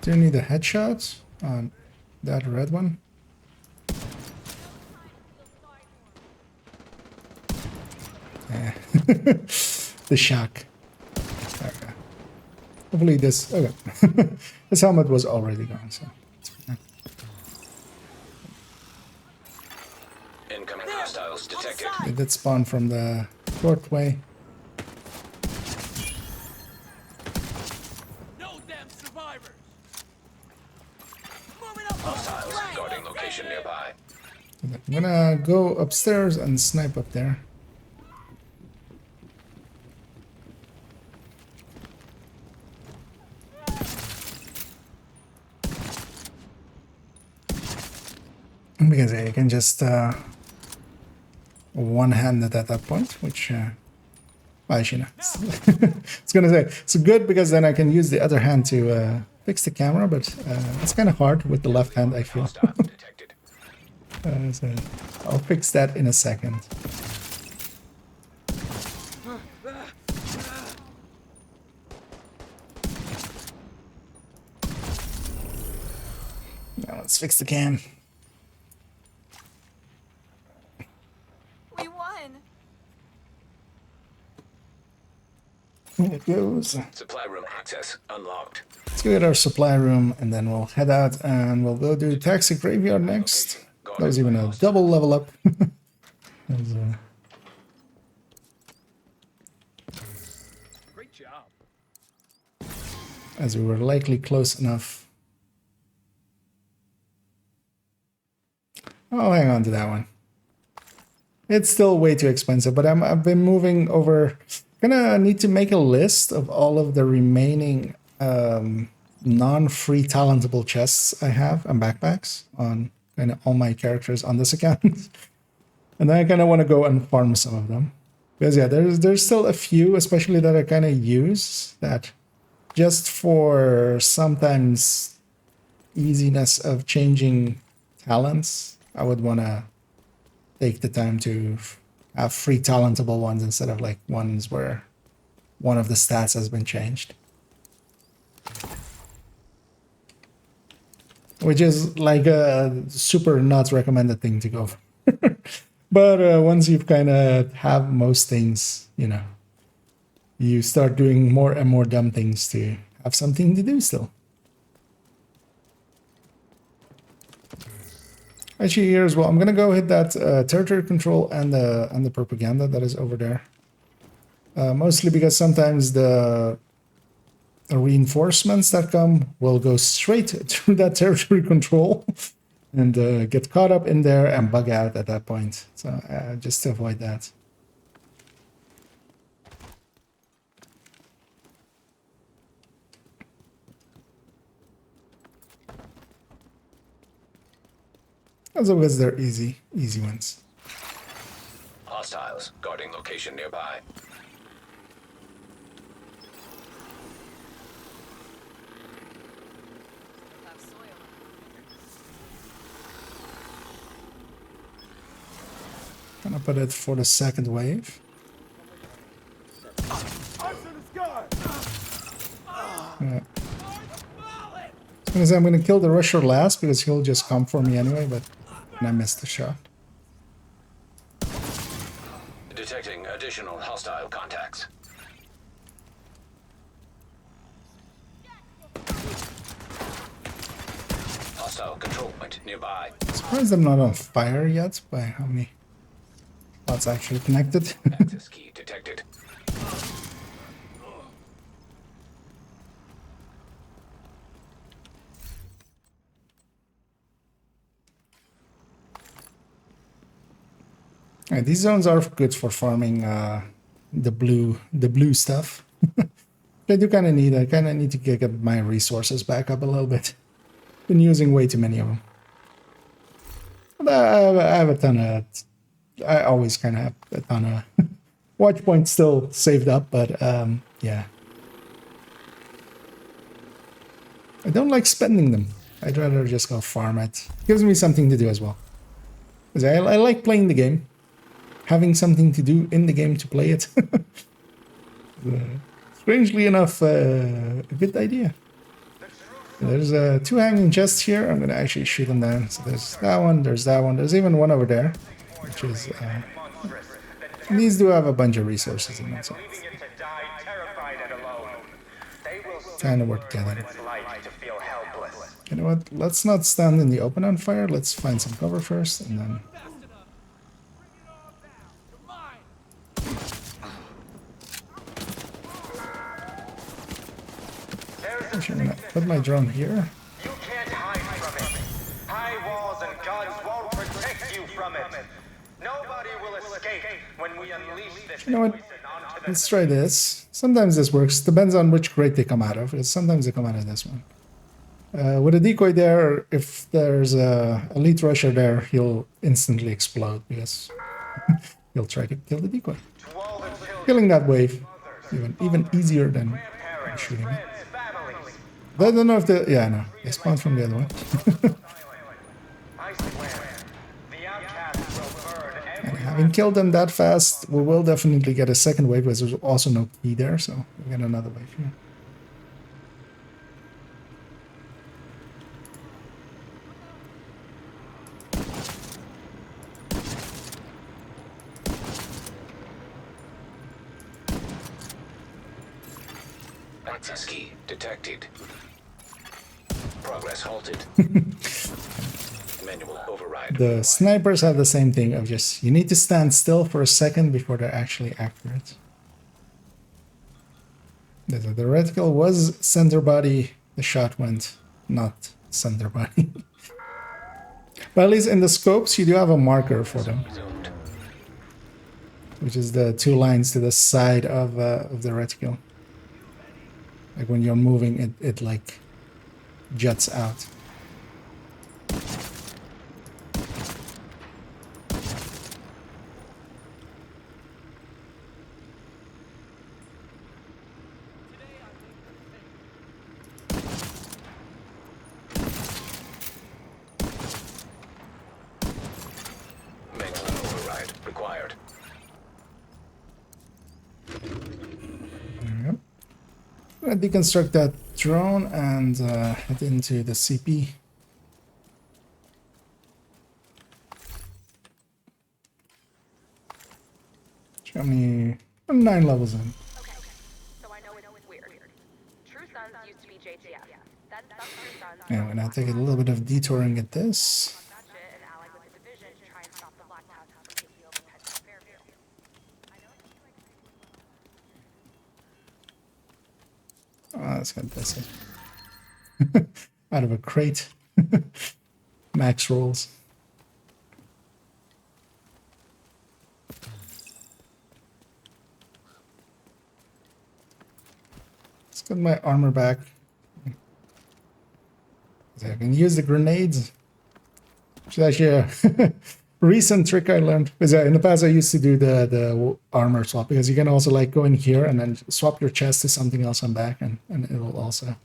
Do you need a headshot on that red one? Yeah. The shock. Okay. Hopefully this... Okay. This helmet was already gone, so... it's fine. Incoming hostiles detected. They did spawn from the short way. No damn survivors! Hostiles guarding location nearby. I'm gonna go upstairs and snipe up there. Because you can just one-hand it at that point, which well, actually no. It's gonna say it's good because then I can use the other hand to fix the camera, but it's kind of hard with the left hand, I feel. Hostiles detected. So I'll fix that in a second. Now let's fix the cam. We won. There it goes. Supply room access unlocked. Let's go get our supply room, and then we'll head out and we'll go do Taxi Graveyard next. That was even a double level up. That was, Great job. as we were likely close enough. I'll hang on to that one. It's still way too expensive, but I've been moving over. Gonna need to make a list of all of the remaining non-free talentable chests I have and backpacks on kind of all my characters on this account. And then I kind of want to go and farm some of them. Because yeah, there's still a few, especially that I kind of use, that just for sometimes easiness of changing talents, I would want to take the time to have free talentable ones instead of like ones where one of the stats has been changed. Which is like a super not recommended thing to go for. But once you've kind of have most things, you know, you start doing more and more dumb things to have something to do still. Actually, here as well, I'm gonna go hit that territory control and the propaganda that is over there. Mostly because sometimes the reinforcements that come will go straight through that territory control and get caught up in there and bug out at that point. So just to avoid that. As always, they're easy ones. Hostiles guarding location nearby. Have soil. Gonna put it for the second wave. Yeah. As I'm gonna kill the rusher last because he'll just come for me anyway, but I missed the shot. Detecting additional hostile contacts. Hostile control point nearby. Surprised I'm not on fire yet by how many spots actually connected. Access key detected. Alright, these zones are good for farming the blue stuff. I do kind of need. I kind of need to get my resources back up a little bit. Been using way too many of them. But I have a ton of. I always kind of have a ton of watch points still saved up, but yeah. I don't like spending them. I'd rather just go farm it. Gives me something to do as well. Because I like playing the game. Having something to do in the game to play it. Strangely enough, a good idea. There's two hanging chests here. I'm going to actually shoot them down. So there's that one, there's that one. There's even one over there, which is... these do have a bunch of resources in them, so kind of work together. You know what? Let's not stand in the open on fire. Let's find some cover first, and then... Actually, I'm gonna put my drone here. You can't hide from it. High walls and guns won't protect you from it. Nobody will escape when we unleash this You know what? poison onto the... Let's try this. Sometimes this works. Depends on which crate they come out of. Because sometimes they come out of this one. With a decoy there, if there's a elite rusher there, he'll instantly explode because he'll try to kill the decoy. To all the children, Killing that wave even easier than grandparents, shooting it. friends, families. I don't know if the... Yeah, no. They spawned from the other one. I swear, the outcasts will burn every... Having killed them that fast, we will definitely get a second wave, because there's also no key there, so we'll get another wave here. Access key detected. Progress halted. Manual override. The snipers have the same thing of just, you need to stand still for a second before they're actually accurate. The reticle was center body, the shot went not center body. But at least in the scopes, you do have a marker for them, Zoomed. which is the 2 lines to the side of the reticle. Like when you're moving, it like juts out. Manual override required. Yep. I'm gonna deconstruct that drone and head into the CP. How many? 9 levels in. Okay, so I know it's weird. True Sons used to be JTF. That's True Sons. Yeah, I'm gonna take a little bit of detouring at this. That shit and allied with the division to try and stop the Black Task from taking over Texas Fairview. I know it's like Oh, that's gonna piss it. Out of a crate. Max rolls. Let's get my armor back. So I can use the grenades. Which is actually a recent trick I learned. Because in the past I used to do the armor swap, because you can also like go in here and then swap your chest to something else on back, and it will also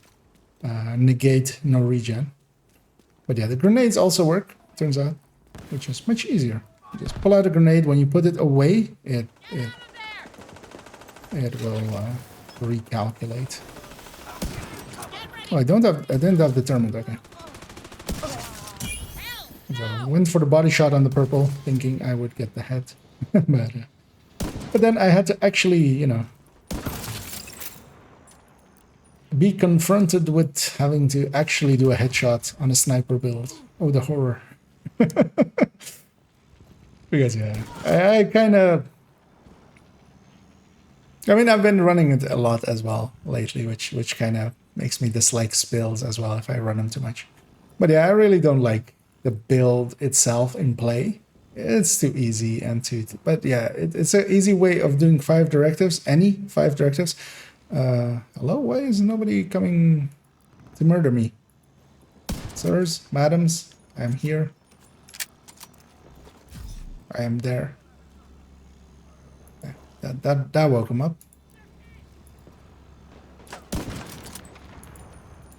negate no regen. But yeah, the grenades also work, turns out, which is much easier. You just pull out a grenade. When you put it away, it will recalculate. Oh, I didn't have determined. Okay. So went for the body shot on the purple, thinking I would get the head, but then I had to actually, you know, be confronted with having to actually do a headshot on a sniper build. Oh, the horror! Because yeah, I kind of. I mean, I've been running it a lot as well lately, which kind of makes me dislike spills as well if I run them too much. But yeah, I really don't like the build itself in play. It's too easy and but yeah, it's an easy way of doing 5 directives, any 5 directives. Hello, why is nobody coming to murder me? Sirs, madams, I am here. I am there. That woke him up.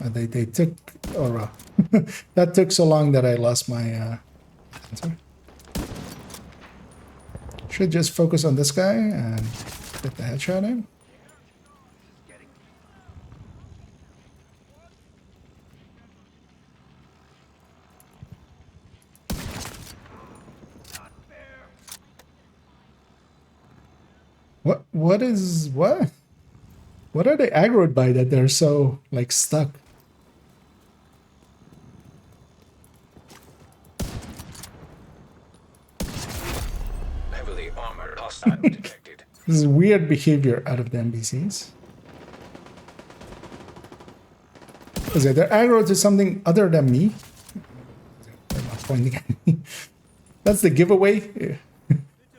They took, or that took so long that I lost my answer. Should just focus on this guy and get the headshot in. What are they aggroed by that they're so like stuck? Heavily armored hostile detected. This is weird behavior out of the NPCs. Is it they're aggroed to something other than me? They're not pointing at me. That's the giveaway.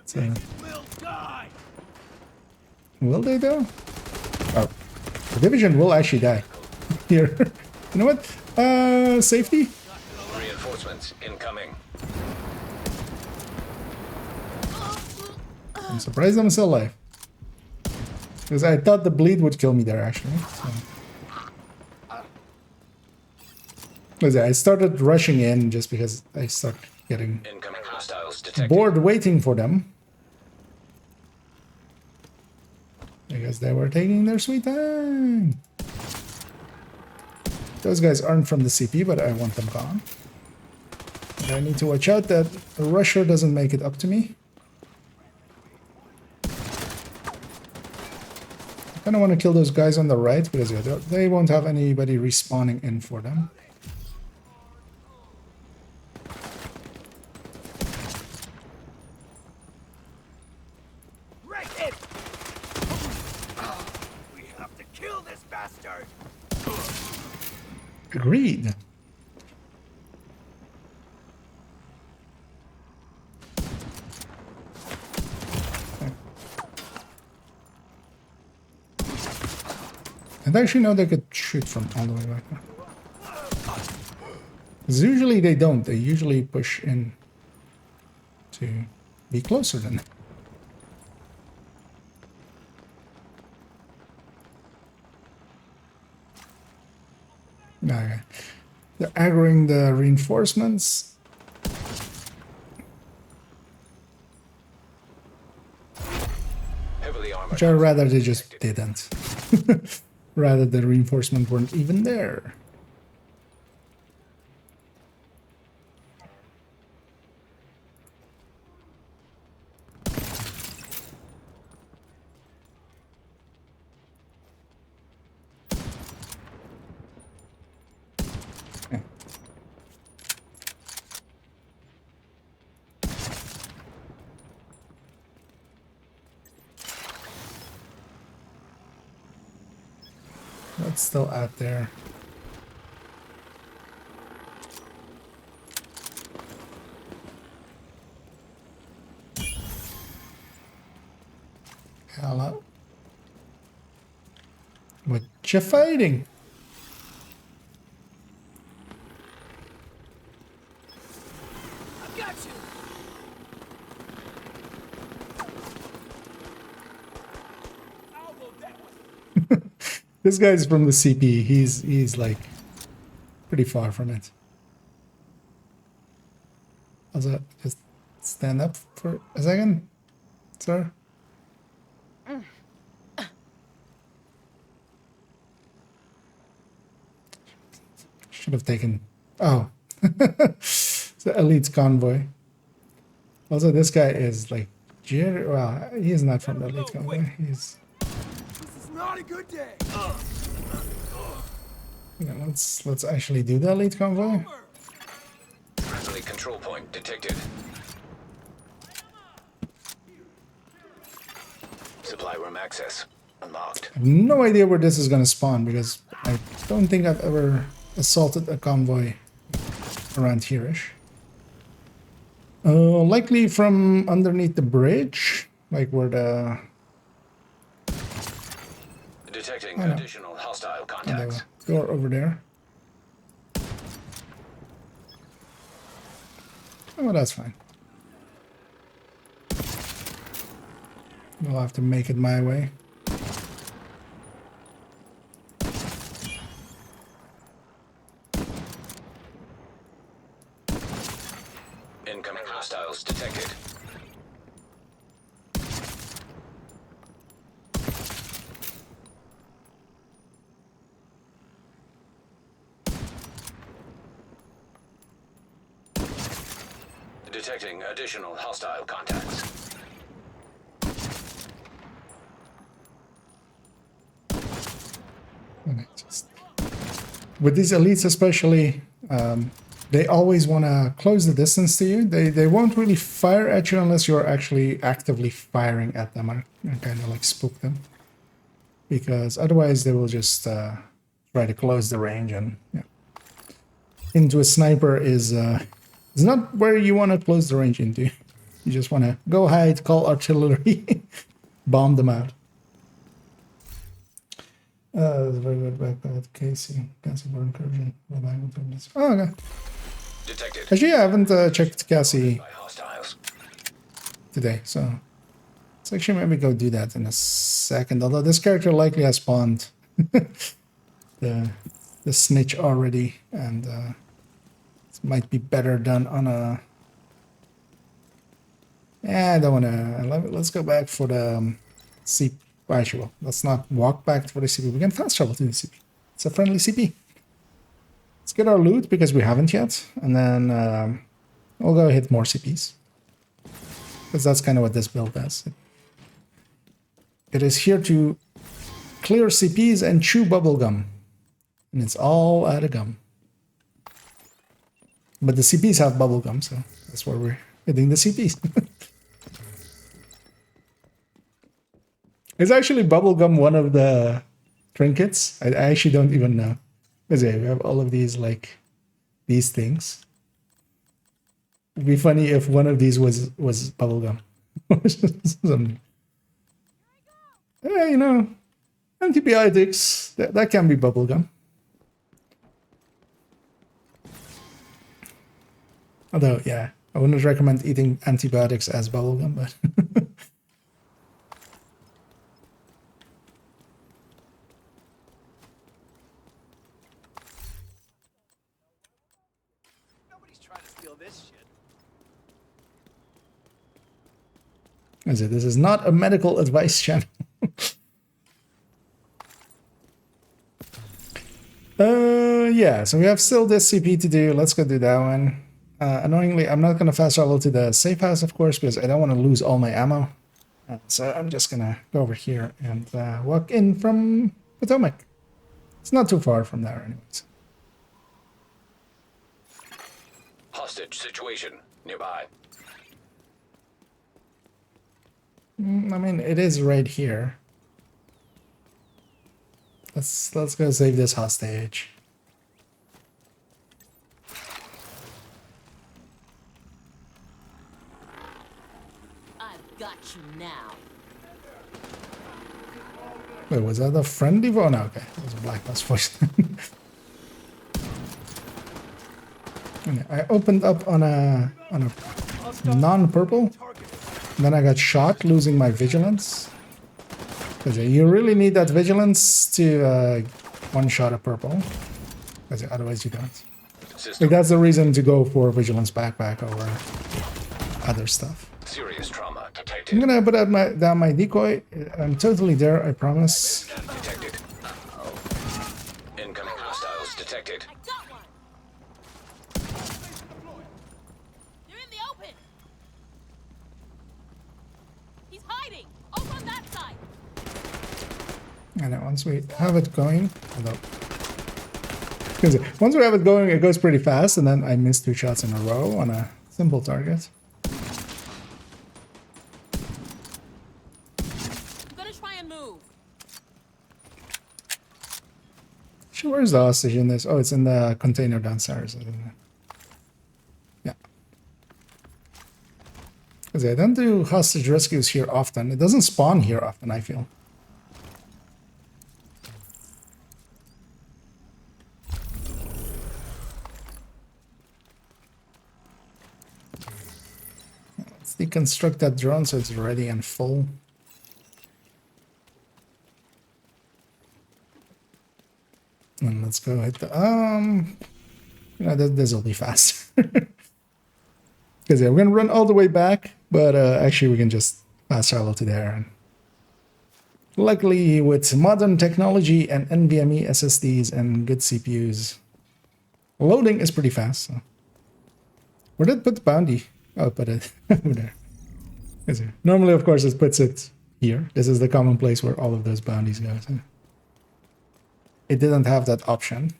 So, will they though? Oh, the division will actually die. Here. You know what? Safety? Reinforcements incoming. I'm surprised I'm still alive. Because I thought the bleed would kill me there actually. So. I started rushing in just because I started getting Incoming hostiles detected. bored waiting for them. Because they were taking their sweet time. Those guys aren't from the CP, but I want them gone. And I need to watch out that a rusher doesn't make it up to me. kind of want to kill those guys on the right because they won't have anybody respawning in for them. Wreck it! We have to kill this bastard! Agreed. And actually, no, they could shoot from all the way back there. 'Cause usually they don't. They usually push in to be closer than. Okay. They're aggroing the reinforcements. Heavily armored. Which I'd rather they just didn't. Rather the reinforcement weren't even there. Okay. That's still out there. Hello. What you fighting? I got you. This guy's from the CP. He's like pretty far from it. Also, just stand up for a second, sir. Should have taken. Oh, the elite convoy. Also, this guy is like, well, he's not from the elite convoy. He's. This is not a good day! Yeah, let's actually do the elite convoy. Friendly control point detected. Supply room access unlocked. I have no idea where this is going to spawn because I don't think I've ever assaulted a convoy around here-ish. Likely from underneath the bridge, like where the... Detecting additional hostile contacts. Door over there. Oh, that's fine. We'll have to make it my way. Incoming hostiles detected. Detecting additional hostile contacts. Okay, with these elites especially, they always want to close the distance to you. They won't really fire at you unless you're actually actively firing at them and kind of like spook them. Because otherwise they will just try to close the range, and yeah. Into a sniper is not where you want to close the range into. You just want to go hide, call artillery, bomb them out. Very good backpack, Casey. Cassie for incursion. Oh, okay. Detected. Actually, I haven't checked Cassie By hostiles. today, so let's actually maybe go do that in a second. Although this character likely has spawned the snitch already, and it might be better done on a. Yeah, I don't want to. Let's go back for the CP. Actually, well, let's not walk back for the CP. We can fast travel to the CP. It's a friendly CP. Let's get our loot because we haven't yet, and then we'll go hit more CPs. Because that's kind of what this build does. It is here to clear CPs and chew bubble gum. And it's all out of gum. But the CPs have bubble gum, so that's where we're hitting the CPs. Is actually bubble gum one of the trinkets? I actually don't even know. Because yeah, we have all of these, like, these things. It'd be funny if one of these was bubble gum. Yeah, you know, antibiotics, that can be bubble gum. Although, yeah, I wouldn't recommend eating antibiotics as bubble gum, but... Nobody's trying to steal this shit. I said, this is not a medical advice channel. Yeah, so we have still this CP to do. Let's go do that one. Annoyingly, I'm not going to fast travel to the safe house, of course, because I don't want to lose all my ammo. So I'm just going to go over here and walk in from Potomac. It's not too far from there anyways. Hostage situation nearby. I mean, it is right here. Let's go save this hostage. I've got you now. Wait, was that a friendly voice? Oh, no, okay. It was a Black Ops voice. Okay, I opened up on a non-purple. Then I got shot, losing my vigilance. Because you really need that vigilance to one-shot a purple. Because otherwise you don't. Like, that's the reason to go for vigilance backpack over other stuff. Serious trauma detected. I'm gonna put out down my decoy. I'm totally there, I promise. Detected. Incoming hostiles detected. I got one. You're in the open. He's hiding. Over on that side. And then once we have it going, once we have it going, it goes pretty fast, and then I missed 2 shots in a row on a simple target. I'm gonna try and move. Sure, where's the hostage in this? Oh, it's in the container downstairs, isn't it? Yeah. Because I don't do hostage rescues here often. It doesn't spawn here often, I feel. Let's deconstruct that drone so it's ready and full. And let's go hit the you know, this will be fast. Because yeah, we're gonna run all the way back, but actually we can just fast travel to there. And luckily, with modern technology and NVMe SSDs and good CPUs, loading is pretty fast. So. Where did it put the bounty? Oh, put it over there. Normally, of course, it puts it here. This is the common place where all of those bounties go. So. It didn't have that option.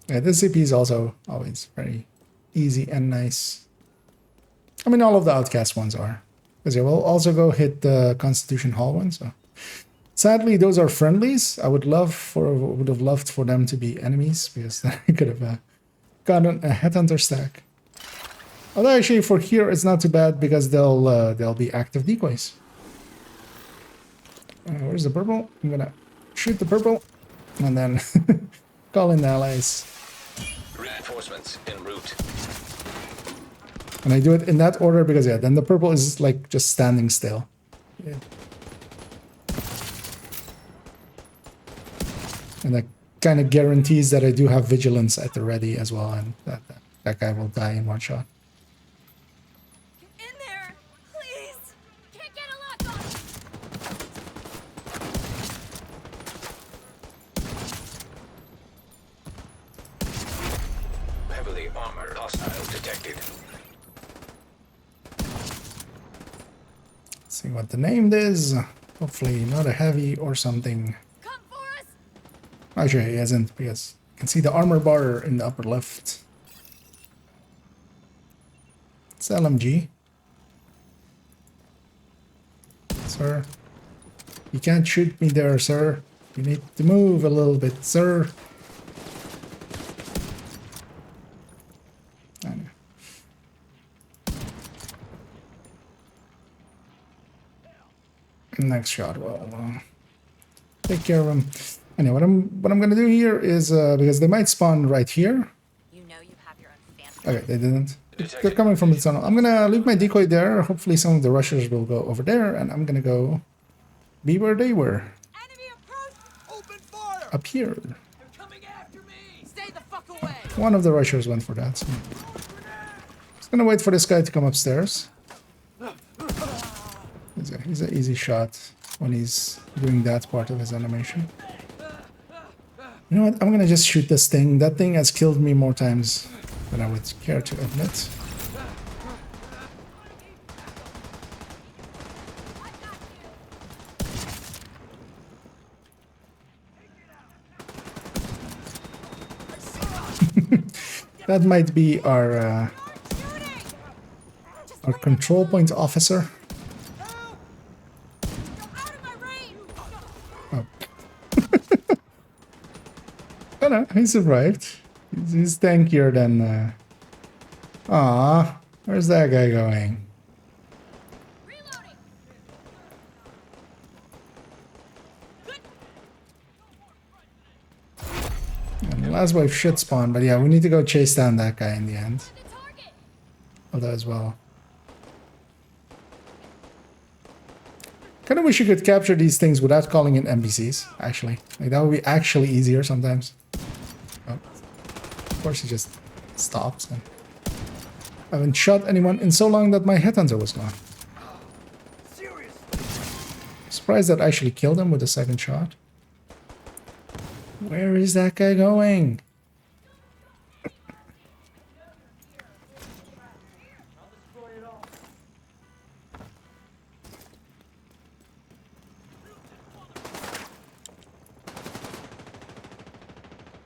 Yeah, this CP is also always very easy and nice. I mean, all of the Outcast ones are. Because yeah, we'll also go hit the Constitution Hall one. So, sadly, those are friendlies. I would have loved for them to be enemies, because then I could have gotten a headhunter stack. Although actually, for here, it's not too bad because they'll be active decoys. Where's the purple? I'm gonna shoot the purple, and then call in the allies. Reinforcements en route. And I do it in that order because, yeah, then the purple is like just standing still. Yeah. And that kind of guarantees that I do have vigilance at the ready as well, and that guy will die in one shot. Get in there, please. Can't get a lock on it. what the name is. Hopefully not a heavy or something. Come for us! Actually, he hasn't, because you can see the armor bar in the upper left. It's LMG. Sir. You can't shoot me there, sir. You need to move a little bit, sir. Next shot, well, take care of him. Anyway, what I'm gonna do here is because they might spawn right here. You know you have your own family. Okay, they didn't. They're coming from the tunnel. I'm gonna leave my decoy there. Hopefully, some of the rushers will go over there, and I'm gonna go be where they were. Enemy approach! Open fire! Up here. They're coming after me! Stay the fuck away! One of the rushers went for that. So. Just gonna wait for this guy to come upstairs. He's an easy shot when he's doing that part of his animation. You know what? I'm gonna just shoot this thing. That thing has killed me more times than I would care to admit. That might be our control point officer. Oh. Oh no, he survived. He's tankier than... Aw, where's that guy going? Reloading. And the last wave should spawn, but yeah, we need to go chase down that guy in the end. The target. Although as well. Kind of wish you could capture these things without calling in NPCs, actually. Like, that would be actually easier sometimes. Oh. Of course, he just stops. And I haven't shot anyone in so long that my headhunter was gone. Surprised that I actually killed him with a second shot. Where is that guy going?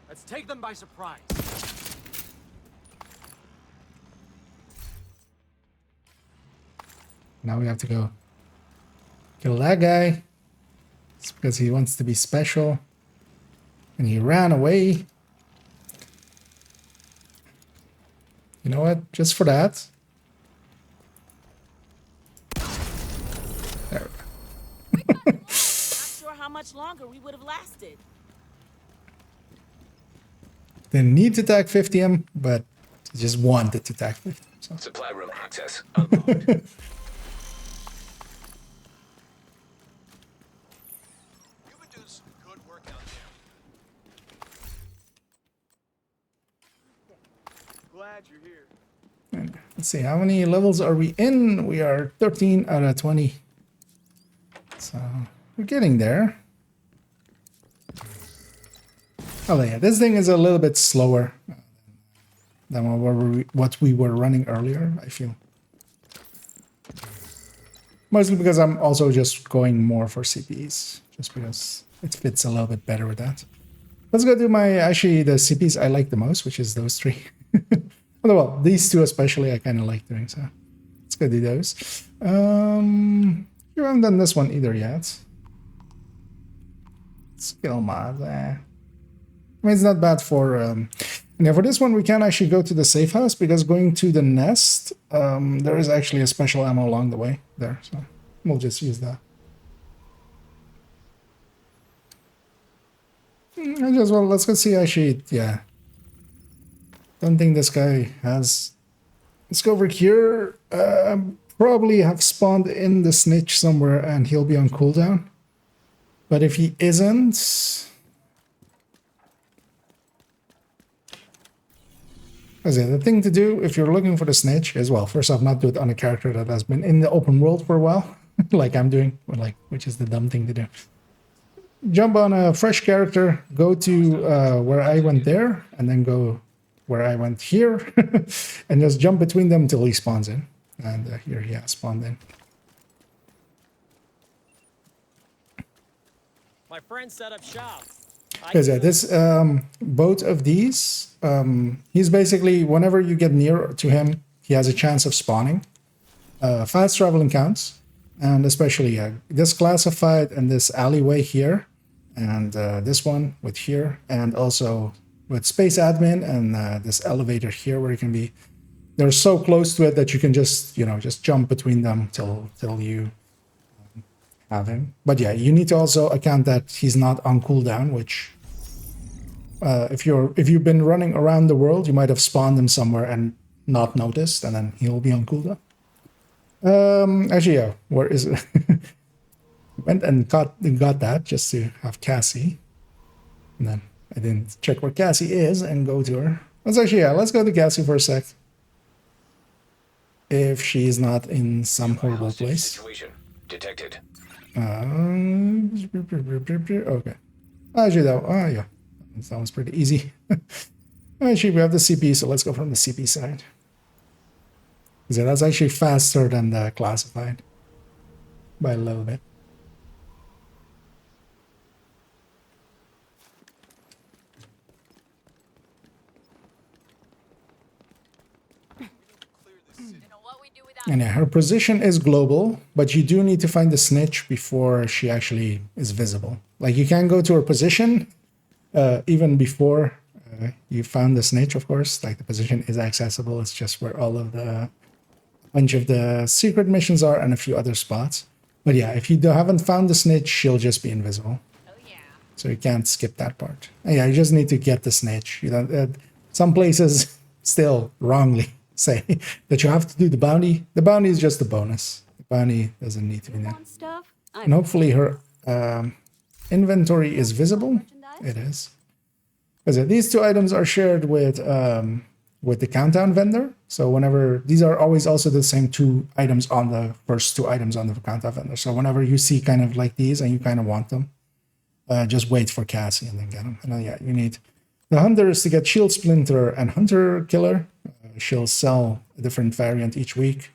Let's take them by surprise. Now we have to go kill that guy. It's because he wants to be special. And he ran away. You know what? Just for that. There we go. Not sure how much longer we would have lasted. Didn't need to tag 50M, but just wanted to tag 50M. So. Supply room access unlocked. Glad you're here. And let's see, how many levels are we in? We are 13 out of 20. So we're getting there. Oh yeah, this thing is a little bit slower than what we were running earlier, I feel. Mostly because I'm also just going more for CPs, just because it fits a little bit better with that. Let's go do actually the CPs I like the most, which is those three. Well, these two especially I kind of like doing, so let's go do those. You haven't done this one either yet. Skill mod. I mean, it's not bad for... yeah, for this one, we can actually go to the safe house, because going to the nest, there is actually a special ammo along the way there, so we'll just use that. Well, let's go see actually, yeah. Don't think this guy has... Let's go over here. Probably have spawned in the snitch somewhere and he'll be on cooldown. But if he isn't... The thing to do if you're looking for the snitch is, well, first off, not do it on a character that has been in the open world for a while, like I'm doing, or which is the dumb thing to do. Jump on a fresh character, go to where I went there, and then go where I went here, and just jump between them until he spawns in. And here he has spawned in. My friend set up shop. Because yeah, this both of these, he's basically whenever you get near to him, he has a chance of spawning. Fast traveling counts, and especially this classified and this alleyway here, and this one with here, and also with space admin and this elevator here where you can be. They're so close to it that you can just just jump between them till you have him. But yeah, you need to also account that he's not on cooldown, which if you've been running around the world, you might have spawned him somewhere and not noticed, and then he'll be on cooldown. Actually, yeah, where is it? Went and got that just to have Cassie, and then I didn't check where Cassie is and go to her. Let's go to Cassie for a sec. If she's not in some horrible place. Situation detected. Okay. Actually, yeah, that was pretty easy. Actually, we have the CP, so let's go from the CP side. So that's actually faster than the classified by a little bit. And yeah, her position is global, but you do need to find the snitch before she actually is visible. Like, you can go to her position even before you found the snitch, of course. Like, the position is accessible. It's just where all of the bunch of the secret missions are and a few other spots. But yeah, if you haven't found the snitch, she'll just be invisible. Oh yeah. So you can't skip that part. And yeah, you just need to get the snitch. You know, some places still wrongly say that you have to do the bounty. The bounty is just a bonus. The bounty doesn't need to be there. And hopefully her inventory is visible. It is. Because these two items are shared with the countdown vendor. So whenever, these are always also the same two items on the first two items on the countdown vendor. So whenever you see kind of like these and you kind of want them, just wait for Cassie and then get them. And then yeah, you need the hunters to get Shield Splinter and Hunter Killer. She'll sell a different variant each week,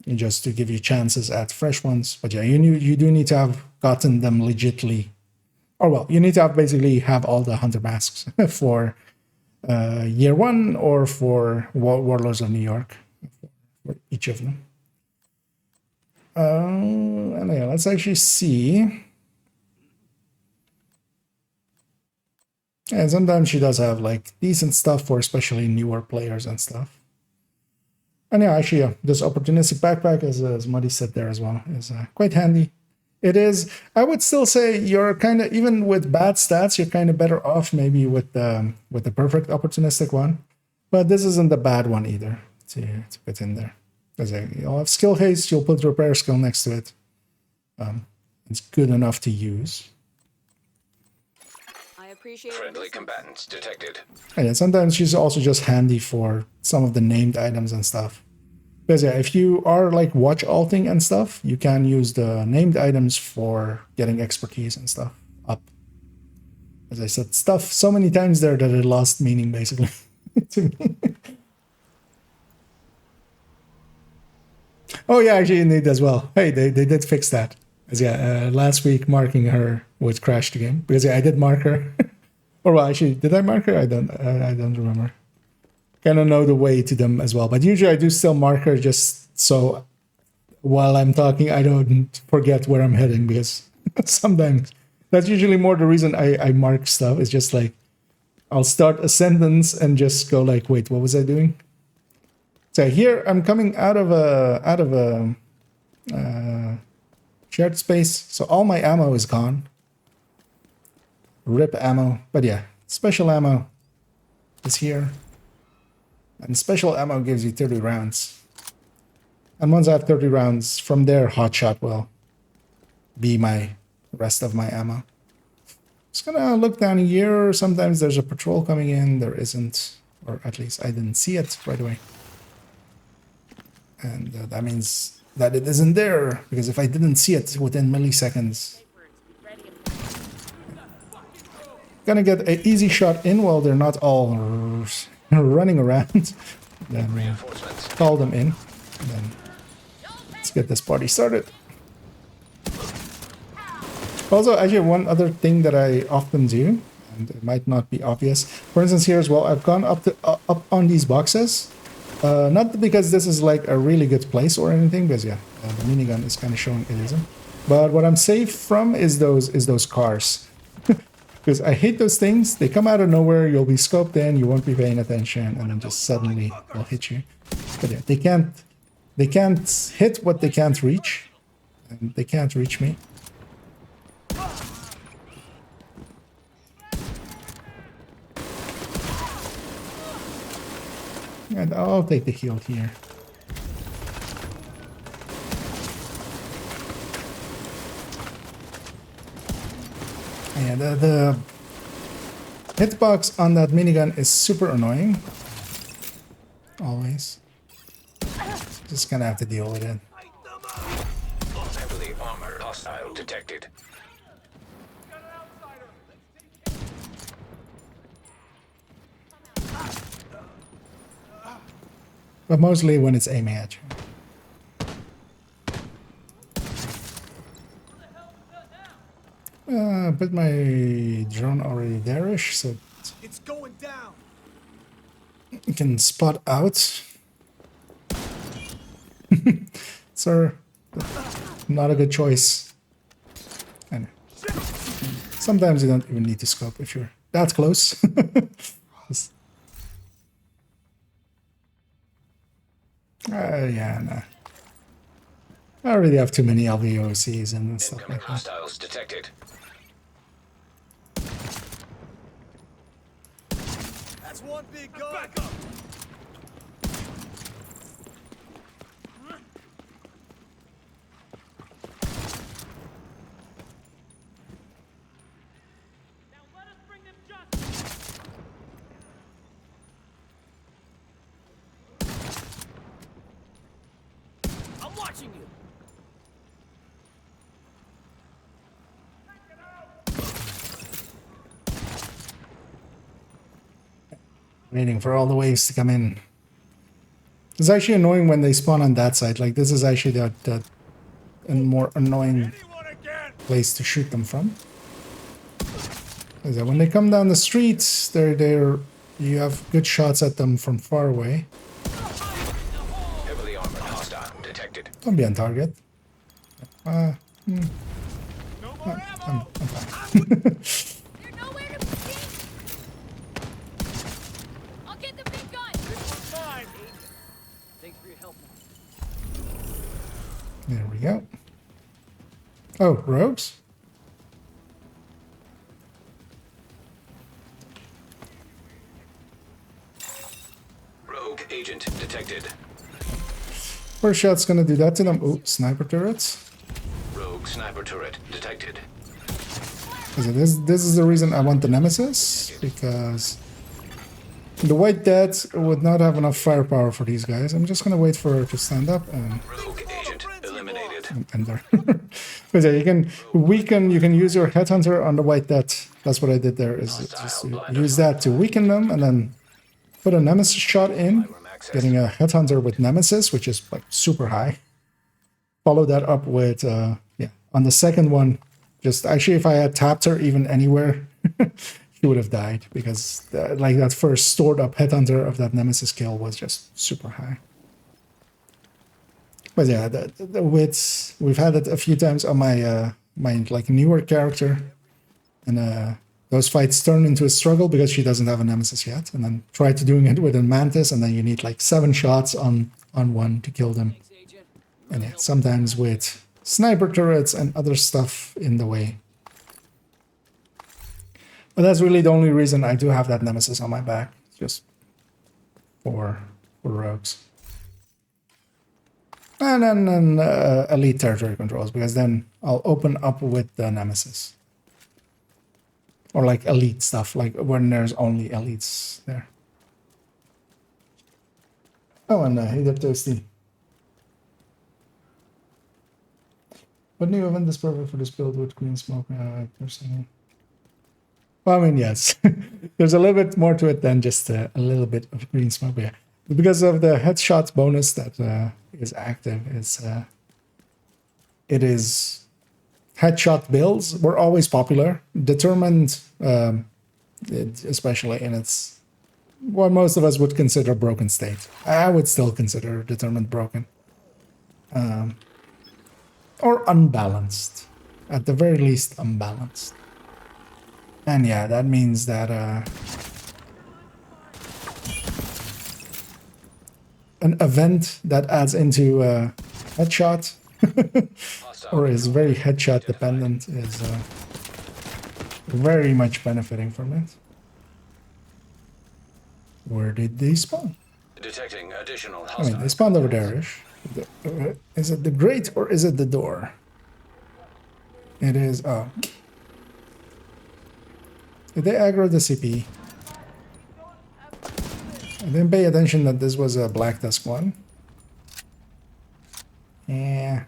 just to give you chances at fresh ones. But yeah, you do need to have gotten them legitly, or well, you need to have basically have all the hunter masks for year one or for Warlords of New York for each of them. And yeah, let's actually see. And sometimes she does have like decent stuff for especially newer players and stuff. And yeah, actually, this opportunistic backpack, as Muddy said there as well, is quite handy. It is, I would still say you're kind of, even with bad stats, you're kind of better off maybe with the perfect opportunistic one. But this isn't the bad one either to put in there. Because you'll have skill haste, you'll put repair skill next to it. It's good enough to use. Friendly combatants detected. And yeah, sometimes she's also just handy for some of the named items and stuff. Because yeah, if you are like watch alting and stuff, you can use the named items for getting expertise and stuff up. As I said, stuff so many times there that it lost meaning basically to me. Oh yeah, actually indeed as well. Hey, they did fix that. As yeah, last week marking her would crash the game. Because yeah, I did mark her. Or well, actually, did I mark her? I don't remember. Kind of know the way to them as well. But usually I do still mark her just so while I'm talking, I don't forget where I'm heading. Because sometimes that's usually more the reason I mark stuff. It's just like, I'll start a sentence and just go like, wait, what was I doing? So here I'm coming out of a shared space. So all my ammo is gone. Rip ammo, but yeah, special ammo is here, and special ammo gives you 30 rounds, and once I have 30 rounds from there, hotshot will be my rest of my ammo. Just gonna look down here. Sometimes there's a patrol coming in, there isn't, or at least I didn't see it right away, and that means that it isn't there, because if I didn't see it within milliseconds, gonna get an easy shot in while they're not all running around. Then call them in. And then let's get this party started. Also, actually, one other thing that I often do, and it might not be obvious. For instance, here as well, I've gone up on these boxes. Not because this is like a really good place or anything, because yeah, the minigun is kind of showing it isn't. But what I'm safe from is those cars. Because I hate those things. They come out of nowhere. You'll be scoped in. You won't be paying attention, and then just suddenly they'll hit you. But yeah, they can't hit what they can't reach, and they can't reach me. And I'll take the heal here. And the hitbox on that minigun is super annoying. Always. Just gonna have to deal with it. Heavily armored hostile detected. But mostly when it's aiming at you. Put my drone already there-ish, so It's going down. you can spot out. Sir, not a good choice. I know. Sometimes you don't even need to scope if you're that close. Yeah, no. I already have too many LVOCs and stuff Incoming like that. hostiles detected. That's one big gun. Back up. I'm watching you. Waiting for all the waves to come in. It's actually annoying when they spawn on that side. Like, this is actually the more annoying place to shoot them from. Is that when they come down the streets, you have good shots at them from far away. Heavily armored hostile detected. Don't be on target. I'm fine. You're nowhere to be seen. I'll get the big gun. Thanks for your help. There we go. Oh, rogues? Rogue agent detected. First shot's gonna do that to them. Oh, sniper turrets. Rogue sniper turret detected. This is the reason I want the Nemesis, because the White Dead would not have enough firepower for these guys. I'm just gonna wait for her to stand up and Rogue agent eliminated. end her. Because yeah, you can weaken, you can use your Headhunter on the White Dead. That's what I did there, is just use that to weaken them and then put a Nemesis shot in, getting a Headhunter with Nemesis, which is like super high. Follow that up with, yeah, on the second one, just actually if I had tapped her even anywhere, she would have died, because like that first stored up Headhunter of that Nemesis kill was just super high. But yeah, the wits, we've had it a few times on my my like newer character, and those fights turn into a struggle because she doesn't have a Nemesis yet, and then try to doing it with a Mantis, and then you need like 7 shots on one to kill them. And yeah, sometimes with sniper turrets and other stuff in the way. But that's really the only reason I do have that Nemesis on my back, just for rogues. And then elite territory controls, because then I'll open up with the Nemesis. Or like elite stuff, like when there's only elites there. Oh, and hey there, Toasty. What new event is perfect for this build with green smoke? Personally. Well, I mean, yes. There's a little bit more to it than just a little bit of green smoke. Yeah. Because of the headshot bonus that is active, it headshot builds were always popular. Determined, especially in its what most of us would consider broken state. I would still consider Determined broken. Or unbalanced. At the very least, unbalanced. And yeah, that means that an event that adds into headshot or is very headshot dependent is very much benefiting from it. Where did they spawn? Detecting additional I hostiles. mean, they spawned over there-ish. Is it the grate or is it the door? It is... oh. Did they aggro the CP? I didn't pay attention that this was a Black Tusk one. Yeah.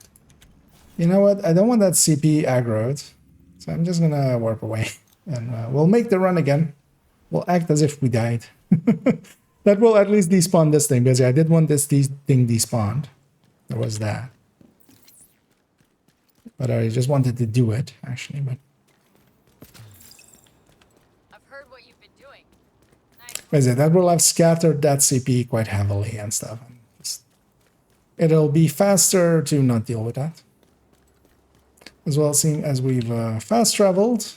You know what? I don't want that CP aggroed. So I'm just gonna warp away. And we'll make the run again. We'll act as if we died. That will at least despawn this thing, because I did want this thing despawned. There was that. But I just wanted to do it, actually. But I've heard what you've been doing. nice. That will have scattered that CP quite heavily and stuff. It'll be faster to not deal with that. As well, seeing as we've fast traveled,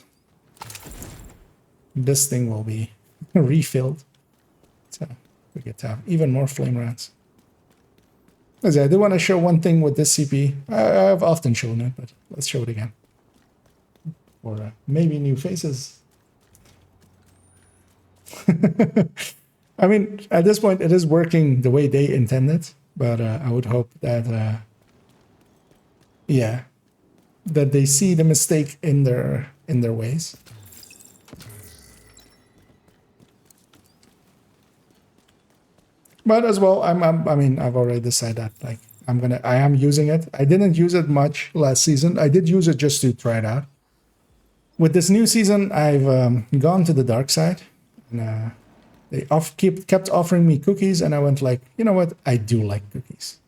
this thing will be refilled. So we get to have even more flame rats. As I do want to show one thing with this CP. I've often shown it, but let's show it again. For maybe new faces. I mean, at this point, it is working the way they intended, but I would hope that, yeah, that they see the mistake in their ways. But as well, I mean, I've already decided that, like, I am using it. I didn't use it much last season. I did use it just to try it out. With this new season, I've gone to the dark side. And they kept offering me cookies, and I went like, you know what? I do like cookies.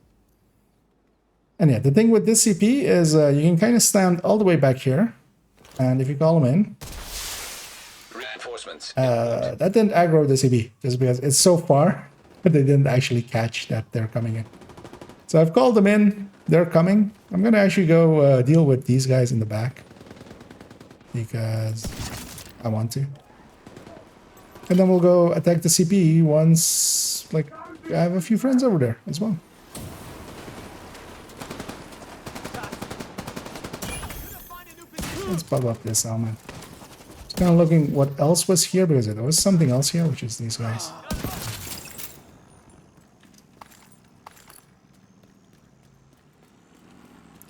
And yeah, the thing with this CP is you can kind of stand all the way back here. And if you call them in, Reinforcements. that didn't aggro the CP, just because it's so far. But they didn't actually catch that they're coming in. So I've called them in. They're coming. I'm going to actually go deal with these guys in the back. Because I want to. And then we'll go attack the CP once, like, I have a few friends over there as well. Let's pop up this helmet. Just kind of looking what else was here, because there was something else here, which is these guys.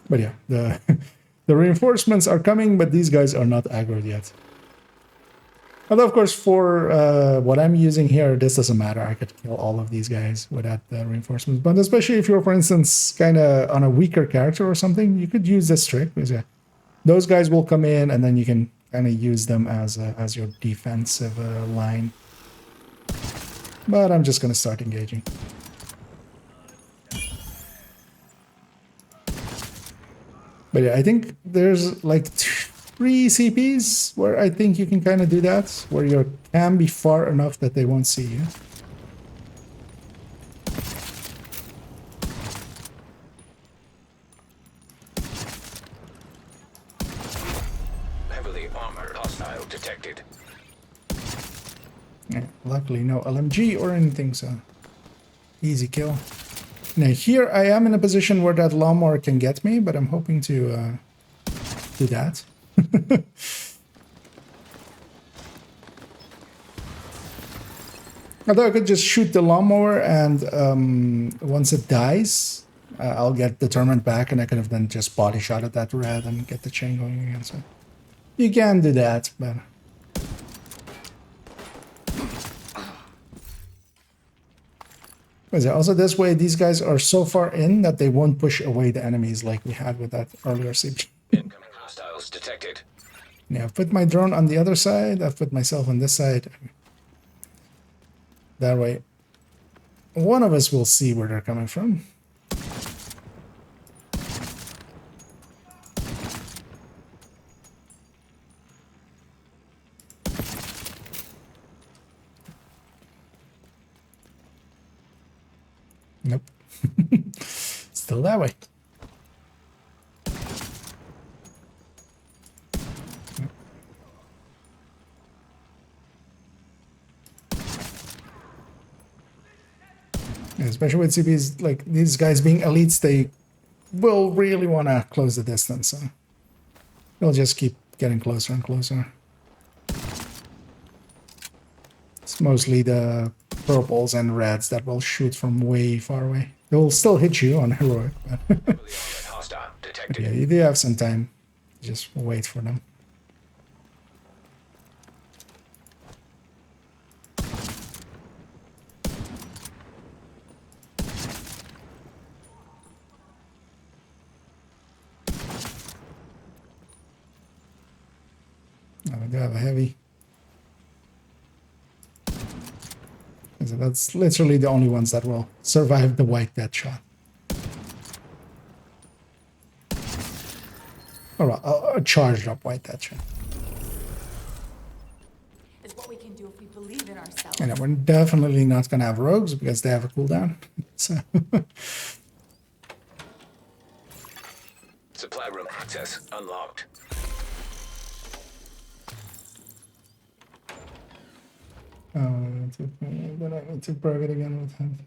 But yeah, the reinforcements are coming, but these guys are not aggroed yet. Although, of course, for what I'm using here, this doesn't matter. I could kill all of these guys without the reinforcements. But especially if you're, for instance, kind of on a weaker character or something, you could use this trick. Because yeah, those guys will come in, and then you can kind of use them as your defensive line. But I'm just going to start engaging. But yeah, I think there's like 3 CPs where I think you can kind of do that, where you can be far enough that they won't see you. Heavily armored hostile detected. Yeah, luckily no LMG or anything, so easy kill. Now here I am in a position where that lawnmower can get me, but I'm hoping to do that. Although I could just shoot the lawnmower, and once it dies, I'll get Determined back, and I could have then just body shot at that red and get the chain going again. So you can do that, but also this way, these guys are so far in that they won't push away the enemies like we had with that earlier CP. Incoming hostiles detected. Yeah, I've put my drone on the other side. I've put myself on this side. That way, one of us will see where they're coming from. Still that way. Especially with CPs, like these guys being elites, they will really want to close the distance. So they'll just keep getting closer and closer. It's mostly the purples and reds that will shoot from way far away. They will still hit you on heroic, but Hostile detected. yeah, you do have some time. Just wait for them. Oh, we do have a heavy. So that's literally the only ones that will survive the white death shot. Alright, a charged up white death shot. It's what we can do if we believe in ourselves. And we're definitely not gonna have rogues because they have a cooldown. So Supply room access unlocked. then I need to break it again with him.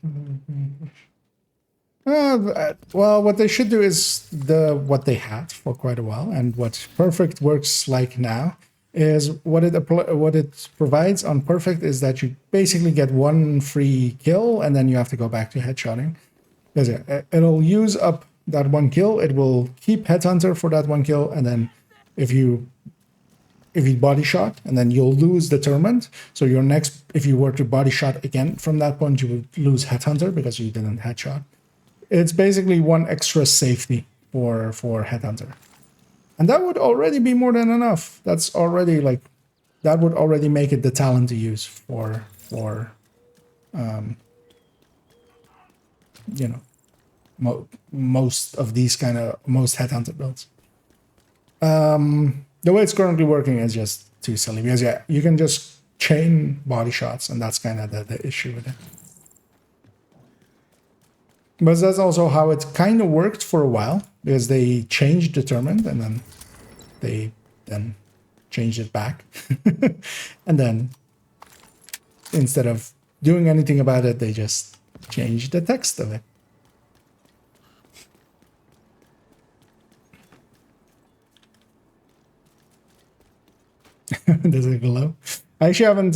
Well, what they should do is what they had for quite a while, and what Perfect works like now is what it provides on Perfect is that you basically get one free kill, and then you have to go back to headshotting. Because it'll use up that one kill, it will keep Headhunter for that one kill, and then if you body shot, and then you'll lose Determined. So your next, if you were to body shot again from that point, you would lose Headhunter because you didn't headshot. It's basically one extra safety for Headhunter. And that would already be more than enough. That's already like, that would already make it the talent to use for you know, most of these most Headhunter builds. The way it's currently working is just too silly because yeah, you can just chain body shots, and that's kind of the issue with it. But that's also how it kind of worked for a while, because they changed Determined and then they changed it back. And then instead of doing anything about it, they just changed the text of it. Does it glow? I actually haven't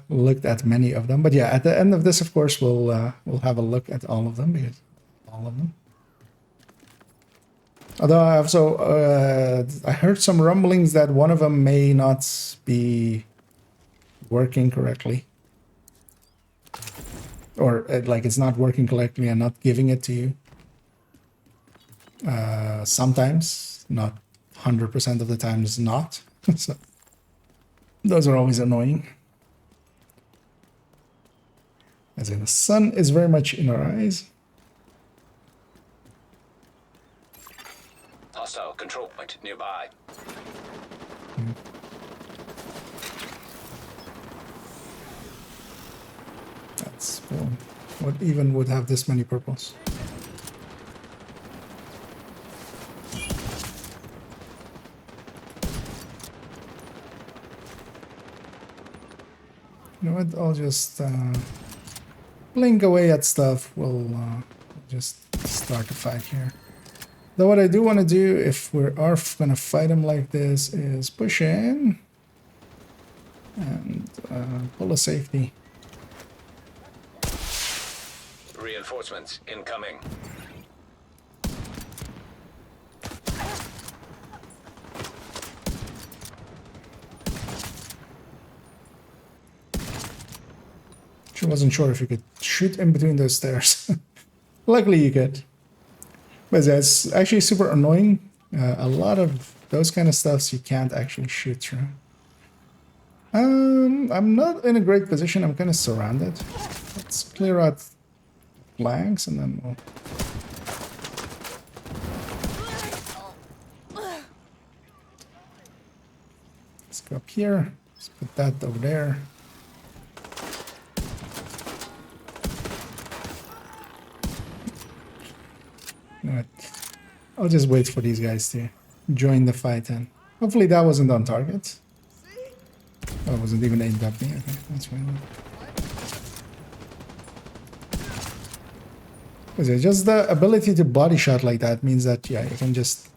looked at many of them, but yeah, at the end of this, of course, we'll have a look at all of them, because all of them. Although I also I heard some rumblings that one of them may not be working correctly, or like it's not working correctly and not giving it to you. Sometimes, not 100% of the times, not. So those are always annoying. As in, the sun is very much in our eyes. Hostile control point nearby. That's cool. What even would have this many purples? You know what? I'll just blink away at stuff. We'll just start the fight here. Though what I do want to do, if we are going to fight him like this, is push in and pull a safety. Reinforcements incoming. I wasn't sure if you could shoot in between those stairs. Luckily you could. But that's actually super annoying. A lot of those kind of stuffs you can't actually shoot through. I'm not in a great position. I'm kind of surrounded. Let's clear out flanks and then we'll... Let's go up here. Let's put that over there. I'll just wait for these guys to join the fight and hopefully that wasn't on target. Oh, it wasn't even aimed at me. Okay, that's fine. Just the ability to body shot like that means that, yeah, you can just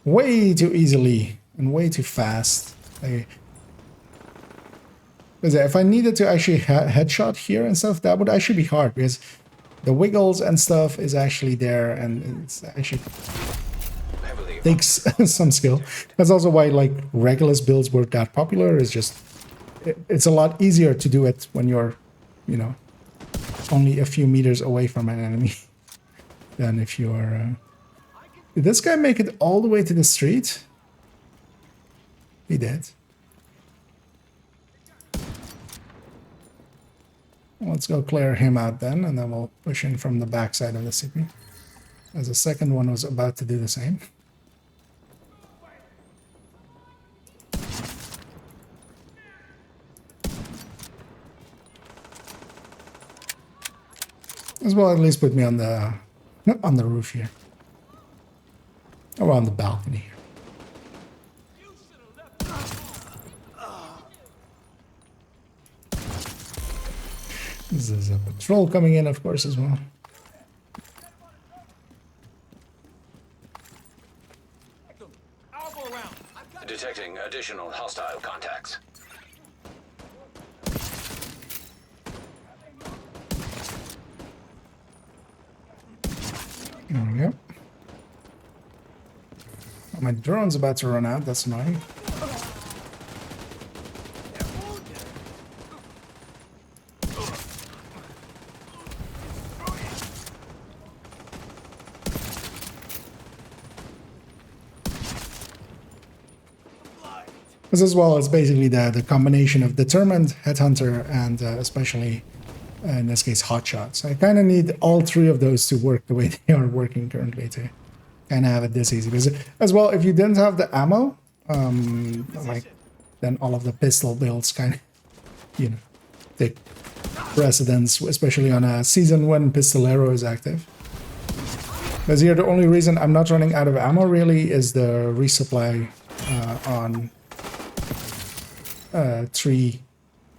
way too easily and way too fast. Like, if I needed to actually headshot here and stuff, that would actually be hard because the wiggles and stuff is actually there and it's actually takes some skill. That's also why like Regulus builds were that popular. Is just it's a lot easier to do it when you're, you know, only a few meters away from an enemy than if you're... Did this guy make it all the way to the street? He did. Let's go clear him out then, and then we'll push in from the backside of the city. As the second one was about to do the same. As well, at least put me on the roof here, or on the balcony here. This is a patrol coming in, of course, as well. Detecting additional hostile contacts. There we go. Oh, my drone's about to run out, that's annoying. This as well is basically the combination of determined, headhunter, and especially in this case hotshot. So I kind of need all three of those to work the way they are working currently to kind of have it this easy. Because as well, if you didn't have the ammo, like then all of the pistol builds kind of, you know, take precedence, especially on a season when Pistolero is active. Because here the only reason I'm not running out of ammo really is the resupply on 3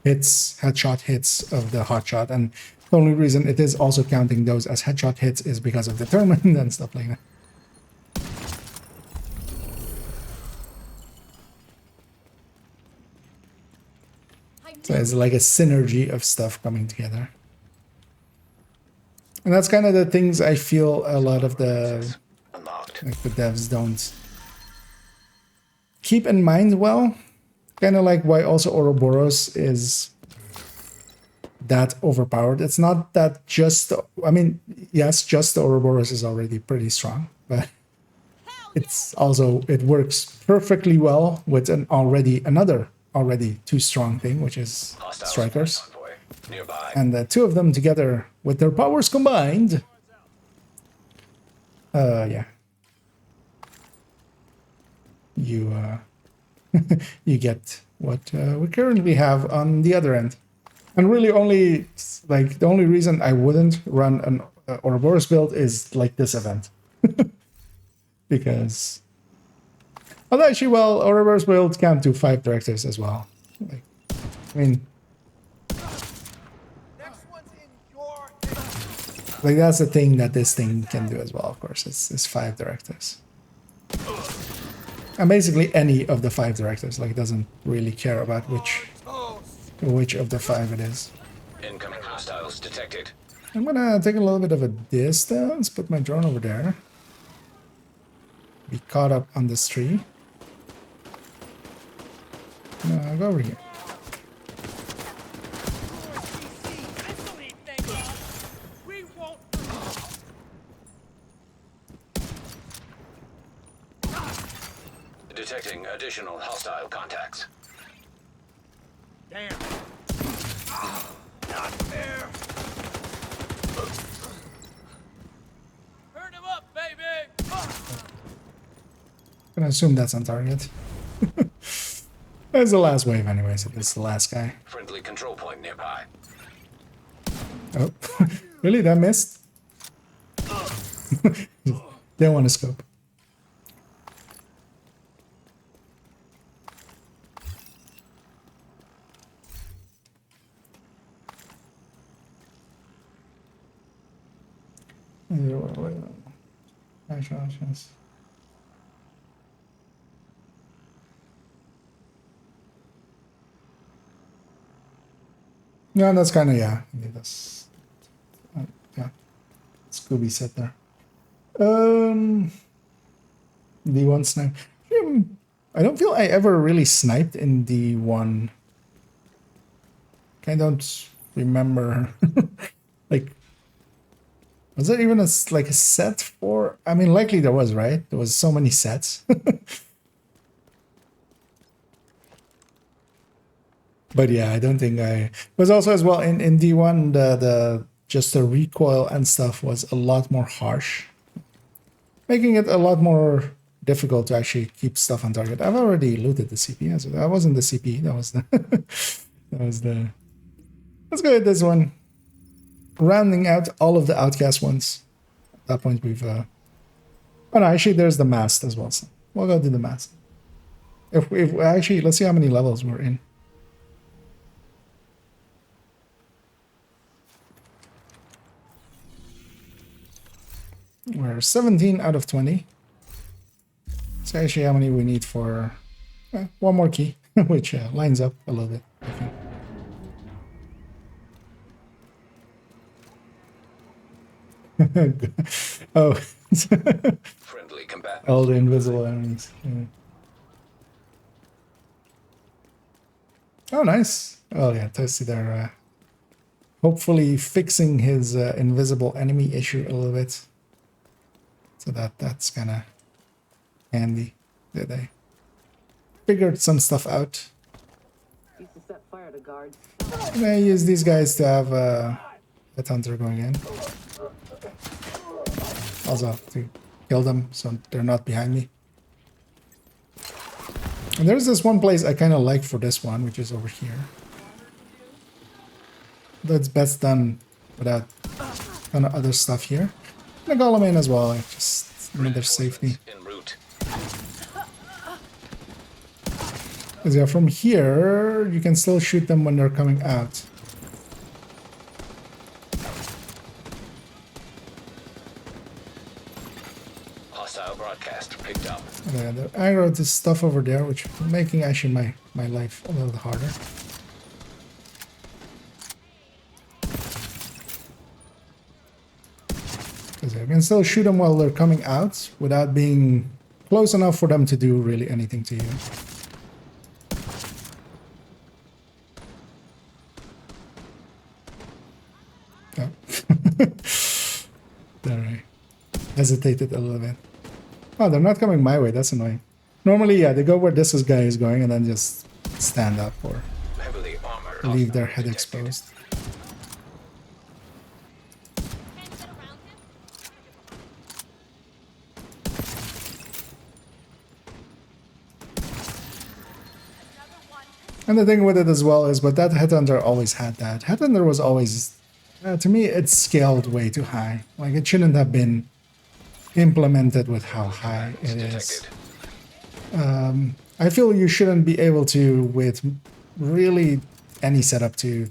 hits, headshot hits of the hotshot, and the only reason it is also counting those as headshot hits is because of determined and stuff like that. So it's like a synergy of stuff coming together. And that's kind of the things I feel a lot of the devs don't keep in mind well. Kind of like why also Ouroboros is that overpowered. It's not that just... I mean, yes, just the Ouroboros is already pretty strong, but it's also... It works perfectly well with another already too strong thing, which is Strikers. And the two of them together with their powers combined... yeah. You get what we currently have on the other end. And really only, like, the only reason I wouldn't run an Ouroboros build is, like, this event. Because... Although actually, well, Ouroboros builds can do 5 directors as well. Like, I mean... Like, that's the thing that this thing can do as well, of course. It's 5 directors. And basically any of the 5 directors, like, doesn't really care about which of the 5 it is. Incoming hostiles detected. I'm gonna take a little bit of a distance, put my drone over there. Be caught up on this tree. No, I'll go over here. Detecting additional hostile contacts. Damn. Not fair. Turn him up, baby! I'm gonna assume that's on target. That's the last wave anyway, so this is the last guy. Friendly control point nearby. Oh, really? That missed? Didn't want to scope. Yeah, that's kind of, yeah. I mean, that's yeah. Scooby said there. D1 snipe. I don't feel I ever really sniped in D1. I don't remember. Like, was there even like a set for? I mean, likely there was, right? There was so many sets. But yeah, I don't think I was also as well in D1. The just the recoil and stuff was a lot more harsh, making it a lot more difficult to actually keep stuff on target. I've already looted the CP, so that wasn't the CP. That was the that was the. Let's go with this one. Rounding out all of the outcast ones. At that point, we've. Oh no, actually, there's the mast as well. So we'll go do the mast. If actually, let's see how many levels we're in. We're 17 out of 20. So actually how many we need for one more key, which lines up a little bit, I think. Oh. Friendly combatants. All the invisible enemies. Yeah. Oh, nice. Oh, yeah, Toasty there. Hopefully fixing his invisible enemy issue a little bit. So that's kind of handy. That they figured some stuff out. Used to set fire to guards. And I use these guys to have a hunter going in. Also to kill them so they're not behind me. And there's this one place I kind of like for this one, which is over here. That's best done without kind of other stuff here. The golem in as well, just need their safety. En route. Because yeah, from here you can still shoot them when they're coming out. Hostile broadcast picked up. Yeah, the aggro this stuff over there, which is making actually my life a little harder. Because I can still shoot them while they're coming out without being close enough for them to do really anything to you. Oh. There I hesitated a little bit. Oh, they're not coming my way. That's annoying. Normally, yeah, they go where this guy is going and then just stand up or Heavily armored. leave their head detected. exposed. And the thing with it as well is, but that Headhunter always had that. Headhunter was always, to me, it's scaled way too high. Like, it shouldn't have been implemented with how high it is. I feel you shouldn't be able to, with really any setup, to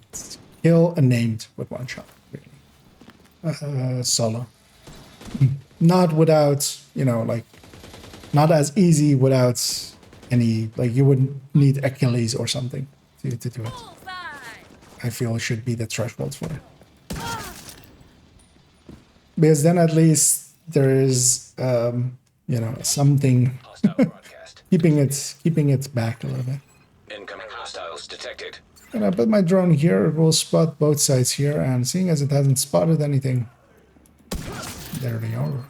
kill a named with one shot, really. Solo. Not without, you know, like, not as easy without any, like, you would need Achilles or something to do it. I feel it should be the threshold for it. Because then at least there is, you know, something Hostile broadcast. keeping it back a little bit. Incoming hostiles detected. And I put my drone here, it will spot both sides here, and seeing as it hasn't spotted anything, there they are.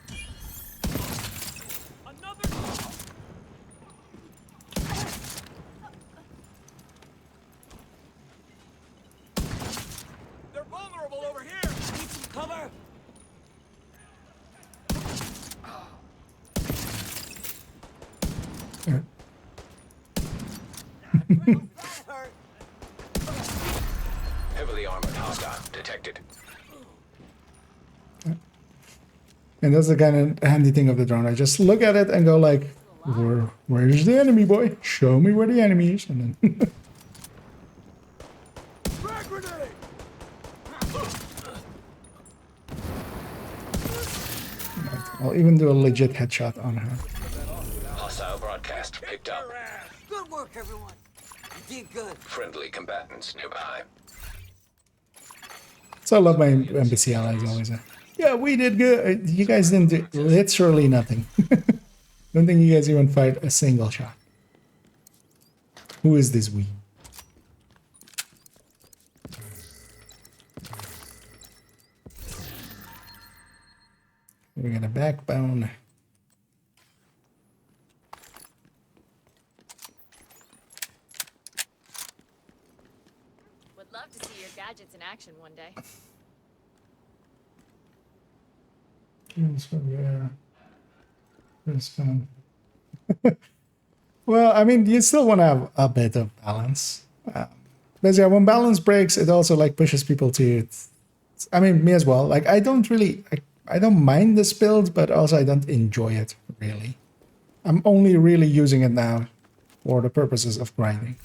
They're vulnerable over here. Need some cover. Yeah. Hurt. Heavily armored hostile detected. And that's the kind of handy thing of the drone. I just look at it and go like, where's the enemy, boy? Show me where the enemy is. And then Frag grenade. I'll even do a legit headshot on her. Hostile broadcast picked up. Good work, everyone. You did good. Friendly combatants nearby. So I love my NPC allies always. Yeah, we did good. You guys didn't do literally nothing. Don't think you guys even fired a single shot. Who is this we? We got a backbone. Would love to see your gadgets in action one day. Well, I mean, you still want to have a bit of balance. Because yeah, when balance breaks, it also like pushes people to. I mean, me as well. Like, I don't really, I don't mind this build, but also I don't enjoy it really. I'm only really using it now for the purposes of grinding.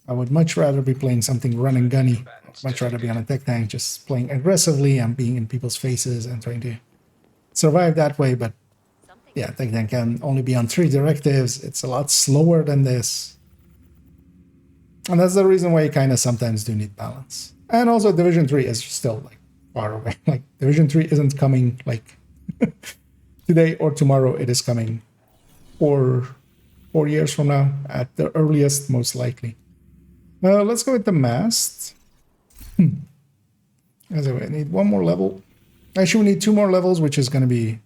I would much rather be playing something run and gunny. Much rather be on a tech tank, just playing aggressively and being in people's faces and trying to survive that way. But yeah, tech tank can only be on 3 directives. It's a lot slower than this. And that's the reason why you kind of sometimes do need balance. And also Division 3 is still like far away. Like Division 3 isn't coming like today or tomorrow. It is coming 4 years from now at the earliest, most likely. Let's go with the mast. As I need 1 more level. Actually, we need 2 more levels, which is going to be...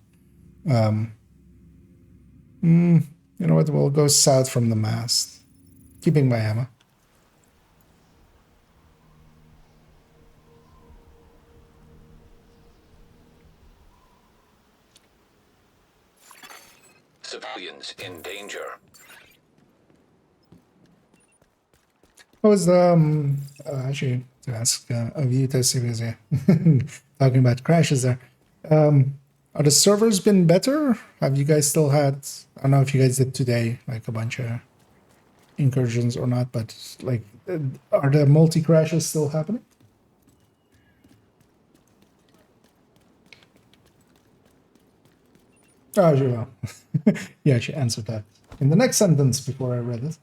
you know what? We'll go south from the mast. Keeping my ammo. Civilians in danger. I was actually to ask of you to see because talking about crashes there. Are the servers been better? Have you guys still had? I don't know if you guys did today, like a bunch of incursions or not, but like, are the multi crashes still happening? Oh, you will. You actually answered that in the next sentence before I read it.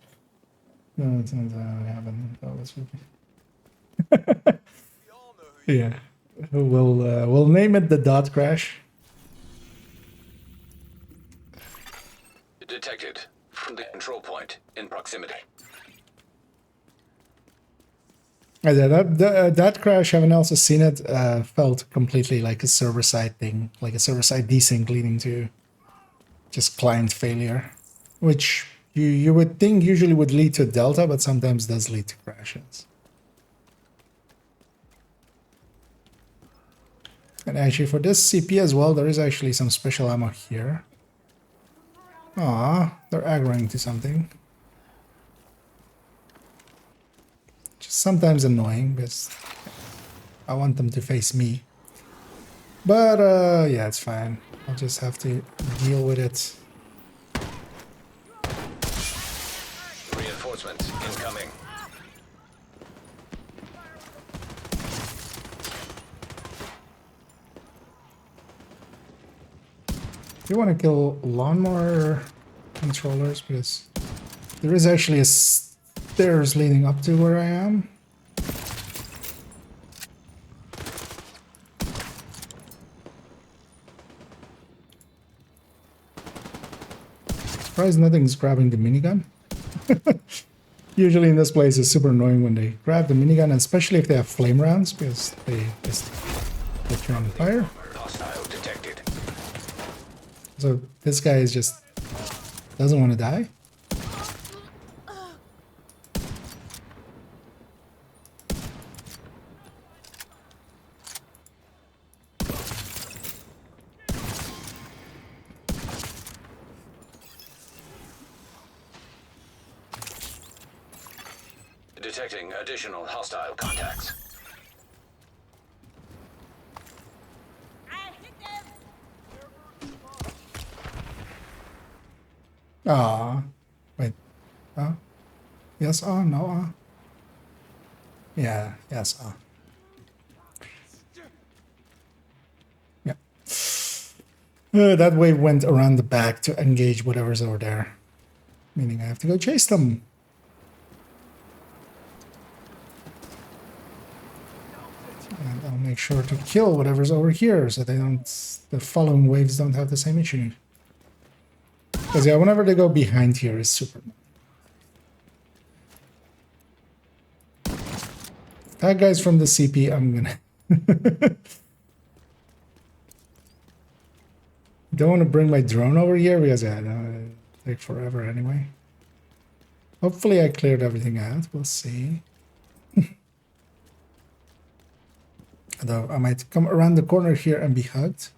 No, it's not, I haven't. Oh, that's okay. Yeah, we'll name it the dot crash. Detected from the control point in proximity. That crash, having also seen it, felt completely like a server-side thing, like a server-side desync leading to just client failure, which you would think usually would lead to delta, but sometimes does lead to crashes. And actually for this CP as well, there is actually some special ammo here. Ah, they're aggroing to something. Just sometimes annoying because I want them to face me. But yeah, it's fine. I'll just have to deal with it. Reinforcements incoming. You want to kill lawnmower controllers because there is actually a stairs leading up to where I am. Surprised nothing's grabbing the minigun. Usually in this place it's super annoying when they grab the minigun, especially if they have flame rounds because they just put you on fire. Hostile detected. So this guy is just doesn't want to die. Detecting additional hostile contacts. Ah, wait. Yes, no, yeah, yes, Yeah. That wave went around the back to engage whatever's over there. Meaning I have to go chase them. And I'll make sure to kill whatever's over here so they don't, the following waves don't have the same issue. Because yeah, whenever they go behind here is super. That guy's from the CP, I'm gonna... Don't want to bring my drone over here because yeah, it'll take forever anyway. Hopefully I cleared everything out, we'll see. Although I might come around the corner here and be hugged.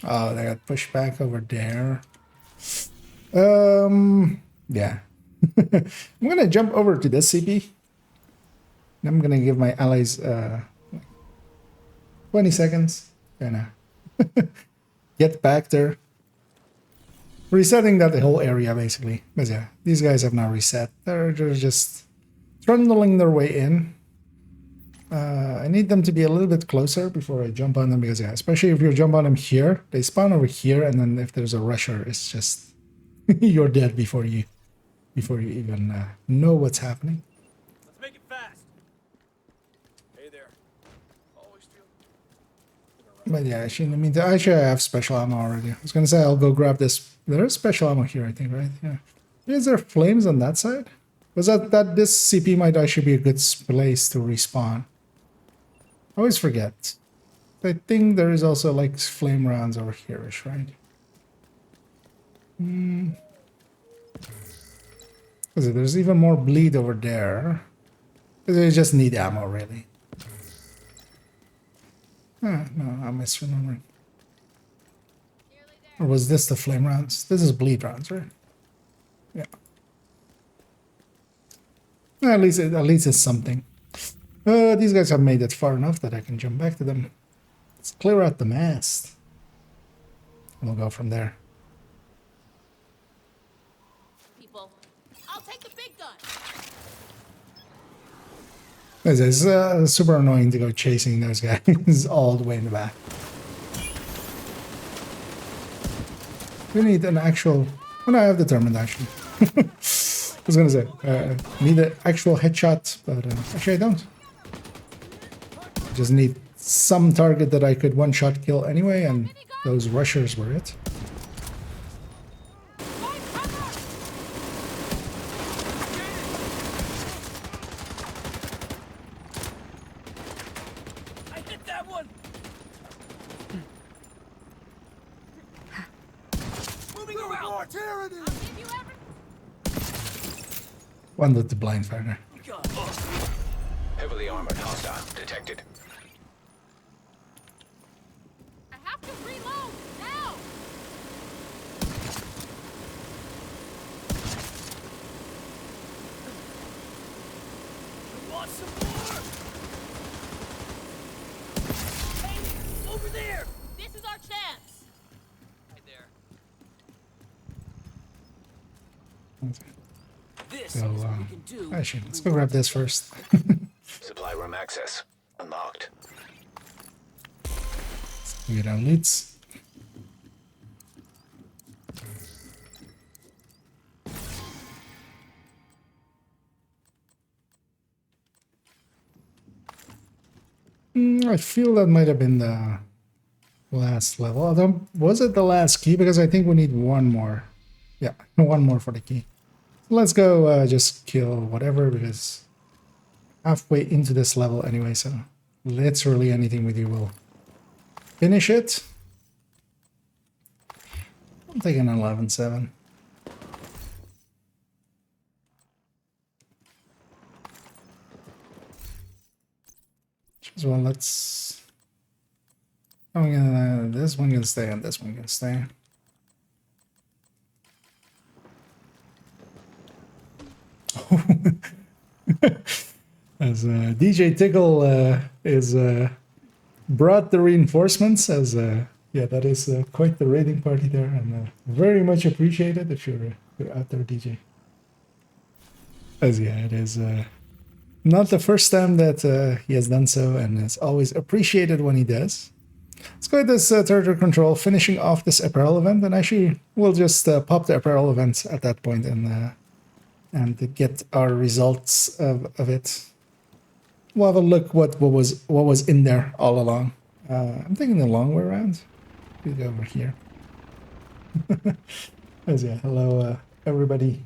Oh, they got pushed back over there. Yeah. I'm gonna jump over to this CP. And I'm gonna give my allies 20 seconds. Gonna get back there. Resetting that whole area basically. Because yeah, these guys have now reset. They're just trundling their way in. I need them to be a little bit closer before I jump on them because yeah, especially if you jump on them here, they spawn over here, and then if there's a rusher, it's just you're dead before you even know what's happening. Let's make it fast. Hey there. Always feel. But yeah, actually, I mean, actually, I have special ammo already. I was gonna say I'll go grab this. There is special ammo here, I think, right? Yeah. Is there flames on that side? Was that this CP might actually be a good place to respawn? I always forget. I think there is also like flame rounds over here-ish, right? There's even more bleed over there. They just need ammo, really. Ah, no, I'm misremembering. Or was this the flame rounds? This is bleed rounds, right? Yeah. At least it's something. These guys have made it far enough that I can jump back to them. Let's clear out the mast. And we'll go from there. People, I'll take the big gun. It's super annoying to go chasing those guys all the way in the back. We need an actual... Oh, no, I have determined actually. I was gonna say, need an actual headshot, but actually I don't. Just need some target that I could one-shot kill anyway, and those rushers were it. I hit that one. Moving around. More tyranny! Give you every... One with the blind fighter. Heavily armored hostile detected. I have to reload now. I want some more. Hey, over there. This is our chance. Right there. Okay. This So, is what we can do. actually, let's go grab this first. Supply room access unlocked. We get our leads. I feel that might have been the last level. Although, was it the last key? Because I think we need one more. Yeah, one more for the key. Let's go just kill whatever, because halfway into this level anyway, so literally anything we do will finish it. I'm taking an 11-7. Well, let's... I'm gonna... This one can stay and this one can stay. As DJ Tickle is brought the reinforcements, as yeah, that is quite the raiding party there, and very much appreciated if you're out there, DJ. As yeah, it is not the first time that he has done so, and it's always appreciated when he does. Let's go with this territory control, finishing off this apparel event, and actually we'll just pop the apparel event at that point and get our results of it. We'll have a look what was in there all along. I'm thinking the long way around. We go over here. As yeah, hello everybody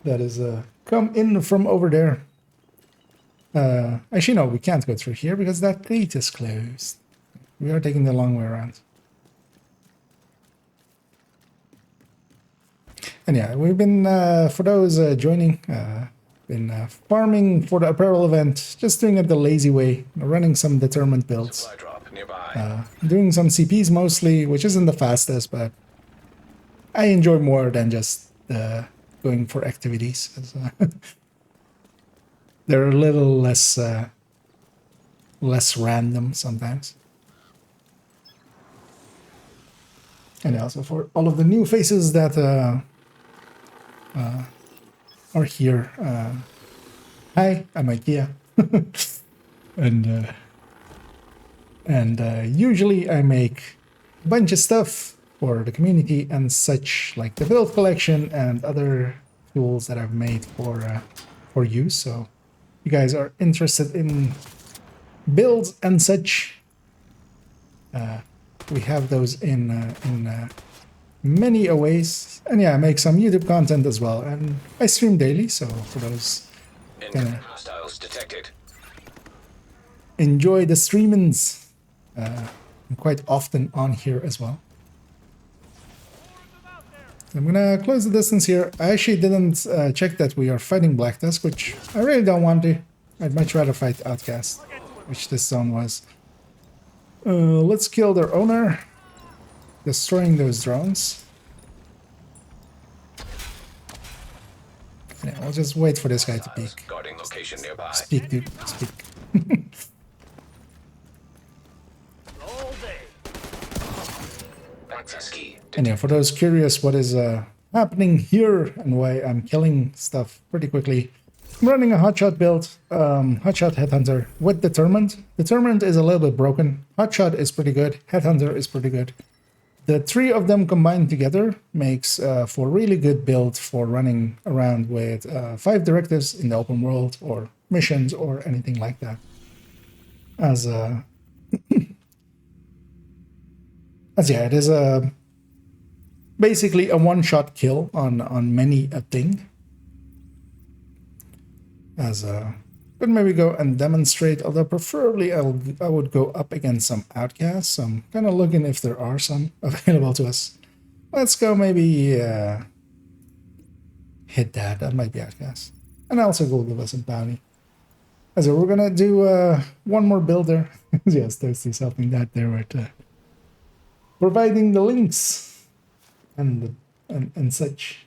that is come in from over there. Actually, no, we can't go through here because that gate is closed. We are taking the long way around. And yeah, we've been, for those joining, been farming for the apparel event, just doing it the lazy way, running some determined builds. Supply drop nearby. Doing some CPs mostly, which isn't the fastest, but I enjoy more than just going for activities. They're a little less random sometimes. And also for all of the new faces that are here. Hi, I'm IKEA. and usually I make a bunch of stuff for the community and such, like the build collection and other tools that I've made for you. So you guys are interested in builds and such, we have those in many ways. And yeah, I make some YouTube content as well, and I stream daily, so for those Incoming hostiles detected. enjoy the streamings, I'm quite often on here as well. I'm gonna close the distance here. I actually didn't check that we are fighting Black Tusk, which I really don't want to. I'd much rather fight Outcast, which this zone was. Let's kill their owner, destroying those drones. Yeah, I'll just wait for this guy to peek. Guarding location nearby. Speak, dude, speak. All day. Access key. And yeah, for those curious what is happening here and why I'm killing stuff pretty quickly, I'm running a hotshot build, hotshot headhunter with determined. Determined is a little bit broken. Hotshot is pretty good. Headhunter is pretty good. The three of them combined together makes for a really good build for running around with 5 directives in the open world or missions or anything like that. As yeah, it is basically a one-shot kill on many a thing. Could maybe go and demonstrate, although preferably I would go up against some outcasts. So I'm kind of looking if there are some available to us. Let's go maybe hit that. That might be outcast. And also go give us a bounty. So we're gonna do one more builder. Yes, Thirsty's helping that there with providing the links and such.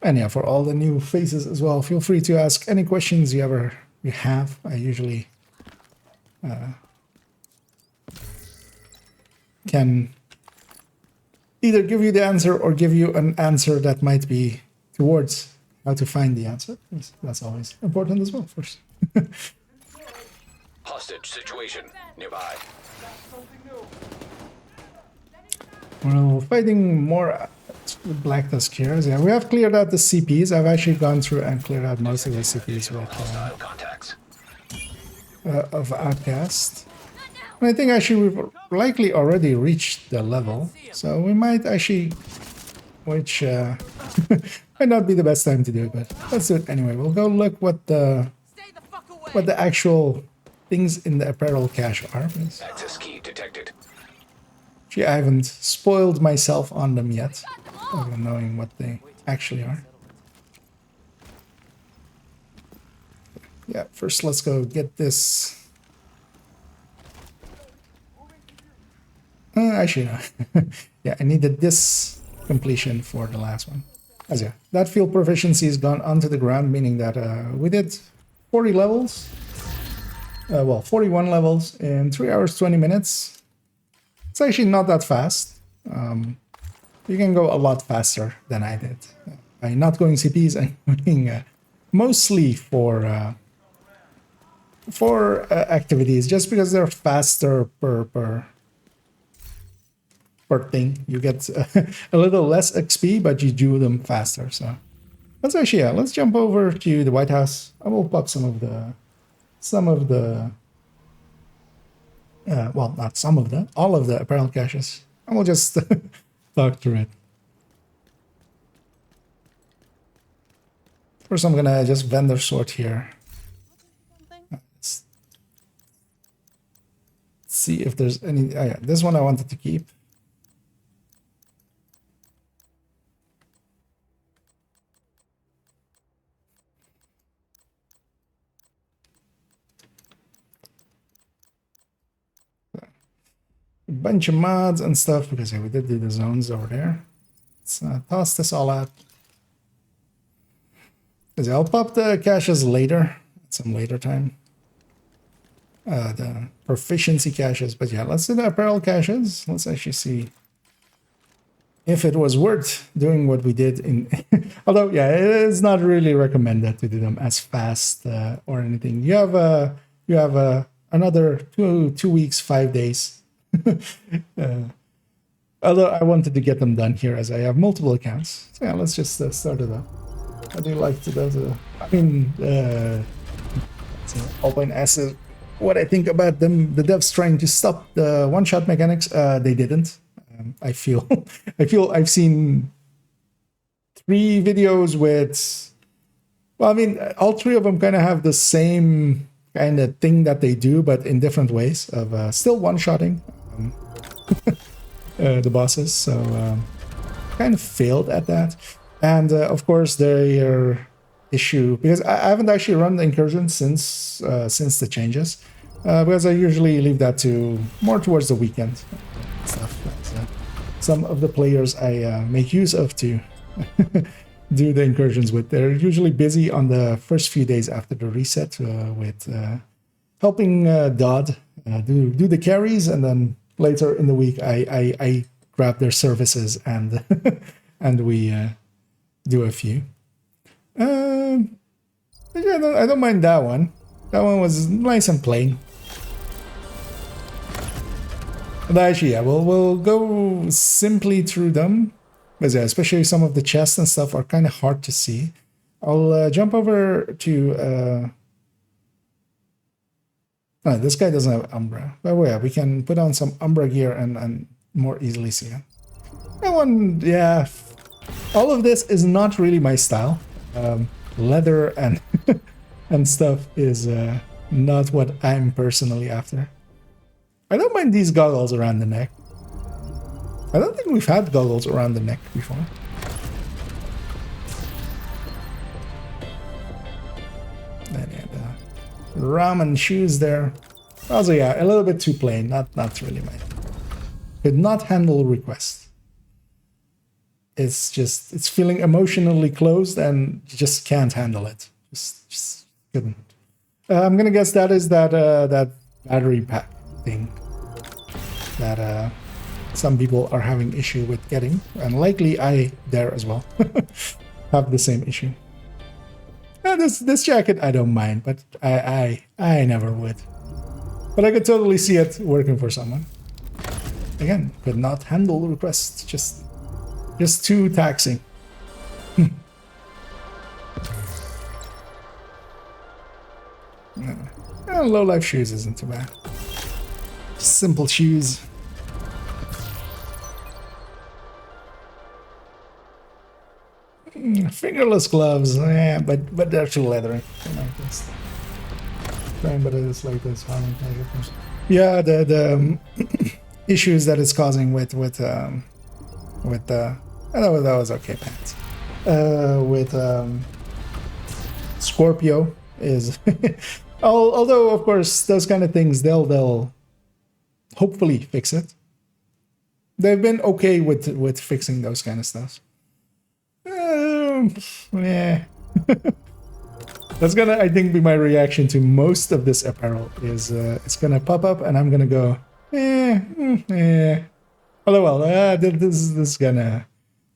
And yeah, for all the new faces as well, feel free to ask any questions you have. I usually can either give you the answer or give you an answer that might be towards how to find the answer. That's always important as well, of course. Hostage situation nearby. We're fighting more Black Tusk here. Yeah, we have cleared out the CPs. I've actually gone through and cleared out most of the CPs with Hostile contacts. of Outcast. And I think actually we've likely already reached the level, so we might actually, which might not be the best time to do it, but let's do it anyway. We'll go look what the actual things in the apparel cache are. Please. Access key detected. Actually, I haven't spoiled myself on them yet, of knowing what they actually are. Yeah, first let's go get this. Actually, no. Yeah, I needed this completion for the last one. As yeah, that field proficiency has gone onto the ground, meaning that we did 40 levels. Well, 41 levels in 3 hours, 20 minutes. It's actually not that fast. you can go a lot faster than I did. By not going CPs, I'm going mostly for activities, just because they're faster per thing. You get a little less XP, but you do them faster. So let's actually, yeah, let's jump over to the White House. I will pop some of the well, not some of them, all of the apparel caches. And we'll just talk through it. First, I'm gonna just vendor sort here. Let's see if there's any. Oh yeah, this one I wanted to keep. A bunch of mods and stuff, because yeah, we did do the zones over there. Let's toss this all out. Because I'll pop the caches later, at some later time. The proficiency caches, but yeah, let's do the apparel caches. Let's actually see if it was worth doing what we did in. Although, yeah, it is not really recommended to do them as fast or anything. You have another two weeks, 5 days. Although I wanted to get them done here as I have multiple accounts. So yeah, let's just start it up. I do like to do I mean, Alpine Acid. What I think about them, the devs trying to stop the one-shot mechanics, they didn't. I feel I've seen 3 videos with, well, I mean, all 3 of them kind of have the same kind of thing that they do, but in different ways of still one-shotting the bosses. So kind of failed at that. And of course, their issue, because I haven't actually run the incursion since the changes, because I usually leave that to more towards the weekend stuff. Some of the players I make use of to do the incursions with, they're usually busy on the first few days after the reset with helping Dodd do the carries, and then later in the week I grab their services and and we do a few. I don't mind that one. That one was nice and plain. But actually, yeah, we'll go simply through them. But yeah, especially some of the chests and stuff are kind of hard to see. I'll jump over to... Oh, this guy doesn't have Umbra. But yeah, we can put on some Umbra gear and more easily see it. That one, yeah. All of this is not really my style. Leather and and stuff is not what I'm personally after. I don't mind these goggles around the neck. I don't think we've had goggles around the neck before. Then yeah, the ramen shoes there. Also, yeah, a little bit too plain. Not really my. Could not handle requests. It's just, it's feeling emotionally closed and just can't handle it. Just couldn't. I'm gonna guess that is that battery pack thing that some people are having issue with getting, and likely I there as well have the same issue. This jacket I don't mind, but I never would. But I could totally see it working for someone. Again, could not handle the requests. Just too taxing. Low life shoes isn't too bad. Simple shoes. Fingerless gloves, yeah, but they're too leathery. But it is like this. Yeah, the issues that it's causing with the. That was okay, pants. With Scorpio is, although of course those kind of things they'll hopefully fix it. They've been okay with fixing those kind of stuff. Yeah. That's gonna, I think, be my reaction to most of this apparel. Is it's gonna pop up and I'm gonna go, Although, well, this is gonna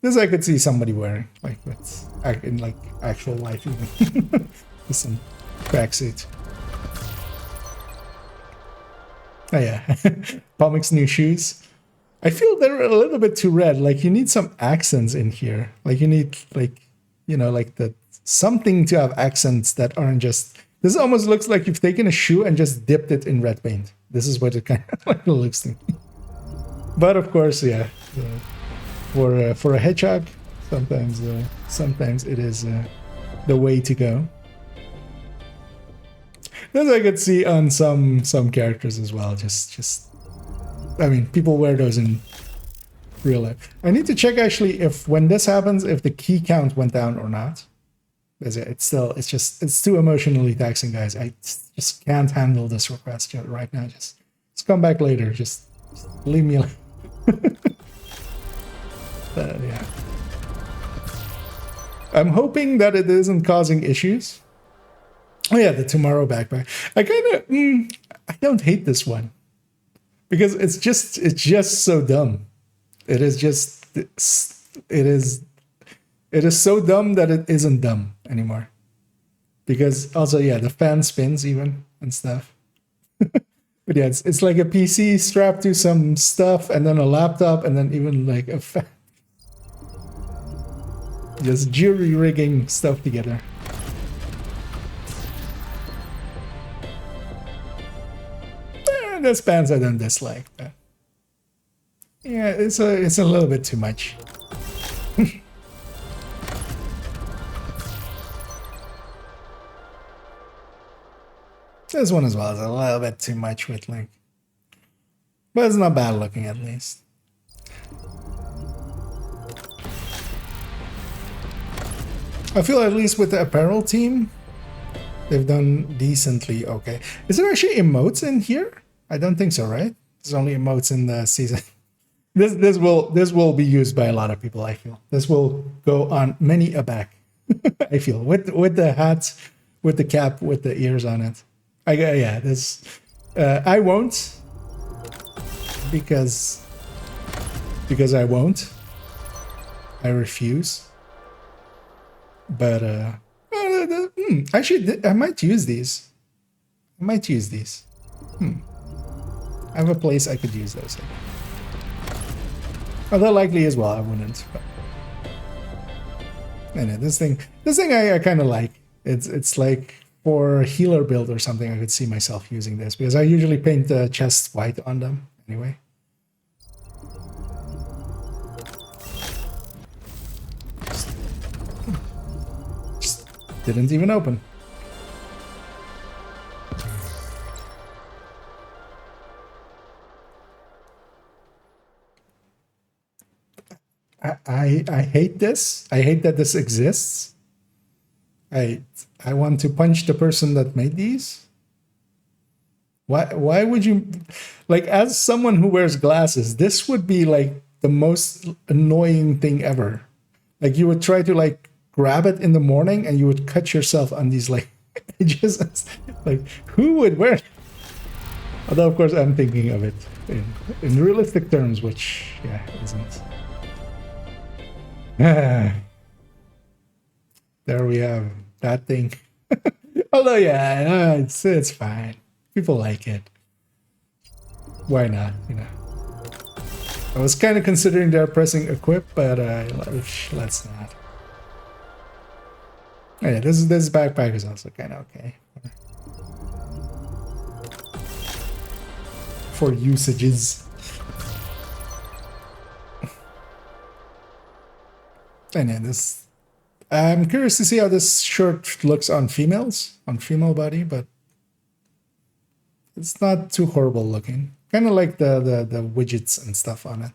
This I could see somebody wearing, like with in like actual life even. With some tracksuit. Oh yeah, Pomic's new shoes. I feel they're a little bit too red. Like you need some accents in here. Like you need like, you know, like the something to have accents that aren't just. This almost looks like you've taken a shoe and just dipped it in red paint. This is what it kind of like looks to me. But of course, yeah, for a hedgehog, sometimes it is the way to go. As I could see on some characters as well. Just I mean, people wear those in real life. I need to check actually if when this happens, if the key count went down or not. It's too emotionally taxing, guys. I just can't handle this request right now. Just come back later. Just leave me alone. Yeah. I'm hoping that it isn't causing issues. Oh yeah, the Tomorrow backpack. I don't hate this one because it's just so dumb. It is so dumb that it isn't dumb anymore. Because also, yeah, the fan spins even and stuff. But yeah, it's like a PC strapped to some stuff and then a laptop and then even like a fan. Just jury rigging stuff together. There's fans I don't dislike, but yeah, it's a little bit too much. This one as well is a little bit too much with like, but it's not bad looking at least. I feel at least with the apparel team, they've done decently okay. Is there actually emotes in here? I don't think so, right? There's only emotes in the season. This will be used by a lot of people, I feel. This will go on many a back. I feel with the hats, with the cap, with the ears on it. I won't because I won't. I refuse. But actually, I might use these. I have a place I could use those. Although likely as well, I wouldn't. But anyway, this thing I kind of like. It's like for a healer build or something. I could see myself using this because I usually paint the chest white on them anyway. Just didn't even open. I hate this. I hate that this exists. I want to punch the person that made these. Why would you, like, as someone who wears glasses, this would be like the most annoying thing ever. Like you would try to like grab it in the morning and you would cut yourself on these like edges. Like who would wear it? Although of course I'm thinking of it in realistic terms, which yeah isn't. There we have that thing. Although yeah, it's fine. People like it. Why not? You know. I was kind of considering they're pressing equip, but let's not. Oh, yeah, this backpack is also kind of okay for usages. And yeah, this. I'm curious to see how this shirt looks on females, on female body, but it's not too horrible looking. Kind of like the widgets and stuff on it.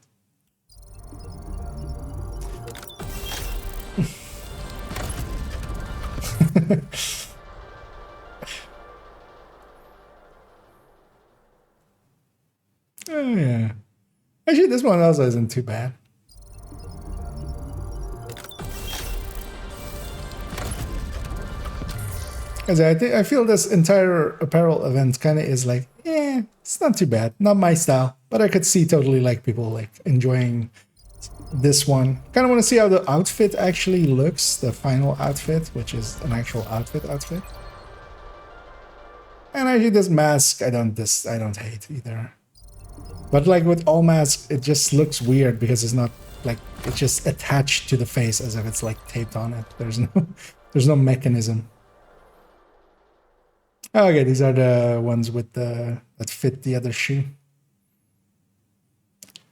Oh yeah. Actually, this one also isn't too bad. I feel this entire apparel event kind of is like, it's not too bad. Not my style, but I could see totally like people like enjoying this one. Kind of want to see how the outfit actually looks, the final outfit, which is an actual outfit. And actually this mask, I don't hate either. But like with all masks, it just looks weird because it's not like it's just attached to the face as if it's like taped on it. There's no mechanism. Okay, these are the ones with the that fit the other shoe.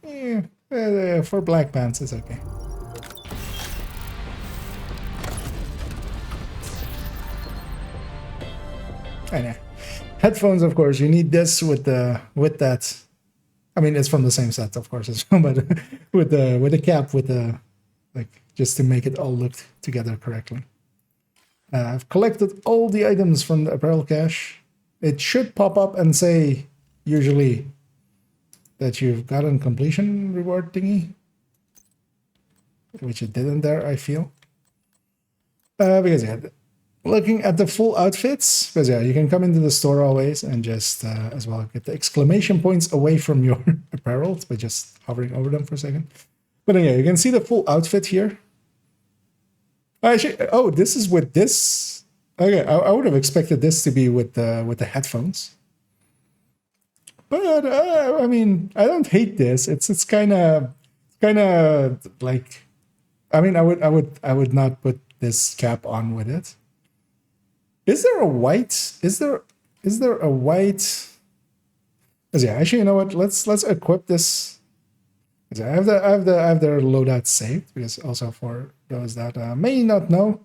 Yeah, for black pants, it's okay. I know. Headphones, of course, you need this with that. I mean, it's from the same set, of course, as well, but with the cap, with the like, just to make it all look together correctly. I've collected all the items from the apparel cache. It should pop up and say, usually, that you've gotten completion reward thingy, which it didn't there, I feel. Because yeah, looking at the full outfits, because yeah, you can come into the store always and just as well get the exclamation points away from your apparel by just hovering over them for a second. But yeah, you can see the full outfit here. Actually, oh, this is with this. Okay, I would have expected this to be with the headphones. But I mean, I don't hate this. It's kind of like, I mean, I would not put this cap on with it. Is there a white? Is there a white? Yeah, actually, you know what? Let's equip this. I have their loadout saved, because also for those that may not know,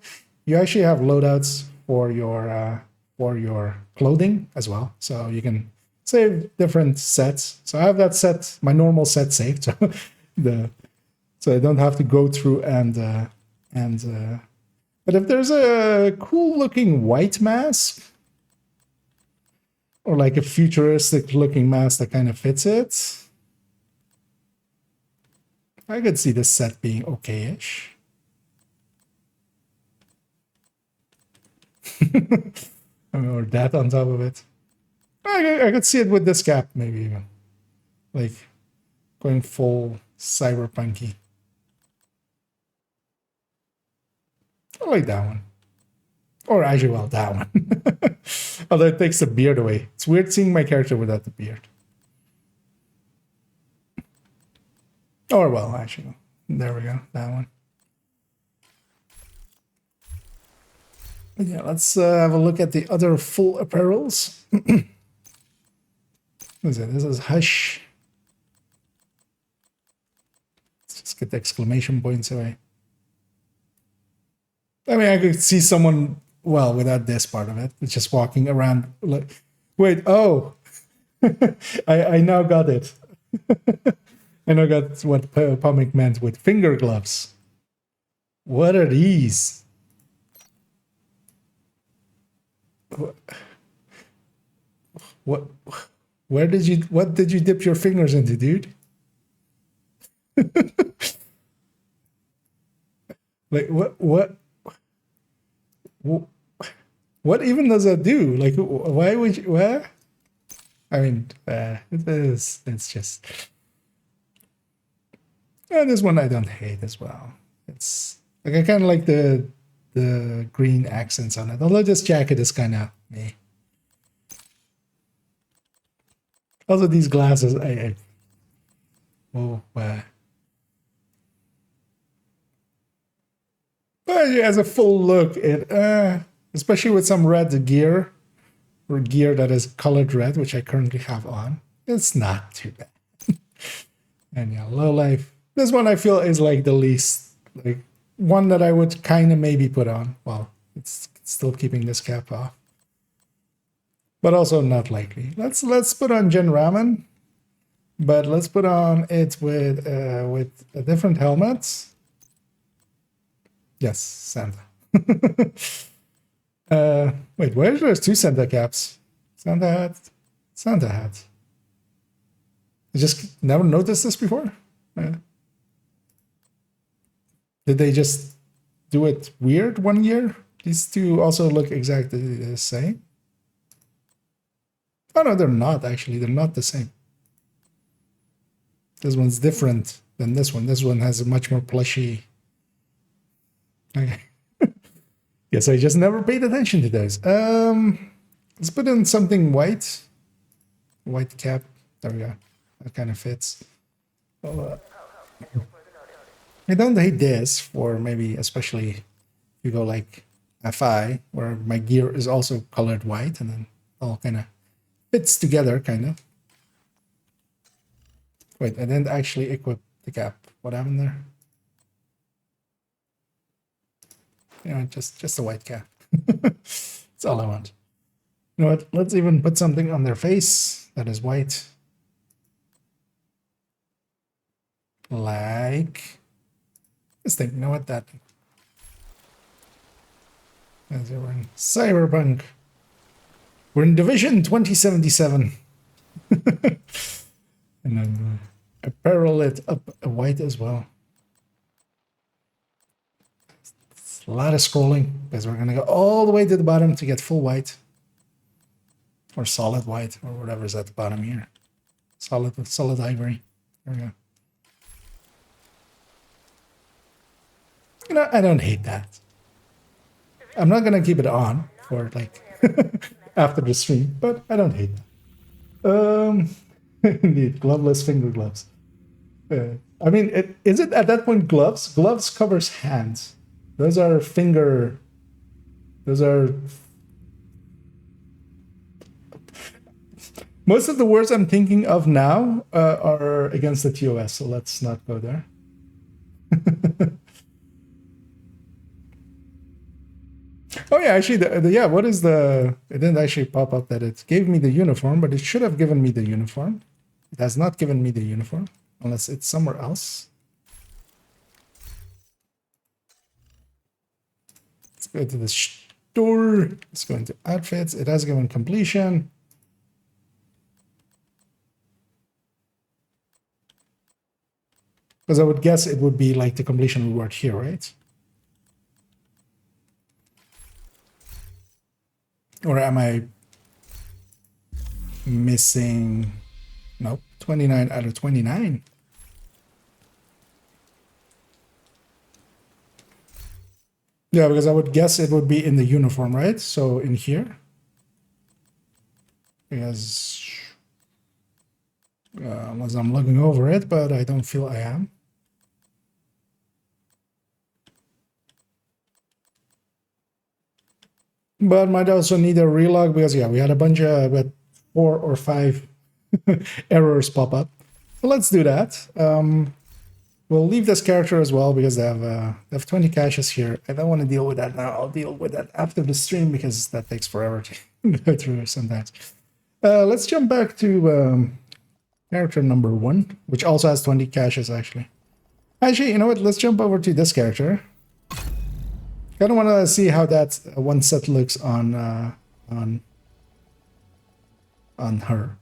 you actually have loadouts for your clothing as well, so you can save different sets. So I have that set, my normal set saved, so so I don't have to go through and but if there's a cool looking white mask or like a futuristic looking mask that kind of fits it, I could see this set being okay-ish. Or that on top of it. I could see it with this cap, maybe even. Like, going full cyberpunky. I like that one. Or actually, well, that one. Although it takes the beard away. It's weird seeing my character without the beard. Or, well, actually, there we go, that one. But yeah, let's have a look at the other full apparels. What is it? This is Hush. Let's just get the exclamation points away. I mean, I could see someone, well, without this part of it, just walking around like, wait, oh, I now got it. I now got what Pomic meant with finger gloves. What are these? What did you dip your fingers into, dude? Like, what even does that do? Like, why would you, what? I mean, it's just, this one I don't hate as well. It's like, I kind of like the green accents on it, although this jacket is kind of meh. Also, these glasses, but as a full look, it especially with some red gear or gear that is colored red, which I currently have on, it's not too bad. And yeah, low life. This one I feel is like the least, like one that I would kind of maybe put on. Well, it's still keeping this cap off, but also not likely. Let's put on Gen Ramen, but let's put on it with a different helmet. Yes, Santa. Wait, where's there's two Santa caps? Santa hat. I just never noticed this before. Did they just do it weird one year? These two also look exactly the same. Oh no, they're not actually. They're not the same. This one's different. than this one. This one has a much more plushy. Okay. Yes, I just never paid attention to those. Let's put in something white. White cap. There we go. That kind of fits. Well, I don't hate this for maybe, especially if you go like FI, where my gear is also colored white, and then all kind of fits together, kind of. Wait, I didn't actually equip the cap. What happened there? Yeah, just a white cap. That's all I want. You know what? Let's even put something on their face that is white. Like this thing. You know what? That thing. As we're in Cyberpunk. We're in Division 2077. And then apparel it up white as well. It's a lot of scrolling because we're gonna go all the way to the bottom to get full white. Or solid white, or whatever's at the bottom here. Solid ivory. There we go. You know, I don't hate that. I'm not gonna keep it on for like after the stream, but I don't hate that. Indeed, gloveless finger gloves. I mean, is it at that point gloves? Gloves covers hands. Those are finger. Those are. Most of the words I'm thinking of now are against the TOS, so let's not go there. Oh yeah, actually, yeah. What is the? It didn't actually pop up that it gave me the uniform, but it should have given me the uniform. It has not given me the uniform, unless it's somewhere else. Let's go to the store. Let's go into outfits. It has given completion. Because I would guess it would be like the completion reward here, right? Or am I missing? Nope, 29 out of 29. Yeah, because I would guess it would be in the uniform, right? So in here. Because unless I'm looking over it, but I don't feel I am. But might also need a relog because yeah, we had a bunch of 4 or 5 errors pop up. So let's do that. We'll leave this character as well because they have 20 caches here. I don't want to deal with that now. I'll deal with that after the stream because that takes forever to go through sometimes. Let's jump back to character number 1, which also has 20 caches actually. Actually, you know what? Let's jump over to this character. Kind of want to see how that one set looks on her.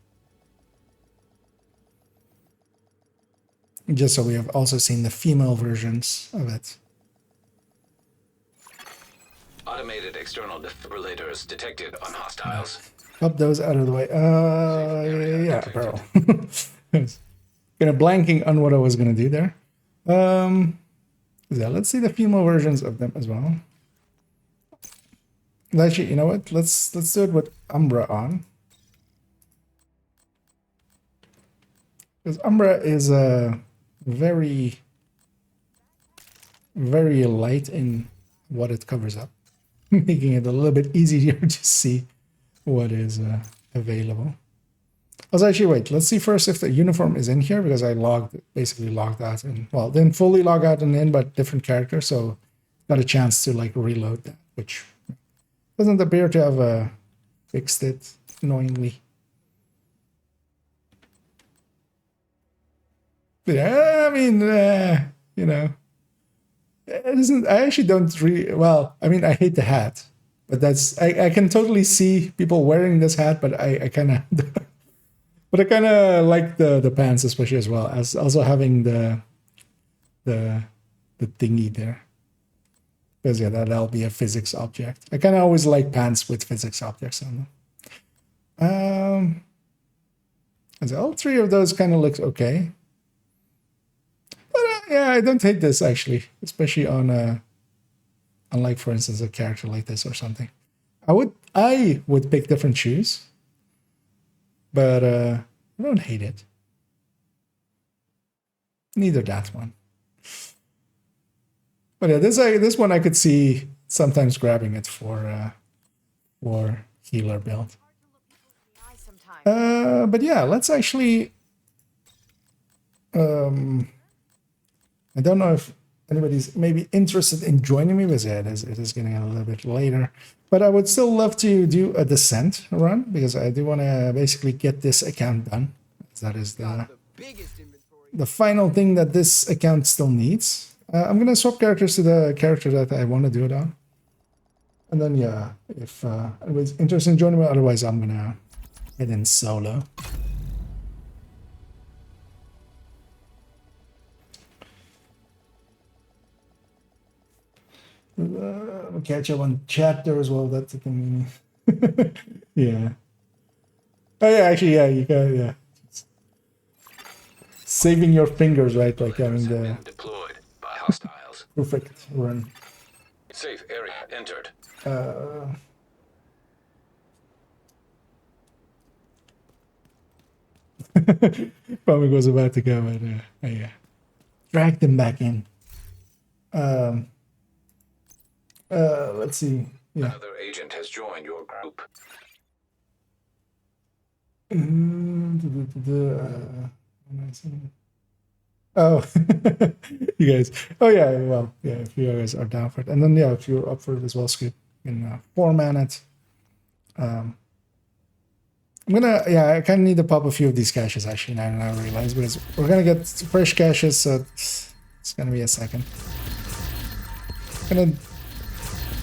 Just so we have also seen the female versions of it. Automated external defibrillators detected on hostiles. Pop those out of the way. Yeah, apparel. Kind of blanking on what I was gonna do there. Yeah, let's see the female versions of them as well. Actually, you know what? Let's do it with Umbra on. Because Umbra is very light in what it covers up, making it a little bit easier to see what is available. Actually, wait, let's see first if the uniform is in here, because I basically logged out and, well, didn't fully log out and in, but different character, so got a chance to like reload that, which doesn't appear to have fixed it annoyingly. Yeah, I mean, you know, it isn't. I actually don't really. Well, I mean, I hate the hat, but that's. I can totally see people wearing this hat, but I kind of. But I kind of like the pants, especially as well as also having the thingy there. Because yeah, that'll be a physics object. I kind of always like pants with physics objects on them. And so all 3 of those kind of looks okay. I don't hate this actually, especially on like for instance a character like this or something. I would pick different shoes, but I don't hate it. Neither that one. But yeah, this one I could see sometimes grabbing it for healer build. But yeah, let's actually. I don't know if anybody's maybe interested in joining me, because yeah, it is getting a little bit later. But I would still love to do a descent run, because I do want to basically get this account done. That is the final thing that this account still needs. I'm going to swap characters to the character that I want to do it on. And then, yeah, if anybody's interested in joining me, otherwise I'm going to head in solo. We'll catch up on chat there as well. That's a thing. Yeah. Oh, yeah, actually, yeah, you got, yeah. Saving your fingers, right? Like having the deployed by hostiles. Perfect run. Safe area entered. Probably was about to go, but yeah. Drag them back in. Let's see. Yeah. Another agent has joined your group. Oh, you guys. Oh yeah. Well, yeah. If you guys are down for it, and then yeah, if you're up for it as well, Scoop, you can format it. I'm gonna. Yeah, I kind of need to pop a few of these caches actually. Now I realize, because we're gonna get fresh caches, so it's gonna be a second.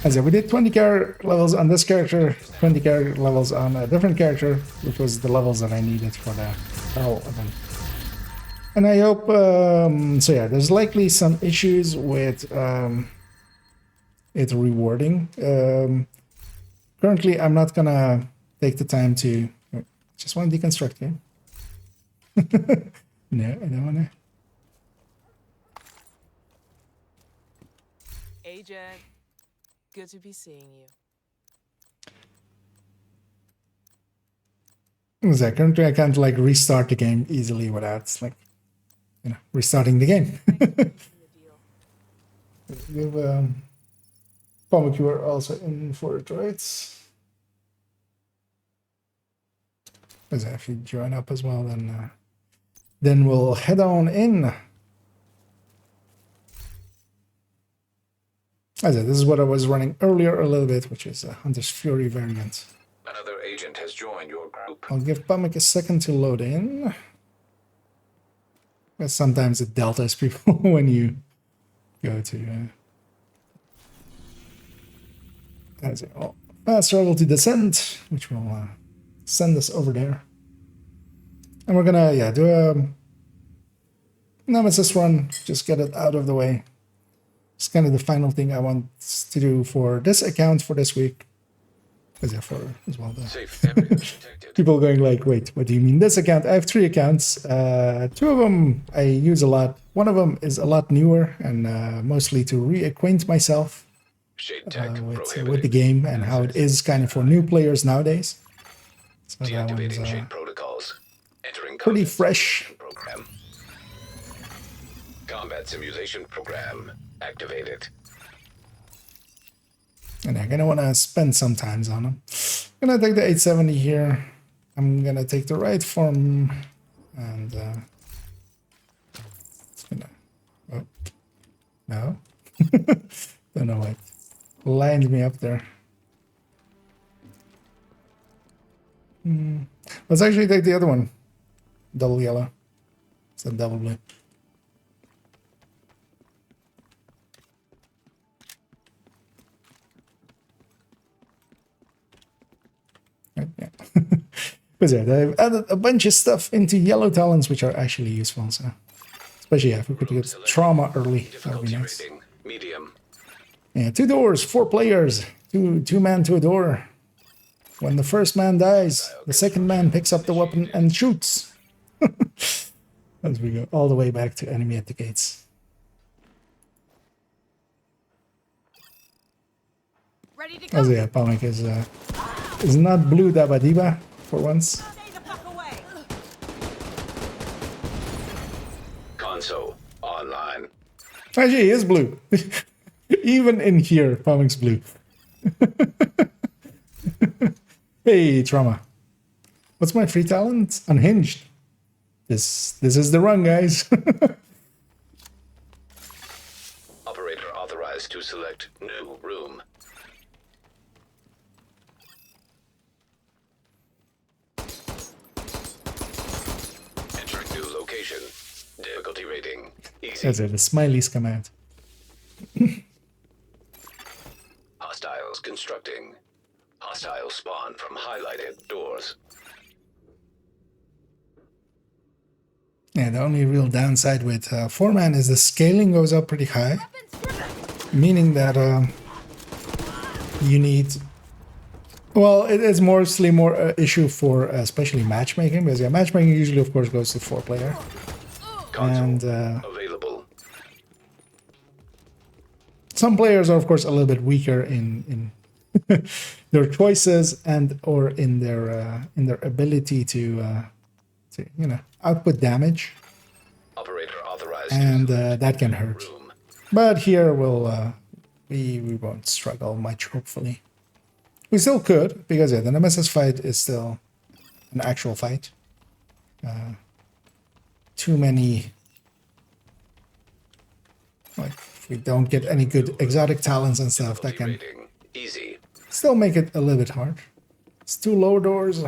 As I said, we did 20 character levels on this character, 20 character levels on a different character, which was the levels that I needed for the battle event. And I hope, so yeah, there's likely some issues with it rewarding. Currently, I'm not gonna take the time to, just want to deconstruct here. No, I don't wanna. Agent. Good to be seeing you. Exactly. Currently, I can't like restart the game easily without like, you know, restarting the game. We have Pomacure also in for it, right? As if you join up as well, then we'll head on in. As I said, this is what I was running earlier a little bit, which is a Hunter's Fury variant. Another agent has joined your group. I'll give Pumic a second to load in. But sometimes it deltas people when you go to fast travel to descent, which will send us over there. And we're gonna do a Nemesis run, just get it out of the way. It's kind of the final thing I want to do for this account for this week. Because yeah, for as well the people going like, wait, what do you mean this account? I have 3 accounts. 2 of them I use a lot. One of them is a lot newer and mostly to reacquaint myself with the game and how it is kind of for new players nowadays. So that one's protocols. Entering pretty fresh. Program. Combat simulation program activated. And I'm gonna want to spend some times on them. I'm gonna take the 870 here. I'm gonna take the right form and oh no. Don't know what lined me up there. Let's actually take the other one. Double yellow. It's a double blue. Yeah. But yeah, they've added a bunch of stuff into yellow talents, which are actually useful. So, especially if we could get trauma early, that would be nice. Medium. Yeah, 2 doors, 4 players, two man to a door. When the first man dies, the second man picks up the weapon and shoots. As we go all the way back to enemy at the gates. Ready to go. Oh yeah, Palmic is not blue dabba diba for once. Stay the fuck away. Console online. Actually, he is blue. Even in here, Palmic's blue. Hey, Trauma. What's my free talent? Unhinged. This is the run, guys. Operator authorized to select new room. Entering new location. Difficulty rating. Easy. That's it, the Smiley's command. Hostiles constructing. Hostiles spawn from highlighted doors. Yeah, the only real downside with 4-man is the scaling goes up pretty high. Meaning that you need... Well, it is mostly more issue for especially matchmaking, because yeah, matchmaking usually, of course, goes to 4-player. Console And available. some players are, of course, a little bit weaker in their choices and or in their ability to you know, output damage, Operator authorized and to select that can hurt. room. But here we won't struggle much, hopefully. We still could, because yeah, the Nemesis fight is still an actual fight. Too many... Like, if we don't get any good exotic talents and stuff, that can Rating. Easy. still make it a little bit hard. It's 2 lower doors.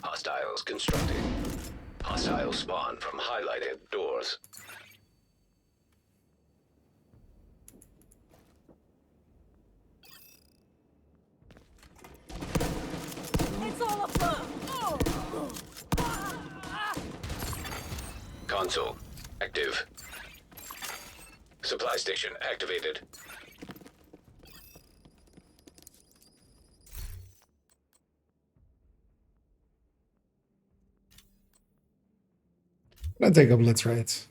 Hostiles constructing. Hostiles spawn from highlighted doors. It's all a blur. Console active. Supply station activated. I'll take a blitz right.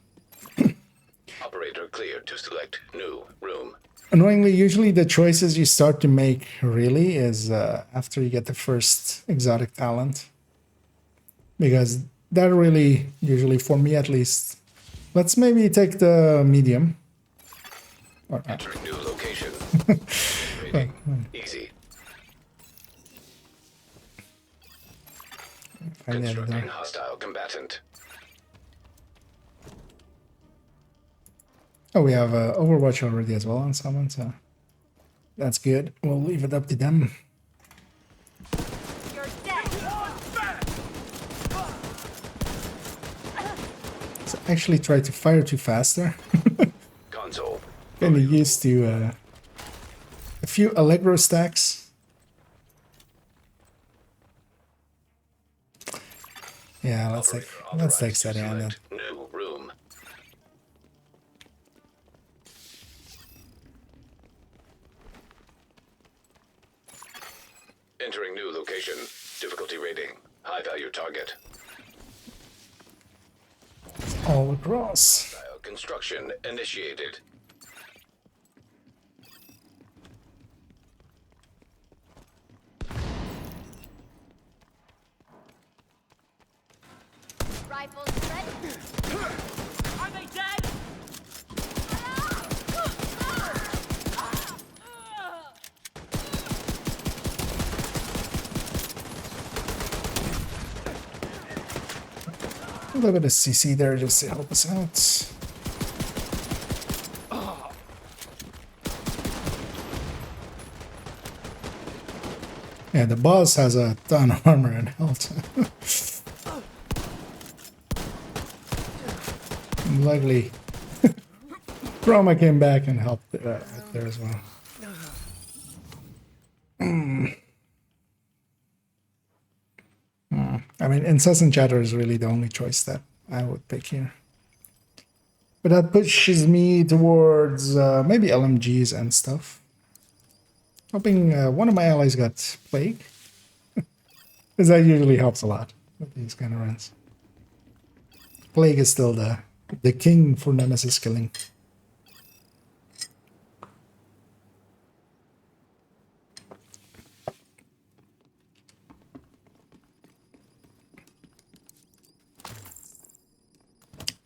Operator cleared to select new room. Annoyingly, usually the choices you start to make really is after you get the first exotic talent. Because that really, usually for me at least, let's maybe take the medium. Or, Entering new location. Rating. Easy. find the other Constructing door. hostile combatant. Oh, we have Overwatch already as well on someone, so that's good. We'll leave it up to them. You're dead. So actually try to fire too fast there. Console. Kind of used to a few Allegro stacks. Yeah, let's take steady on that. New room. Entering new location. Difficulty rating. High value target. All across. Hostile construction initiated. Rifles ready. Are they dead? A little bit of CC there just to help us out. Yeah, the boss has a ton of armor and health. And luckily, Roma came back and helped right there as well. I mean, incessant chatter is really the only choice that I would pick here. But that pushes me towards maybe LMGs and stuff. Hoping one of my allies got plague. Because that usually helps a lot with these kind of runs. Plague is still the king for nemesis killing.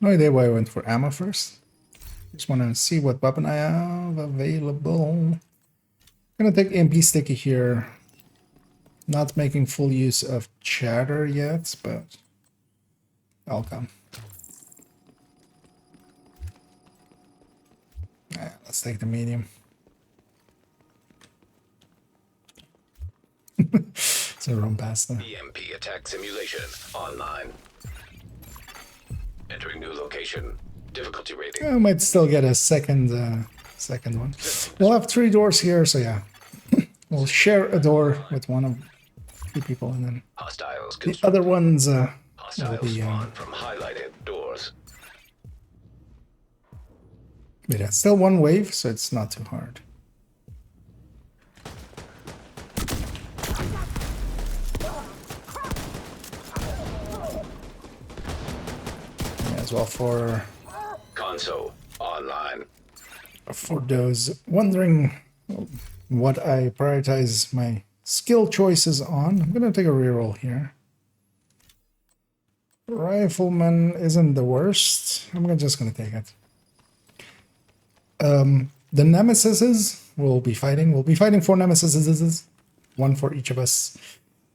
No idea why I went for ammo first. Just want to see what weapon I have available. Gonna take MP sticky here. Not making full use of chatter yet, but I'll come. Let's take the medium. It's a run past there. EMP attack simulation online. Entering new location. Difficulty rating. I might still get a second one. We'll have 3 doors here, so yeah. We'll share a door with one of 2 people, and then Hostiles the other ones will Hostiles be... spawn from highlighted doors. But yeah, still 1 wave, so it's not too hard. Yeah, as well for Console online. those wondering what I prioritize my skill choices on, I'm gonna take a reroll here. Rifleman isn't the worst. I'm just gonna take it. The Nemesises we'll be fighting. We'll be fighting 4 Nemesises, 1 for each of us.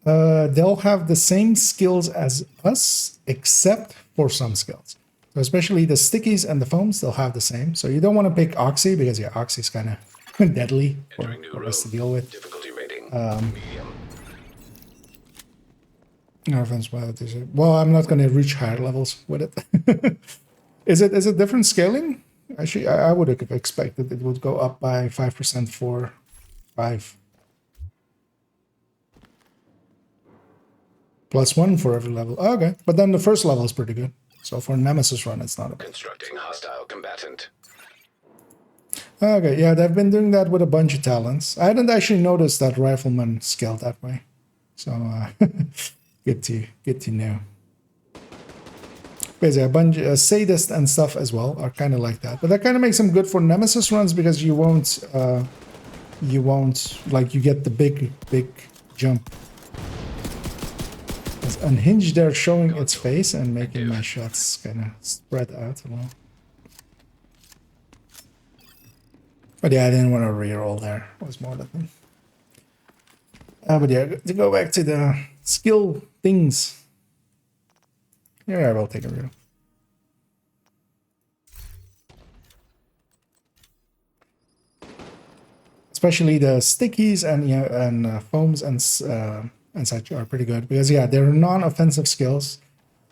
They'll have the same skills as us, except for some skills. So especially the stickies and the foams, they'll have the same. So you don't want to pick Oxy because yeah, Oxy's kind of deadly for us to deal with. Difficulty rating. Medium. No offense, well, I'm not going to reach higher levels with it. Is it different scaling? Actually, I would have expected it would go up by 5% for 5. +1 for every level. Oh, okay, but then the first level is pretty good. So for Nemesis run, it's not a bad. Constructing hostile combatant. Okay, yeah, they've been doing that with a bunch of talents. I hadn't actually noticed that Rifleman scaled that way. So, good to know. Basically, a bunch of Sadist and stuff as well are kind of like that. But that kind of makes them good for Nemesis runs because you won't, like, you get the big jump. As Unhinged there showing its face and making my shots kind of spread out a little. But yeah, I didn't want to reroll there. It was more the thing. But yeah, to go back to the skill things. Yeah, I will take a reroll. Especially the stickies and foams and such are pretty good because yeah, they're non-offensive skills.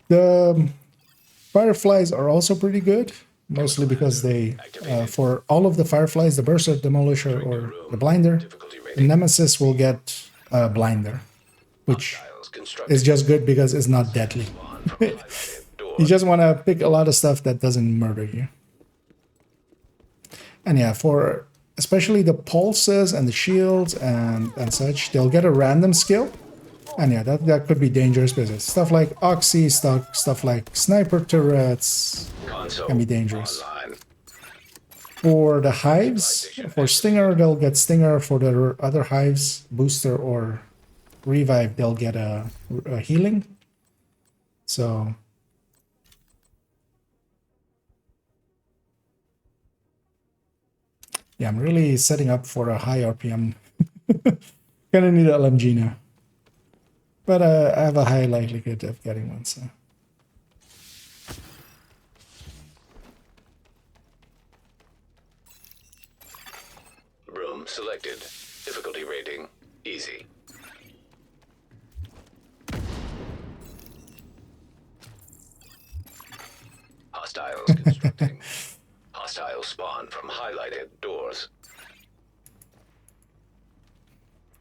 The fireflies are also pretty good, mostly because they for all of the fireflies, the Berserk, Demolisher, or the Blinder, the Nemesis will get Blinder, which is just good because it's not deadly. You just want to pick a lot of stuff that doesn't murder you. And yeah, for especially the pulses and the shields and such, they'll get a random skill. And yeah, that could be dangerous because stuff like Oxy, stuff like sniper turrets can be dangerous. For the hives, for Stinger, they'll get Stinger. For the other hives, Booster or Revive, they'll get a healing. So yeah, I'm really setting up for a high RPM. Gonna need an LMG now. But I have a high likelihood of getting one, so. Room selected. Difficulty rating. Easy. Hostiles constructing. Hostiles spawn from highlighted doors.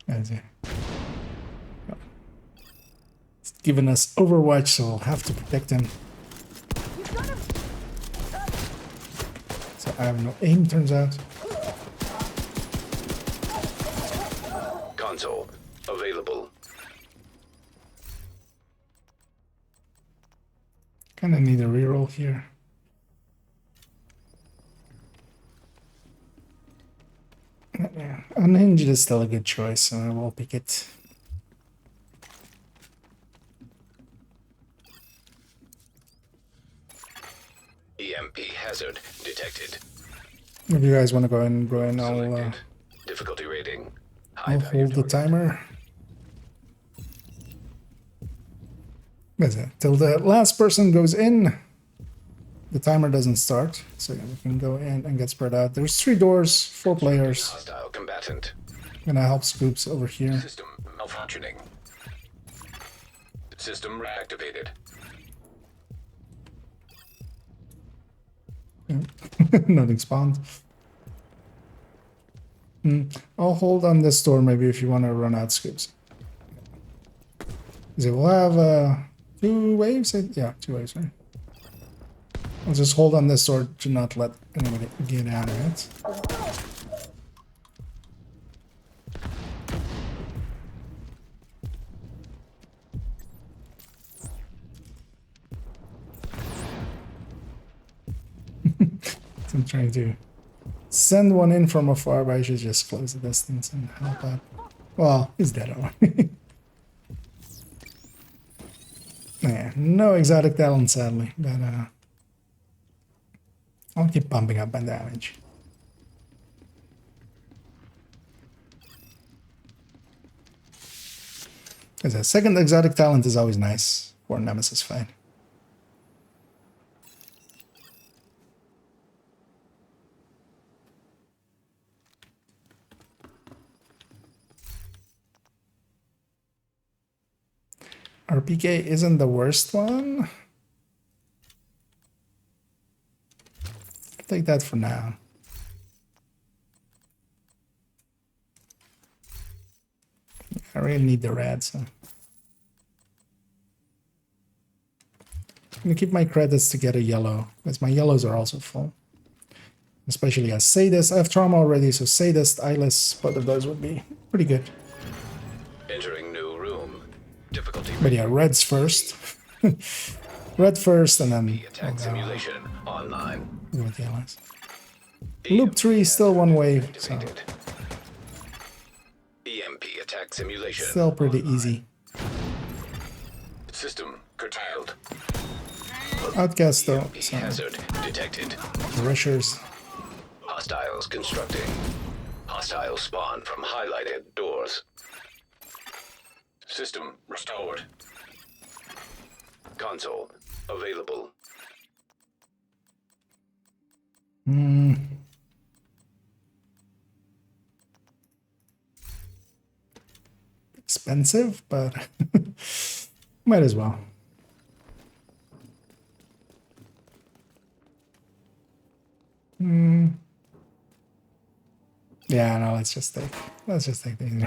As it's given us Overwatch, so we'll have to protect him. So I have no aim, turns out. Console available. Kinda need a reroll here. Yeah, Unhinged is still a good choice, so I will pick it. EMP hazard detected. If you guys want to go in, I'll Selected. Difficulty rating. High I'll value hold the target. timer. That's it. Till the last person goes in, the timer doesn't start. So yeah, we can go in and get spread out. There's 3 doors, 4 players. Hostile combatant. Gonna help Scoops over here. System malfunctioning. System reactivated. Nothing spawned. I'll hold on this door maybe if you want to run out Scoops. Because it will have 2 waves? Yeah, 2 waves, right? I'll just hold on this door to not let anybody get out of it. I'm trying to send one in from afar, but I should just close the distance and help out. Well, he's dead already. Yeah, no exotic talent, sadly, but I'll keep pumping up my damage. As a second exotic talent is always nice for a Nemesis fight. RPK isn't the worst one. I'll take that for now. I really need the red, so I'm gonna keep my credits to get a yellow, because my yellows are also full. Especially as Sadist. I have trauma already, so Sadist, Eyeless, both of those would be pretty good. Entering new room. Difficulty But yeah, reds first. Red first, and then attack simulation online. with yellows. Loop 3 still one wave, so Activated. EMP attack simulation. still pretty easy. System curtailed. Outcast though, EMP so hazard detected. rushers. Hostiles constructing. Hostile spawn from highlighted doors. System restored. Console available. Expensive, but might as well. Yeah, no, let's just take these.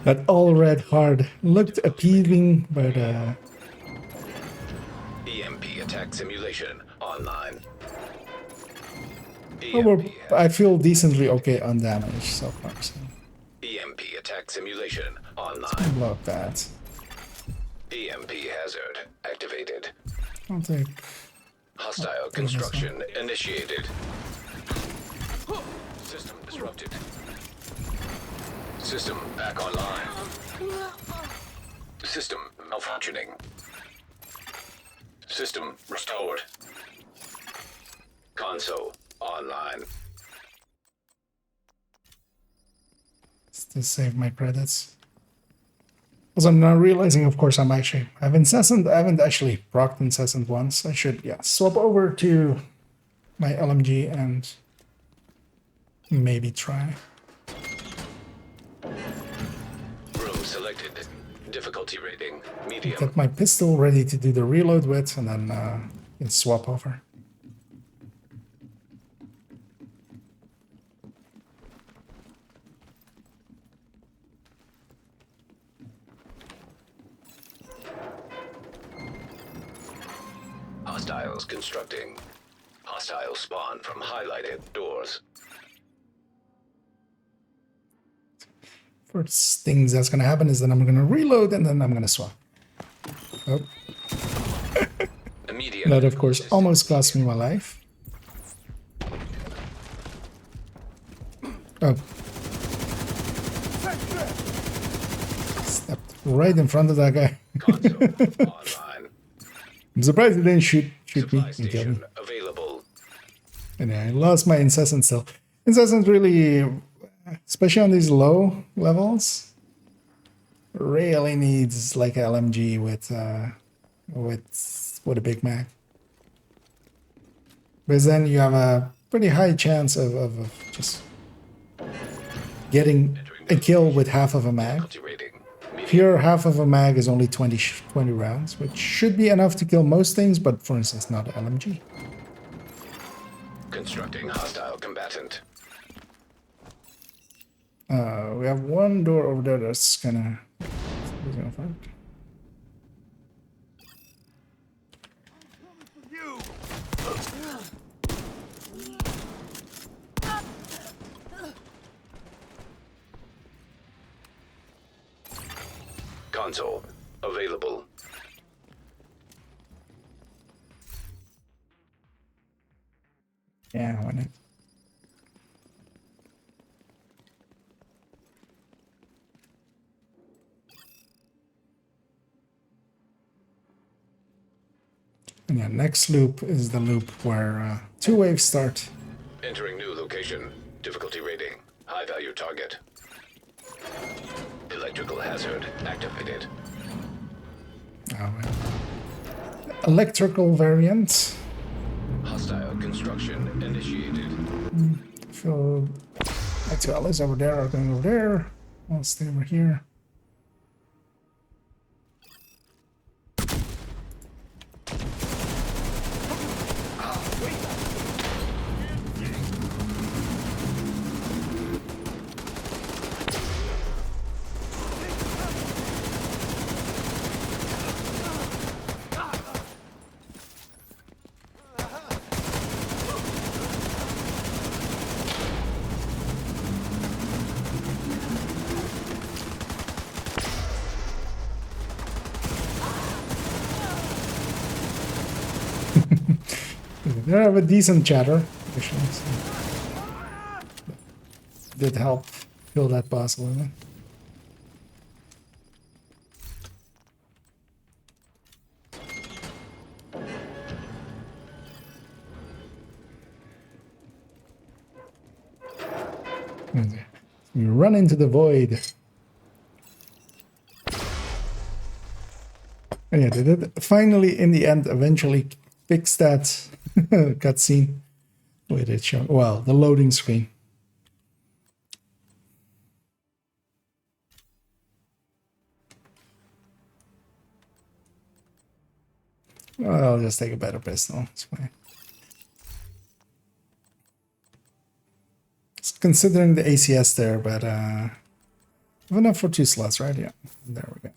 That all red hard looked appealing, but EMP attack simulation online. I feel decently okay on damage so far. So EMP attack simulation online. blow up that. EMP hazard activated. I'll take. Hostile construction initiated. System disrupted. System back online. System malfunctioning. System restored. Console online. To save my credits. Because I'm now realizing, of course, I haven't actually procced Incessant once. I should, yeah, swap over to my LMG and maybe try. Room selected. Difficulty rating medium. Get my pistol ready to do the reload with, and then can swap over. Hostiles constructing. Hostile spawn from highlighted doors. First things that's gonna happen is that I'm gonna reload and then I'm gonna swap. Oh, Immediate. that of course almost cost me my life. Oh. Stepped right in front of that guy. Console online. I'm surprised he didn't shoot me Supply and kill me. station available. And I lost my incessant still. Incessant really, especially on these low levels, really needs like a LMG with a Big Mac. Because then you have a pretty high chance of just getting a kill with half of a mag. Difficulty rating. Here, half of a mag is only 20 rounds, which should be enough to kill most things, but for instance, not an LMG. Constructing hostile combatant. We have one door over there that's gonna fight. Console available. Yeah, why not? And yeah, next loop is the loop where 2 waves start. Entering new location. Difficulty rating. High value target. Electrical hazard activated. Oh, well. Electrical variant. Hostile construction initiated. So my 2 allies over there are going over there. I'll stay over here. They have a decent chatter, actually. So did help kill that boss a little bit. You run into the void. And yeah, they did finally, in the end, eventually fix that cutscene with it showing, well, the loading screen. Well, I'll just take a better pistol. It's fine. Just considering the ACS there, but enough for 2 slots, right? Yeah, there we go.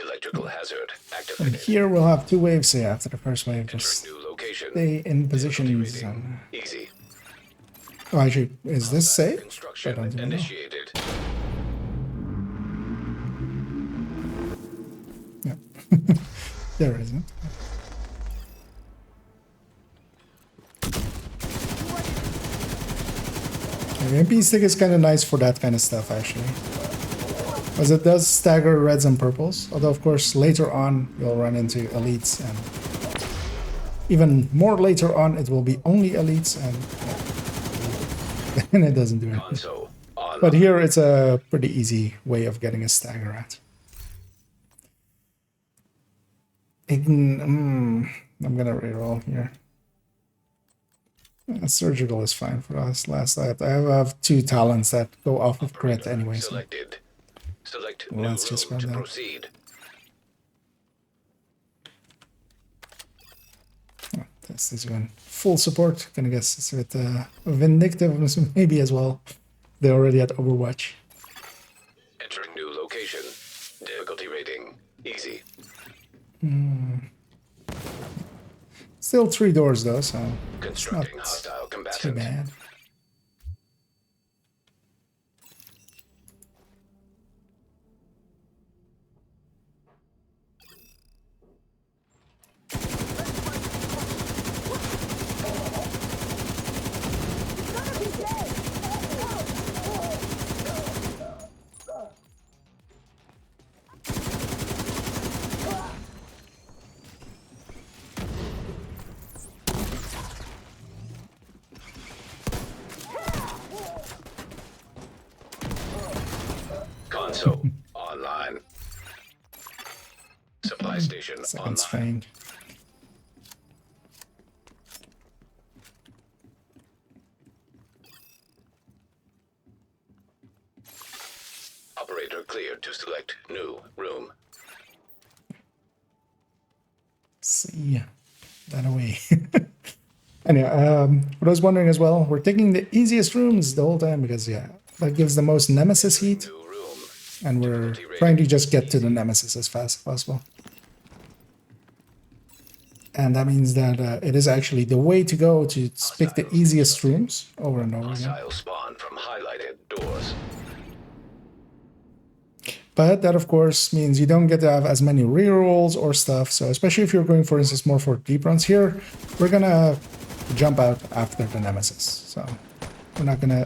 Electrical hazard And activated. here we'll have 2 waves. So yeah, after the first wave, just Entering new location. stay in position. Easy. Oh, actually, is this safe? I Construction don't even know. initiated. Yeah. There isn't. The MP stick is kind of nice for that kind of stuff, actually. Because it does stagger reds and purples. Although, of course, later on, you'll run into elites. And even more later on, it will be only elites. And then it doesn't do anything. Console on. But here, it's a pretty easy way of getting a stagger at. I'm gonna reroll here. Surgical is fine for us. Last I have 2 talents that go off of crit anyway. So Selected. Select Well, new let's just road run to that. proceed. this is going full support. Gonna guess it's with Vindictive maybe as well. They're already at Overwatch. Entering new location. Difficulty rating. Easy. Still 3 doors though, so it's not Constructing hostile too combatant. bad. Console online. Supply station Second online. strain. Operator cleared to select new room. See that away. Anyway, what I was wondering as well, we're taking the easiest rooms the whole time because yeah, that gives the most nemesis heat, New room. and we're trying to just get to the nemesis as fast as possible. And that means that it is actually the way to go to pick the easiest rooms over and over again. Hostile spawn from highlighted doors. But that, of course, means you don't get to have as many rerolls or stuff. So especially if you're going, for instance, more for deep runs here, we're going to jump out after the nemesis. So we're not going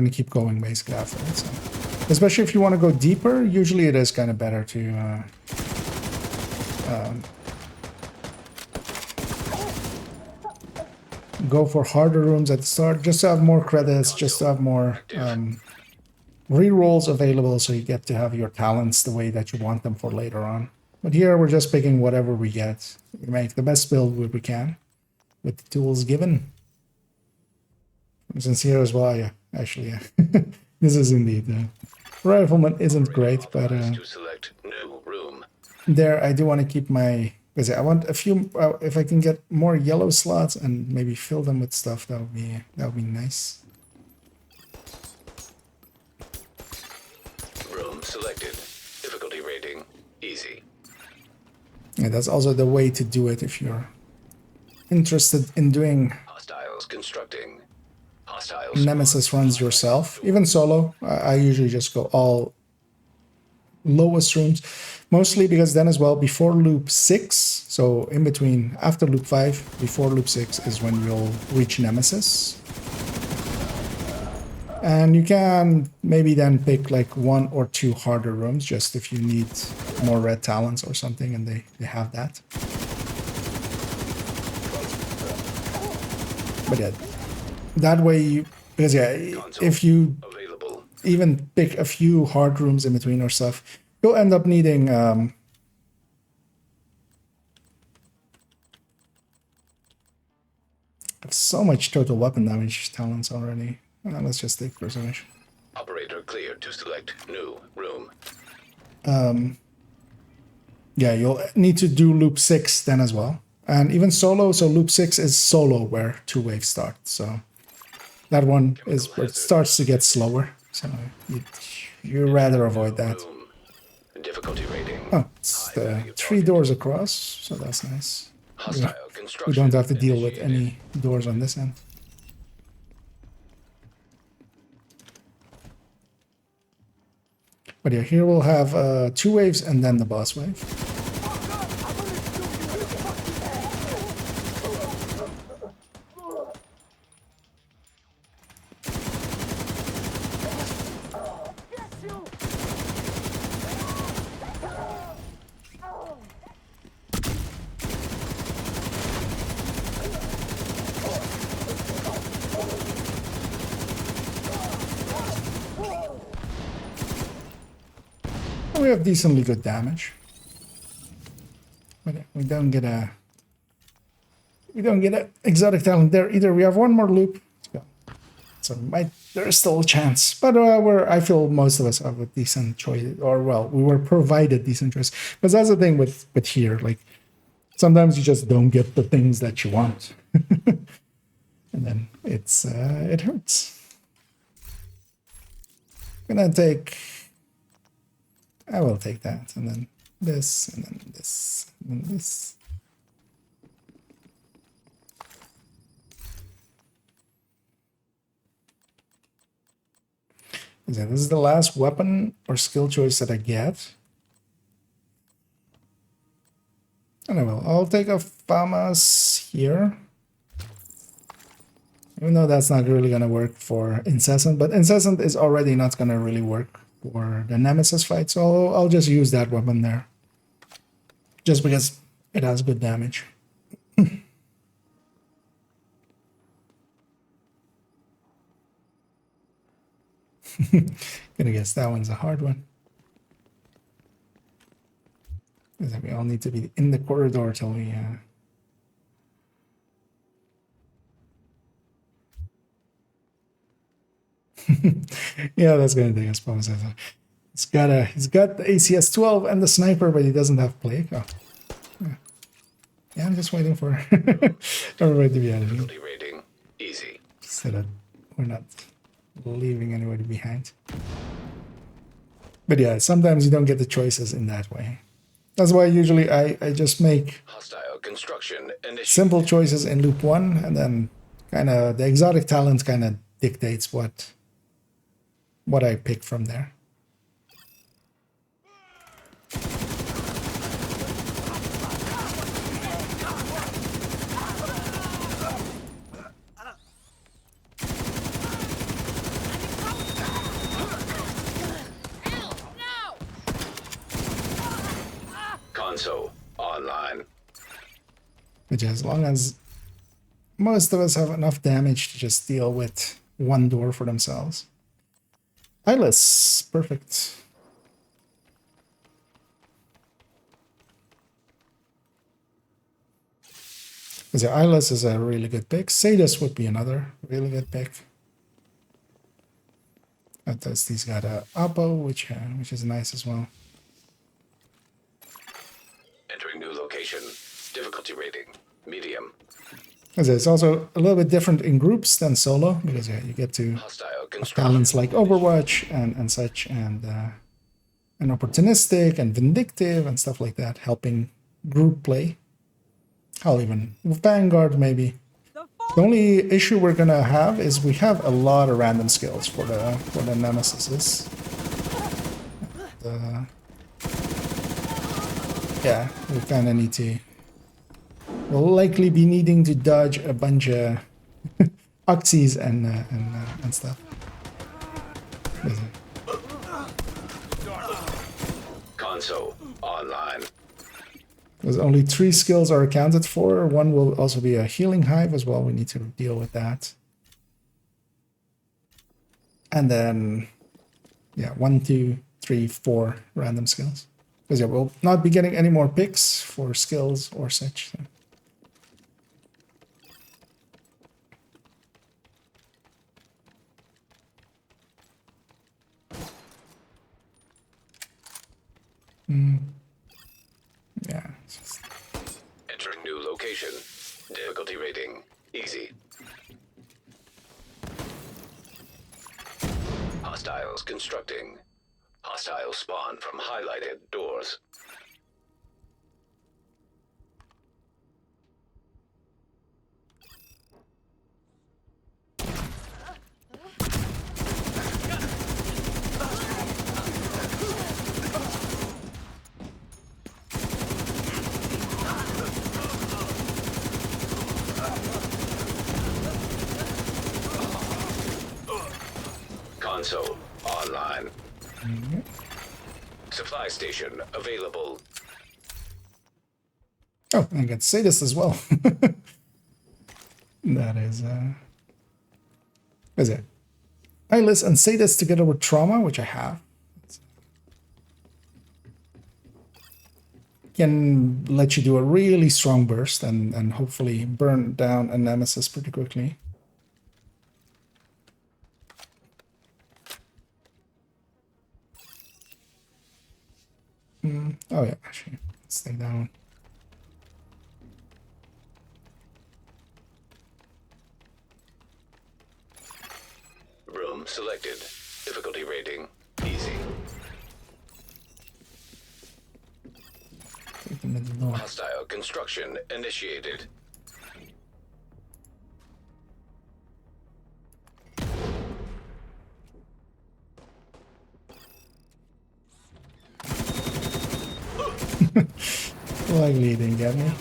to keep going basically after it. So, especially if you want to go deeper, usually it is kind of better to go for harder rooms at the start, just to have more credits, just to have more rerolls available, so you get to have your talents the way that you want them for later on. But here we're just picking whatever we get. We make the best build we can with the tools given. For instance, here as well, yeah, actually, yeah. This is indeed rifleman isn't great, but To select new room. there I do want to keep my, because I want a few, if I can get more yellow slots and maybe fill them with stuff, that would be nice. Room selected. Difficulty rating easy. And that's also the way to do it if you're interested in doing Hostiles constructing. Hostiles. Nemesis runs yourself, even solo. I usually just go all lowest rooms, mostly because then as well, before loop 6, so in between, after loop 5, before loop 6 is when you'll reach Nemesis. And you can maybe then pick like 1 or 2 harder rooms, just if you need more red talents or something, and they have that. But yeah, that way you, because yeah, if you Available. even pick a few hard rooms in between or stuff, you'll end up needing so much total weapon damage talents already. Let's just take preservation. Operator cleared to select new room. Yeah, you'll need to do loop 6 then as well. And even solo, so loop 6 is solo where 2 waves start. So that one is where it starts to get slower. So you'd rather avoid that. Room. Difficulty rating. Oh, it's the 3 doors across, so that's nice. Hostile We construction. don't have to deal with initiated. any doors on this end. But yeah, here we'll have 2 waves and then the boss wave. We have decently good damage. But yeah, we don't get a exotic talent there either. We have 1 more loop. So there is still a chance. But I feel most of us have a decent choice, or well, we were provided decent choice. Because that's the thing with here, like sometimes you just don't get the things that you want. And then it hurts. I will take that, and then this, and then this, and then this. So this is the last weapon or skill choice that I get. And I'll take a FAMAS here. Even though that's not really going to work for Incessant, but Incessant is already not going to really work for the Nemesis fight, so I'll just use that weapon there. Just because it has good damage. Gonna guess that one's a hard one. Because we all need to be in the corridor till we. Yeah, that's gonna take us probably. He's got the ACS 12 and the sniper, but he doesn't have plague. Oh. Yeah, I'm just waiting for everybody to be out of here. Difficulty rating easy. So that we're not leaving anybody behind. But yeah, sometimes you don't get the choices in that way. That's why usually I just make Hostile construction initiated. simple choices in loop 1, and then kind of the exotic talent kind of dictates what I pick from there. Console online. Which, as long as most of us have enough damage to just deal with one door for themselves. Eyeless, perfect. Because yeah, Eyeless is a really good pick. Sadist would be another really good pick. He's got a Oppo, which is nice as well. Entering new location. Difficulty rating medium. Because it's also a little bit different in groups than solo, because yeah, you get to Hostile have construction. talents like Overwatch and such, and opportunistic and vindictive and stuff like that, helping group play. Hell, even Vanguard maybe. The only issue we're gonna have is we have a lot of random skills for the Nemesis. Yeah, we kind of need to. We'll likely be needing to dodge a bunch of oxys and stuff. Console online. Because only 3 skills are accounted for. One will also be a healing hive as well. We need to deal with that. And then, yeah, 1, 2, 3, 4 random skills. Because yeah, we'll not be getting any more picks for skills or such. So. Yeah. Just... Entering new location. Difficulty rating easy. Hostiles constructing. Hostiles spawn from highlighted doors. Console online. Supply station available. Oh, and I get Sadist as well. That is it. Eyeless and Sadist together with Trauma, which I have. Can let you do a really strong burst and hopefully burn down a Nemesis pretty quickly. Oh yeah, actually, stay down. Room selected. Difficulty rating easy. Take the middle door. Hostile construction initiated. Likely he didn't get me.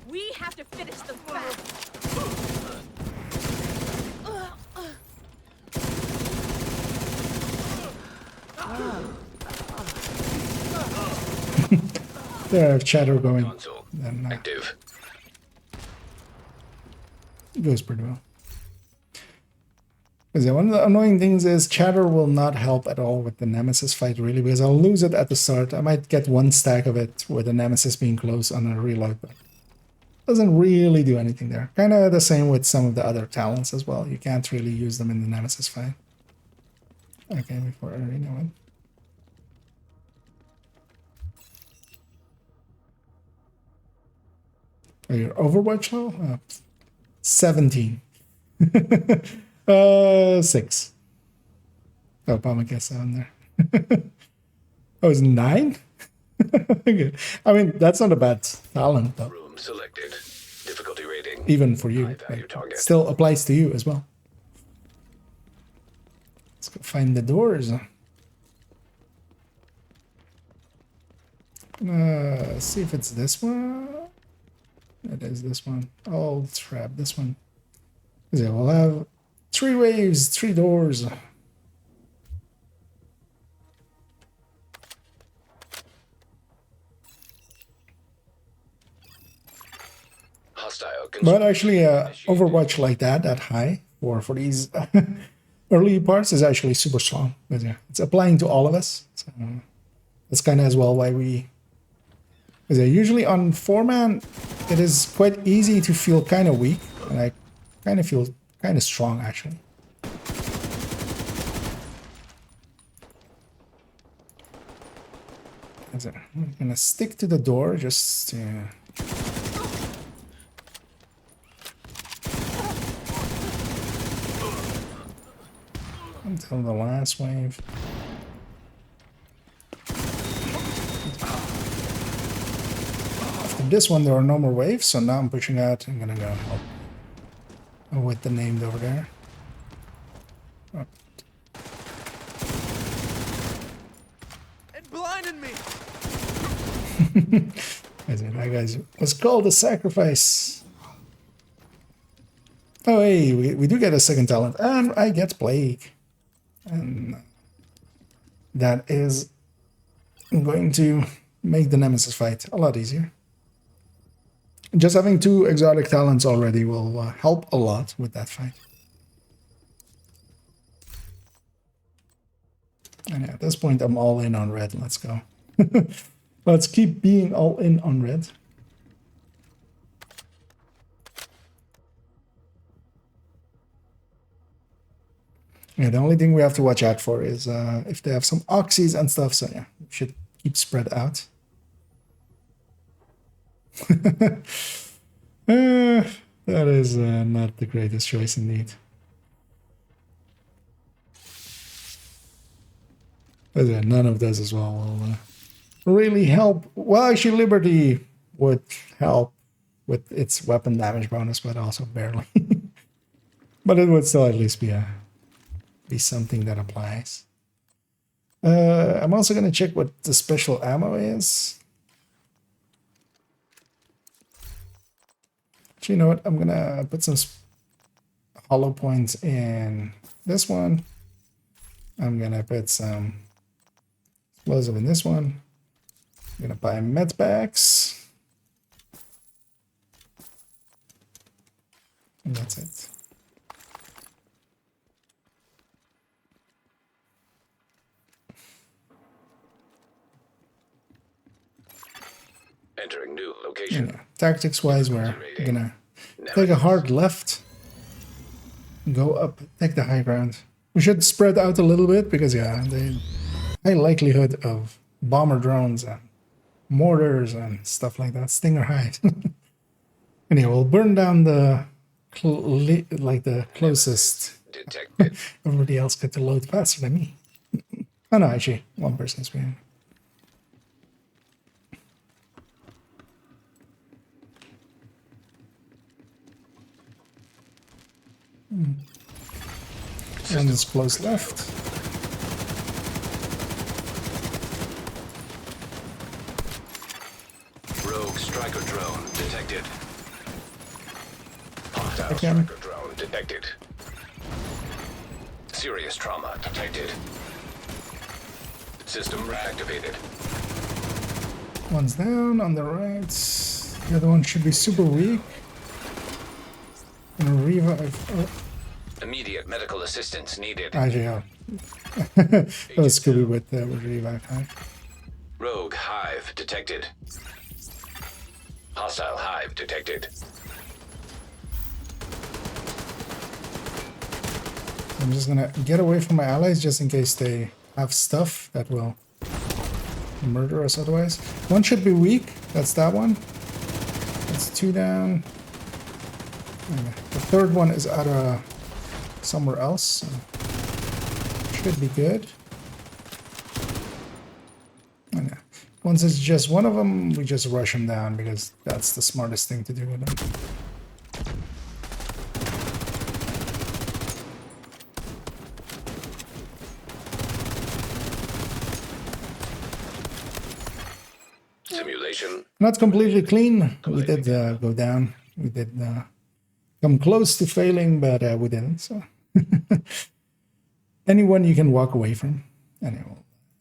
We have to finish them fast. There I have chatter going. Console Then active. it goes pretty well. Because one of the annoying things is chatter will not help at all with the Nemesis fight, really, because I'll lose it at the start. I might get one stack of it with the Nemesis being close on a reload, but doesn't really do anything there. Kind of the same with some of the other talents as well. You can't really use them in the Nemesis fight. Okay, before arena one. Oh, your Overwatch level? 17. 6. Oh, Palma gets 7 there. Oh, it's 9? Good. I mean, that's not a bad talent, though. Room selected. Difficulty rating. Even for you. High value Like, target. still applies to you as well. Let's go find the doors. See if it's this one. It is this one. Oh, trap this one. Yeah, we'll have 3 waves, 3 doors. Hostile. But actually, Overwatch like that high, for these early parts is actually super strong. But yeah, it's applying to all of us. So that's kind of as well why we... Because usually on 4-man, it is quite easy to feel kind of weak. And I kind of feel kind of strong, actually. I'm gonna stick to the door, just... until the last wave. After this one, there are no more waves, so now I'm pushing out. I'm gonna go help with the named over there. Oh. It blinded me. That guy's was called a sacrifice. Oh, hey, we do get a second talent, and I get Plague. And that is going to make the Nemesis fight a lot easier. Just having 2 exotic talents already will help a lot with that fight. And yeah, at this point, I'm all in on red. Let's go. Let's keep being all in on red. Yeah, the only thing we have to watch out for is if they have some oxys and stuff. So yeah, we should keep spread out. That is not the greatest choice indeed. But yeah, none of this as well will really help. Well, actually, Liberty would help with its weapon damage bonus, but also barely. But it would still at least be something that applies. I'm also going to check what the special ammo is. Actually, you know what? I'm going to put some hollow points in this one. I'm going to put some explosive in this one. I'm going to buy med packs. And that's it. Entering new location. Yeah, tactics-wise, we're gonna take a hard left, go up, take the high ground. We should spread out a little bit because, yeah, the high likelihood of bomber drones and mortars and stuff like that, Stinger high. Anyway, we'll burn down the closest. Detected. Everybody else get to load faster than me. Oh no, actually, one person's behind. And it's close left. Rogue striker drone detected. Hostile Again. striker drone detected. Serious trauma detected. System reactivated. One's down on the right. The other one should be super weak. Gonna revive. Oh. Immediate medical assistance needed. Actually, oh. That was Scooby with revive high. Rogue hive detected. Hostile hive detected. I'm just gonna get away from my allies just in case they have stuff that will murder us otherwise. One should be weak. That's that one. That's 2 down. And the third one is out of somewhere else. So should be good. And yeah. Once it's just one of them, we just rush them down because that's the smartest thing to do with them. Simulation. Not completely clean. We did go down. We did come close to failing, but we didn't. So anyone you can walk away from. Anyway,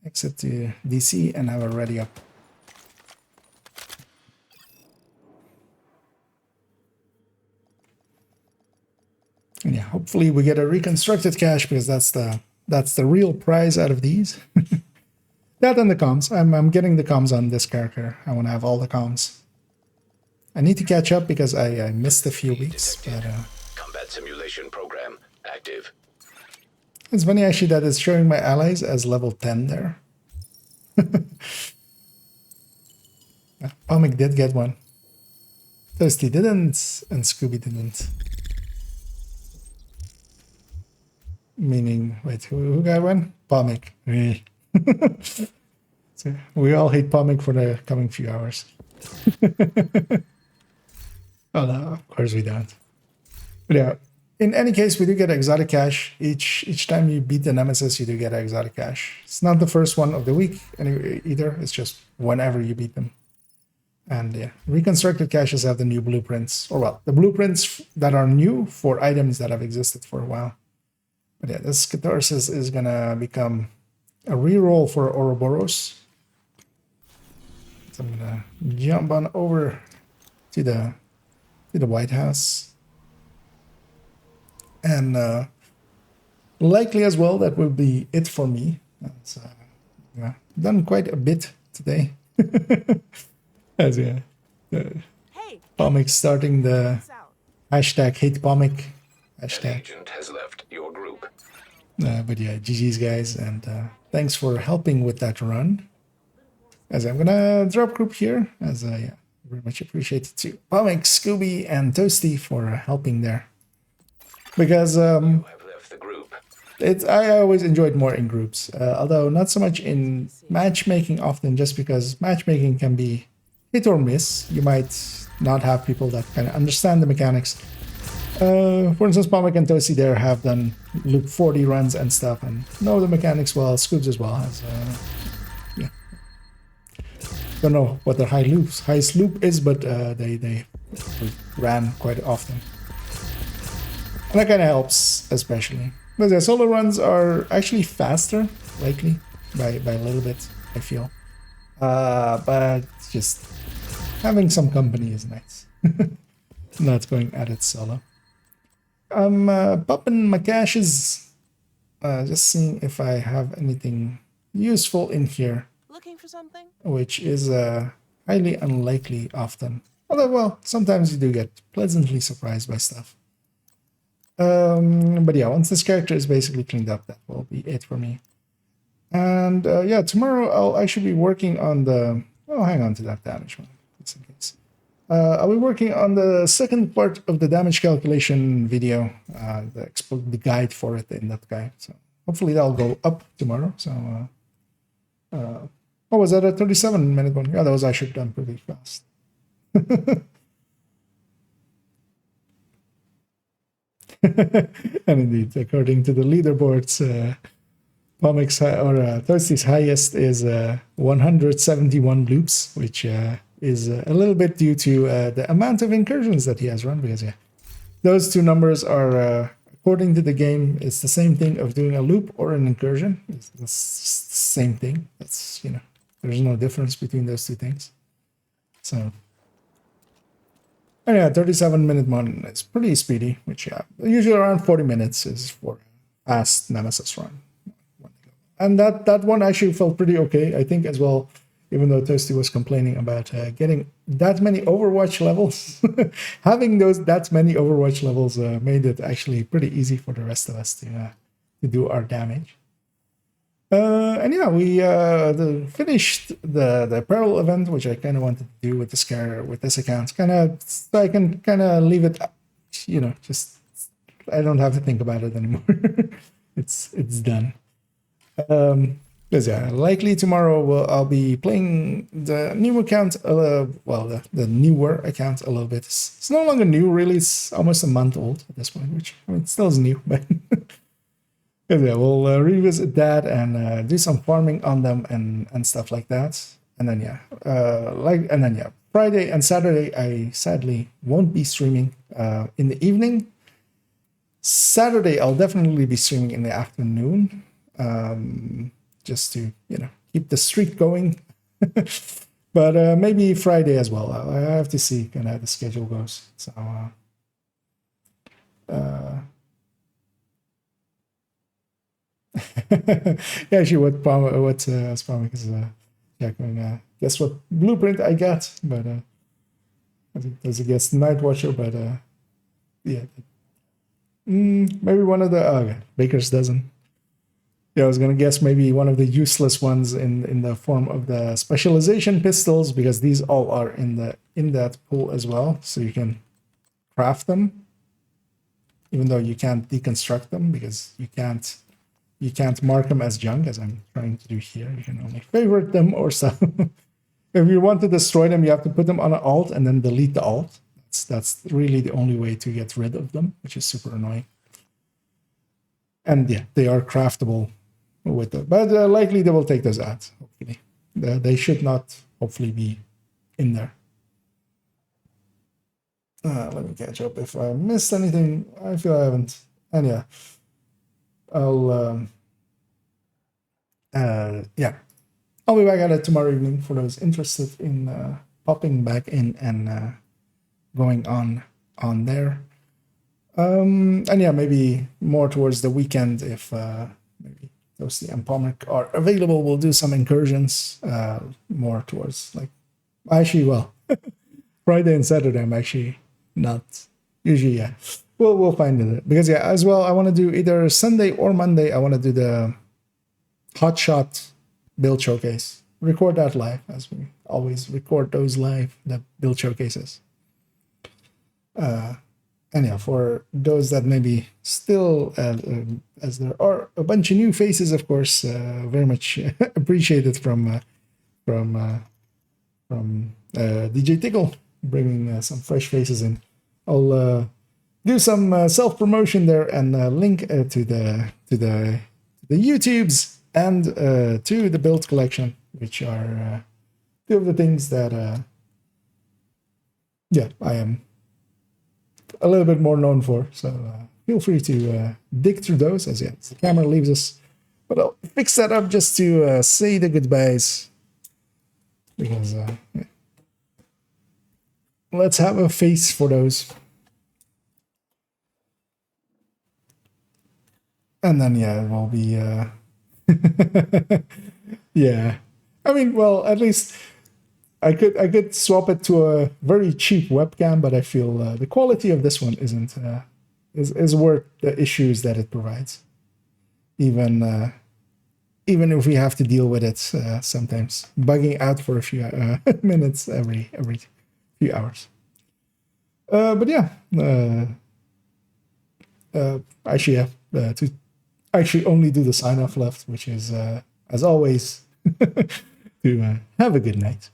exit to DC and have a ready up. And yeah, hopefully we get a reconstructed cache because that's the real prize out of these. That and the comms. I'm getting the comms on this character. I want to have all the comms. I need to catch up because I missed a few weeks. But Combat simulation program active. it's funny actually that it's showing my allies as level 10 there. Pomik did get one. Toasty didn't, and Scooby didn't. Meaning, wait, who got one? Pomik. So we all hate Pomik for the coming few hours. Oh no, of course we don't. But yeah, in any case, we do get exotic cache. Each time you beat the Nemesis, you do get an exotic cache. It's not the first one of the week either. It's just whenever you beat them. And yeah, reconstructed caches have the new blueprints. Or well, the blueprints that are new for items that have existed for a while. But yeah, this Catharsis is gonna become a reroll for Ouroboros. So I'm gonna jump on over to the White House. And likely as well, that will be it for me. So, yeah, done quite a bit today. As yeah, Hey, Pomik starting the hashtag hate Pomik An hashtag. agent has left your group. But yeah, GG's guys, and thanks for helping with that run. As I'm gonna drop group here, as yeah, very much appreciated to Pomik, Scooby, and Toasty for helping there. Because You have left the group. I always enjoyed more in groups, although not so much in matchmaking often, just because matchmaking can be hit or miss. You might not have people that kind of understand the mechanics. For instance, Pomik and Toasty there have done loop 40 runs and stuff and know the mechanics well. Scoobs as well has, yeah. Don't know what their highest loop is, but they ran quite often. And that kind of helps, especially. But the solo runs are actually faster, likely, by a little bit, I feel. But just having some company is nice. Not going at it solo. I'm popping my caches, just seeing if I have anything useful in here, looking for something? which is highly unlikely often. Although, well, sometimes you do get pleasantly surprised by stuff. But yeah, once this character is basically cleaned up, that will be it for me. And yeah, tomorrow I'll actually be working on the... Oh, hang on to that damage one, just in case. I'll be working on the second part of the damage calculation video, the guide for it in that guide. So hopefully that'll go up tomorrow. So, oh, was that a 37-minute one? Yeah, that was actually done pretty fast. And indeed, according to the leaderboards, Pomik's Toasty's highest is 171 loops, which is a little bit due to the amount of incursions that he has run, because yeah, those two numbers are, according to the game, it's the same thing of doing a loop or an incursion. It's the same thing. That's, you know, there's no difference between those two things. So And yeah, 37-minute one is pretty speedy, which yeah, usually around 40 minutes is for a fast Nemesis run. And that one actually felt pretty okay, I think, as well, even though Toasty was complaining about getting that many Overwatch levels. Having that many Overwatch levels made it actually pretty easy for the rest of us to do our damage. And yeah, we finished the apparel event, which I kind of wanted to do with this account, kind of so I can kind of leave it, you know, just I don't have to think about it anymore. it's done. Because yeah, likely tomorrow I'll be playing the new account, well, the newer account a little bit. It's no longer new, really. It's almost a month old at this point, which I mean, it still is new, but yeah, we'll revisit that and do some farming on them and stuff like that. And then yeah, Friday and Saturday I sadly won't be streaming in the evening. Saturday I'll definitely be streaming in the afternoon. Just to, you know, keep the streak going. But maybe Friday as well. I have to see kind of how the schedule goes. So yeah, actually what Spamik is checking, guess what blueprint I got, but I think there's a guess Night Watcher, but yeah, maybe one of the Baker's dozen. Yeah, I was gonna guess maybe one of the useless ones in the form of the specialization pistols, because these all are in that pool as well, so you can craft them, even though you can't deconstruct them because you can't mark them as junk, as I'm trying to do here. You can only favorite them or some. If you want to destroy them, you have to put them on an alt and then delete the alt. That's really the only way to get rid of them, which is super annoying. And yeah, they are craftable with it, but likely they will take those out. Hopefully, they should not hopefully be in there. Let me catch up if I missed anything. I feel I haven't. And yeah, I'll be back at it tomorrow evening for those interested in popping back in and going on there. And yeah, maybe more towards the weekend if maybe Toasty and Pomric are available, we'll do some incursions more towards like Friday and Saturday I'm actually not usually. Yeah, we'll find it, because yeah, as well I want to do either Sunday or Monday. I want to do the hotshot build showcase, record that live, as we always record those live, the build showcases. And yeah, for those that maybe still, as there are a bunch of new faces, of course, very much appreciated from DJ Tickle, bringing some fresh faces in. I'll do some self-promotion there and link to the YouTubes and to the build collection, which are two of the things that I am a little bit more known for. So feel free to dig through those as the camera leaves us. But I'll fix that up just to say the goodbyes, because let's have a face for those. And then it will be yeah. I mean, well, at least I could swap it to a very cheap webcam, but I feel the quality of this one isn't is worth the issues that it provides. Even if we have to deal with it sometimes, bugging out for a few minutes every few hours. But yeah, actually, to actually only do the sign off left, which is as always to have a good night.